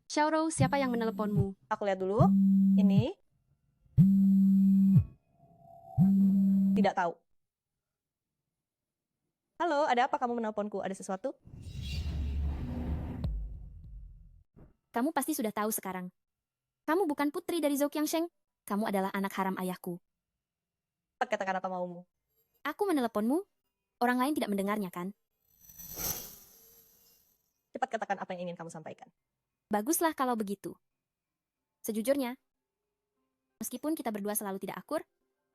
Xiaorou, siapa yang meneleponmu? Aku lihat dulu. Ini. Tidak tahu. Halo, ada apa kamu menelponku? Ada sesuatu? Kamu pasti sudah tahu sekarang. Kamu bukan putri dari Zhou Qiangsheng. Kamu adalah anak haram ayahku. Katakan apa maumu? Aku meneleponmu. Orang lain tidak mendengarnya, kan? Cepat katakan apa yang ingin kamu sampaikan. Baguslah kalau begitu. Sejujurnya, Meskipun kita berdua selalu tidak akur,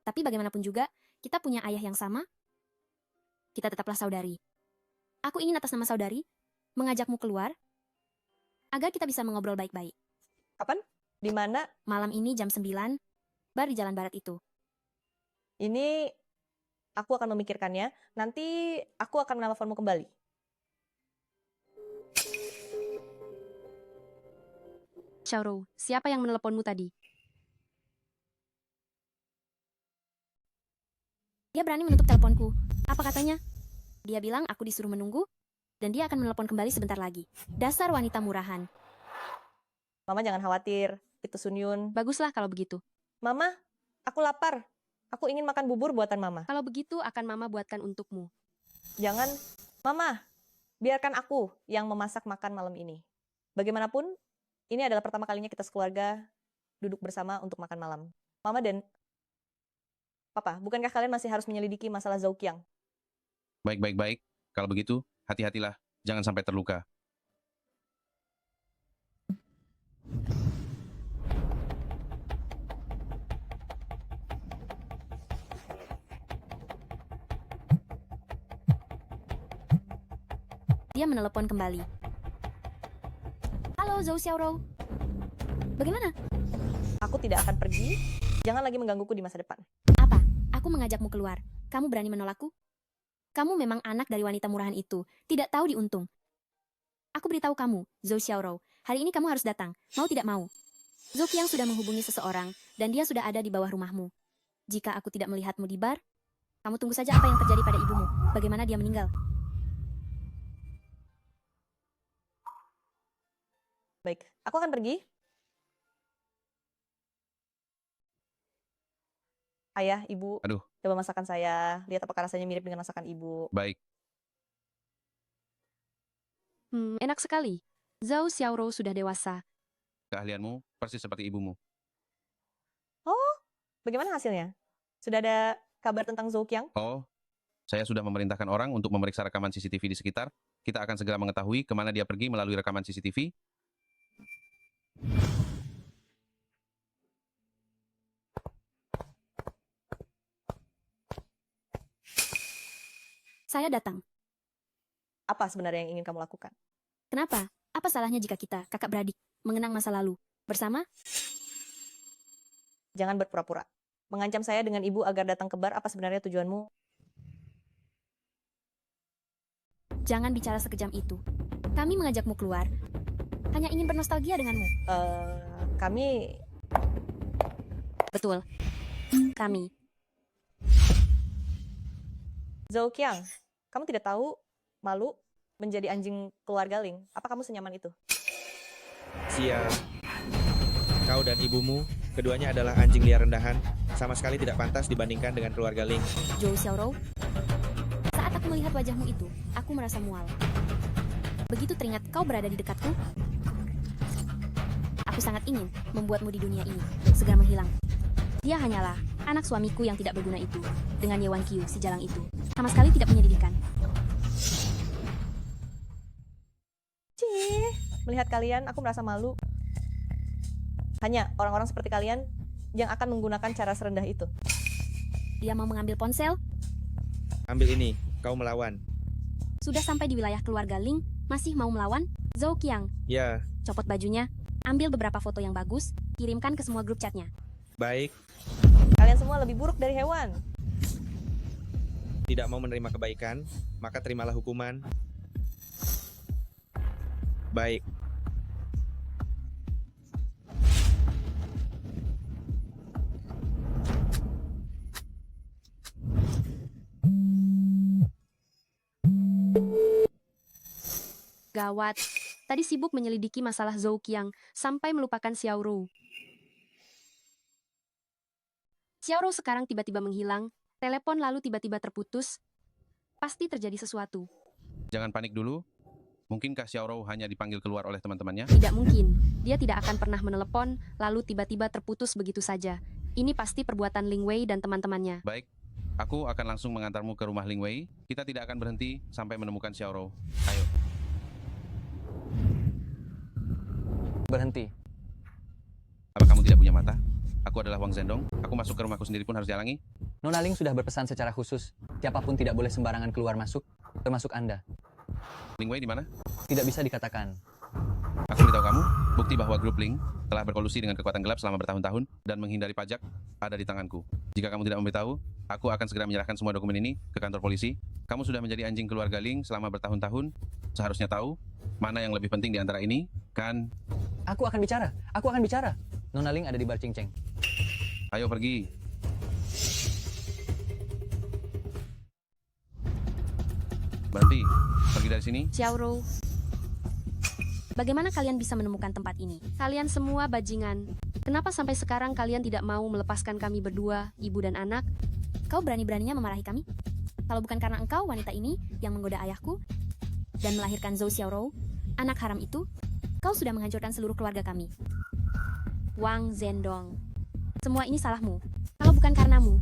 tapi bagaimanapun juga, kita punya ayah yang sama. Kita tetaplah saudari. Aku ingin atas nama saudari, mengajakmu keluar, agar kita bisa mengobrol baik-baik. Kapan? Di mana? Malam ini jam 9, bar di Jalan Barat itu. Ini aku akan memikirkannya. Nanti aku akan menelponmu kembali. Xiaoro, siapa yang meneleponmu tadi? Dia berani menutup teleponku. Apa katanya? Dia bilang aku disuruh menunggu, dan dia akan menelepon kembali sebentar lagi. Dasar wanita murahan. Mama jangan khawatir, itu Sunyun. Baguslah kalau begitu. Mama, aku lapar. Aku ingin makan bubur buatan Mama. Kalau begitu akan Mama buatkan untukmu. Jangan, Mama, biarkan aku yang memasak makan malam ini. Bagaimanapun, ini adalah pertama kalinya kita sekeluarga duduk bersama untuk makan malam. Mama dan Papa, bukankah kalian masih harus menyelidiki masalah Zhouqiang? Baik. Kalau begitu, hati-hatilah. Jangan sampai terluka. Dia menelepon kembali. Halo, Zhou Xiaoro. Bagaimana? Aku tidak akan pergi. Jangan lagi menggangguku di masa depan. Apa? Aku mengajakmu keluar. Kamu berani menolakku? Kamu memang anak dari wanita murahan itu. Tidak tahu diuntung. Aku beritahu kamu, Zhou Xiaoro. Hari ini kamu harus datang. Mau tidak mau. Zhouqiang sudah menghubungi seseorang, dan dia sudah ada di bawah rumahmu. Jika aku tidak melihatmu di bar, kamu tunggu saja apa yang terjadi pada ibumu. Bagaimana dia meninggal. Baik, aku akan pergi. Ayah, Ibu, Aduh. coba masakan saya. Lihat apakah rasanya mirip dengan masakan Ibu. Baik. Enak sekali. Zhou Xiaoro sudah dewasa. Keahlianmu persis seperti ibumu. Oh, bagaimana hasilnya? Sudah ada kabar tentang Zhouqiang? Oh, saya sudah memerintahkan orang untuk memeriksa rekaman CCTV di sekitar. Kita akan segera mengetahui kemana dia pergi melalui rekaman CCTV. Saya datang. Apa sebenarnya yang ingin kamu lakukan? Kenapa? Apa salahnya jika kita, kakak beradik, mengenang masa lalu, bersama? Jangan berpura-pura. Mengancam saya dengan ibu agar datang ke bar, apa sebenarnya tujuanmu? Jangan bicara sekejam itu. Kami mengajakmu keluar. Hanya ingin bernostalgia denganmu. Kami... Betul. Kami. Zhouqiang, kamu tidak tahu malu menjadi anjing keluarga Ling? Apa kamu senyaman itu? Sial. Kau dan ibumu, keduanya adalah anjing liar rendahan, sama sekali tidak pantas dibandingkan dengan keluarga Ling. Zhou Xiaoro, saat aku melihat wajahmu itu, aku merasa mual. Begitu teringat kau berada di dekatku, aku sangat ingin membuatmu di dunia ini segera menghilang. Dia hanyalah anak suamiku yang tidak berguna itu, dengan Ye Wanqiu si jalang itu. Sama sekali tidak punya didikan. Cih, melihat kalian, aku merasa malu. Hanya orang-orang seperti kalian yang akan menggunakan cara serendah itu. Dia mau mengambil ponsel, Ambil ini, kau melawan. sudah sampai di wilayah keluarga Ling, masih mau melawan? Zhouqiang, Ya, copot bajunya, ambil beberapa foto yang bagus, kirimkan ke semua grup chatnya. baik. Kalian semua lebih buruk dari hewan. Tidak mau menerima kebaikan, maka terimalah hukuman. Baik. Gawat. Tadi sibuk menyelidiki masalah Zhouqiang sampai melupakan Xiaoro. Xiaoro sekarang tiba-tiba menghilang, telepon lalu tiba-tiba terputus. Pasti terjadi sesuatu. Jangan panik dulu. Mungkinkah Xiaoro hanya dipanggil keluar oleh teman-temannya? Tidak mungkin. Dia tidak akan pernah menelepon, lalu tiba-tiba terputus begitu saja. Ini pasti perbuatan Ling Wei dan teman-temannya. Baik, aku akan langsung mengantarmu ke rumah Ling Wei. Kita tidak akan berhenti sampai menemukan Xiaoro. Ayo. Berhenti. Apa kamu tidak punya mata? Aku adalah Wang Zhendong. Aku masuk ke rumahku sendiri pun harus dihalangi. Nona Ling sudah berpesan secara khusus, siapapun tidak boleh sembarangan keluar masuk, termasuk Anda. Ling Wei di mana? Tidak bisa dikatakan. Aku beritahu kamu, bukti bahwa grup Ling telah berkolusi dengan kekuatan gelap selama bertahun-tahun dan menghindari pajak ada di tanganku. Jika kamu tidak memberitahu, aku akan segera menyerahkan semua dokumen ini ke kantor polisi. Kamu sudah menjadi anjing keluarga Ling selama bertahun-tahun. Seharusnya tahu mana yang lebih penting di antara ini, kan? Aku akan bicara. Nona Ling ada di bar Cinceng. Ayo pergi. Berhenti. Pergi dari sini. Xiaoro, bagaimana kalian bisa menemukan tempat ini? Kalian semua bajingan. Kenapa sampai sekarang kalian tidak mau melepaskan kami berdua, ibu dan anak? Kau berani-beraninya memarahi kami? Kalau bukan karena engkau, wanita ini, yang menggoda ayahku, dan melahirkan Zhou Xiaorou, anak haram itu, kau sudah menghancurkan seluruh keluarga kami. Wang Zhendong, semua ini salahmu. Kalau bukan karenamu,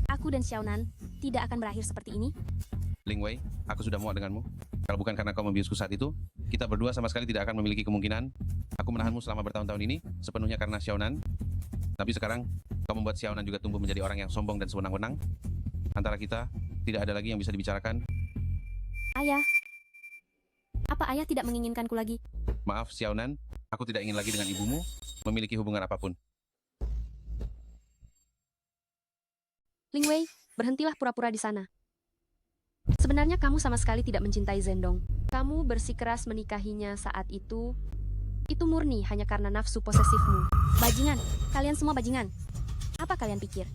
aku dan Xiaonan tidak akan berakhir seperti ini. Ling Wei, aku sudah muak denganmu. Kalau bukan karena kau membiusku saat itu, kita berdua sama sekali tidak akan memiliki kemungkinan. Aku menahanmu selama bertahun-tahun ini, sepenuhnya karena Xiaonan. Tapi sekarang, kau membuat Xiaonan juga tumbuh menjadi orang yang sombong dan sewenang-wenang. Antara kita, tidak ada lagi yang bisa dibicarakan. Ayah, apa ayah tidak menginginkanku lagi? Maaf, Xiaonan, aku tidak ingin lagi dengan ibumu memiliki hubungan apapun. Ling Wei, berhentilah pura-pura di sana. Sebenarnya kamu sama sekali tidak mencintai Zhendong. Kamu bersikeras menikahinya saat itu murni hanya karena nafsu posesifmu. Bajingan, kalian semua bajingan. Apa kalian pikir?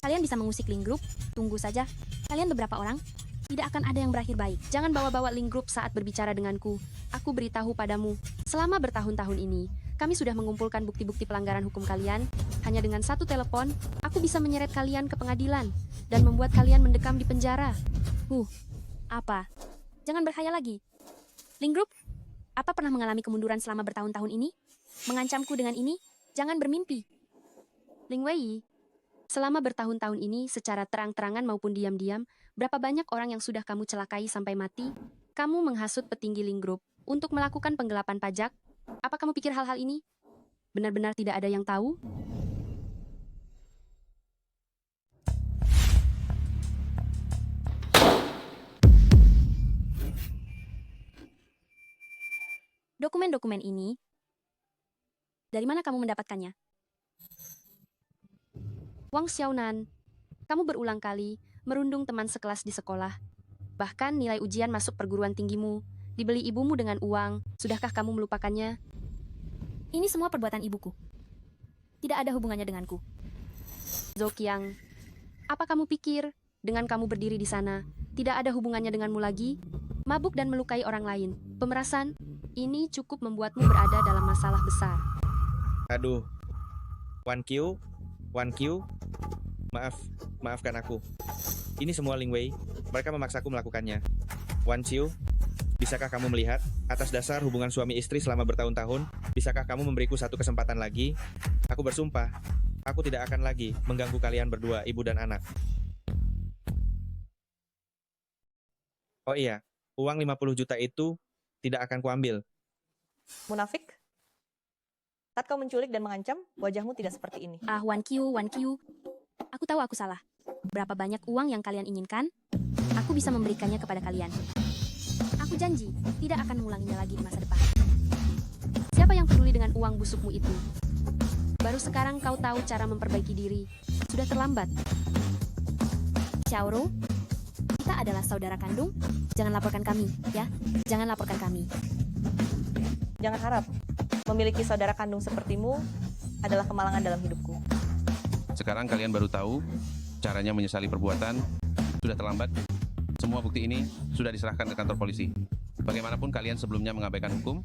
Kalian bisa mengusik Ling Group? Tunggu saja. Kalian beberapa orang, tidak akan ada yang berakhir baik. Jangan bawa-bawa Ling Group saat berbicara denganku. Aku beritahu padamu, selama bertahun-tahun ini, kami sudah mengumpulkan bukti-bukti pelanggaran hukum kalian. Hanya dengan satu telepon, aku bisa menyeret kalian ke pengadilan dan membuat kalian mendekam di penjara. Apa? Jangan berkhayal lagi. Ling Group, apa pernah mengalami kemunduran selama bertahun-tahun ini? Mengancamku dengan ini? Jangan bermimpi. Ling Wei, selama bertahun-tahun ini, secara terang-terangan maupun diam-diam, berapa banyak orang yang sudah kamu celakai sampai mati? Kamu menghasut petinggi Ling Group untuk melakukan penggelapan pajak? Apa kamu pikir hal-hal ini benar-benar tidak ada yang tahu? Dokumen-dokumen ini, dari mana kamu mendapatkannya? Wang Xiaonan, kamu berulang kali merundung teman sekelas di sekolah. Bahkan nilai ujian masuk perguruan tinggimu dibeli ibumu dengan uang. Sudahkah kamu melupakannya? Ini semua perbuatan ibuku. Tidak ada hubungannya denganku. Zhou Qiang, apa kamu pikir dengan kamu berdiri di sana tidak ada hubungannya denganmu lagi? Mabuk dan melukai orang lain, pemerasan, ini cukup membuatmu berada dalam masalah besar. Aduh, Wan Qiu, maafkan aku. Ini semua Ling Wei, mereka memaksaku melakukannya. Wan Qiu, bisakah kamu melihat, atas dasar hubungan suami istri selama bertahun-tahun, bisakah kamu memberiku satu kesempatan lagi? Aku bersumpah, aku tidak akan lagi mengganggu kalian berdua, ibu dan anak. Oh iya, uang 50 juta itu tidak akan kuambil. Munafik? Saat kau menculik dan mengancam, wajahmu tidak seperti ini. Wan Qiu. Aku tahu aku salah. Berapa banyak uang yang kalian inginkan, aku bisa memberikannya kepada kalian. Aku janji, tidak akan mengulanginya lagi di masa depan. Siapa yang peduli dengan uang busukmu itu? Baru sekarang kau tahu cara memperbaiki diri. Sudah terlambat. Xiaorou, kita adalah saudara kandung. Jangan laporkan kami, ya. Jangan laporkan kami. Jangan harap memiliki saudara kandung sepertimu adalah kemalangan dalam hidupku. Sekarang kalian baru tahu caranya menyesali perbuatan. Sudah terlambat. Semua bukti ini sudah diserahkan ke kantor polisi. Bagaimanapun kalian sebelumnya mengabaikan hukum,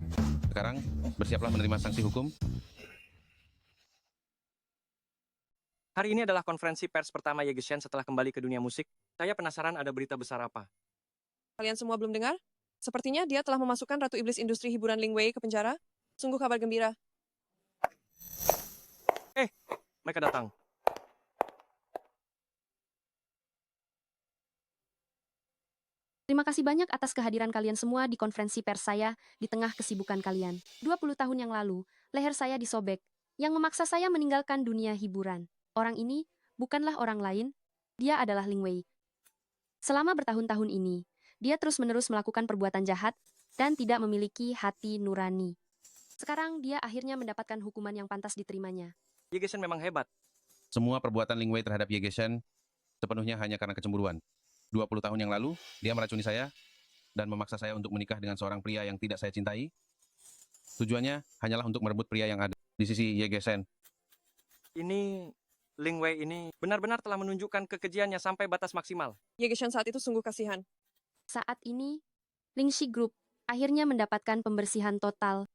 sekarang bersiaplah menerima sanksi hukum. Hari ini adalah konferensi pers pertama Ye Geshen setelah kembali ke dunia musik. Saya penasaran ada berita besar apa. Kalian semua belum dengar? Sepertinya dia telah memasukkan Ratu Iblis industri hiburan Ling Wei ke penjara. Sungguh kabar gembira. Mereka datang. Terima kasih banyak atas kehadiran kalian semua di konferensi pers saya di tengah kesibukan kalian. 20 tahun yang lalu, leher saya disobek. yang memaksa saya meninggalkan dunia hiburan. Orang ini bukanlah orang lain, dia adalah Ling Wei. Selama bertahun-tahun ini, dia terus-menerus melakukan perbuatan jahat dan tidak memiliki hati nurani. Sekarang dia akhirnya mendapatkan hukuman yang pantas diterimanya. Ye Geshen memang hebat. Semua perbuatan Ling Wei terhadap Ye Geshen sepenuhnya hanya karena kecemburuan. 20 tahun yang lalu, dia meracuni saya dan memaksa saya untuk menikah dengan seorang pria yang tidak saya cintai. Tujuannya hanyalah untuk merebut pria yang ada di sisi Ye Geshen. Ini Ling Wei ini benar-benar telah menunjukkan kekejiannya sampai batas maksimal. Ye Geshen saat itu sungguh kasihan. Saat ini, Lingxi Group akhirnya mendapatkan pembersihan total.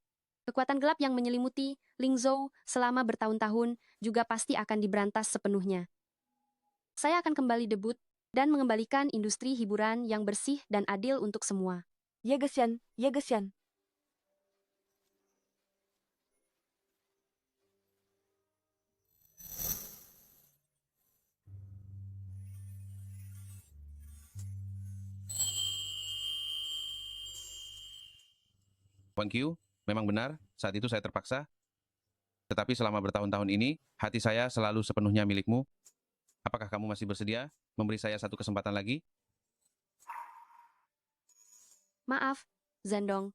Kekuatan gelap yang menyelimuti Lingzhou selama bertahun-tahun juga pasti akan diberantas sepenuhnya. Saya akan kembali debut dan mengembalikan industri hiburan yang bersih dan adil untuk semua. Ye Geshen, Ye Geshen. Wan Qiu, memang benar, saat itu saya terpaksa. Tetapi selama bertahun-tahun ini, hati saya selalu sepenuhnya milikmu. Apakah kamu masih bersedia memberi saya satu kesempatan lagi? Maaf, Zhendong.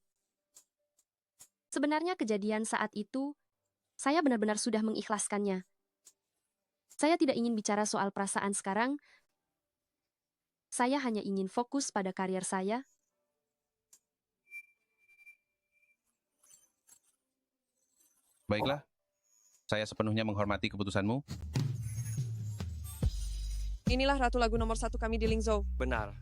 Sebenarnya kejadian saat itu, saya benar-benar sudah mengikhlaskannya. Saya tidak ingin bicara soal perasaan sekarang. Saya hanya ingin fokus pada karier saya. Baiklah, saya sepenuhnya menghormati keputusanmu. Inilah ratu lagu nomor 1 kami di Lingzhou. Benar.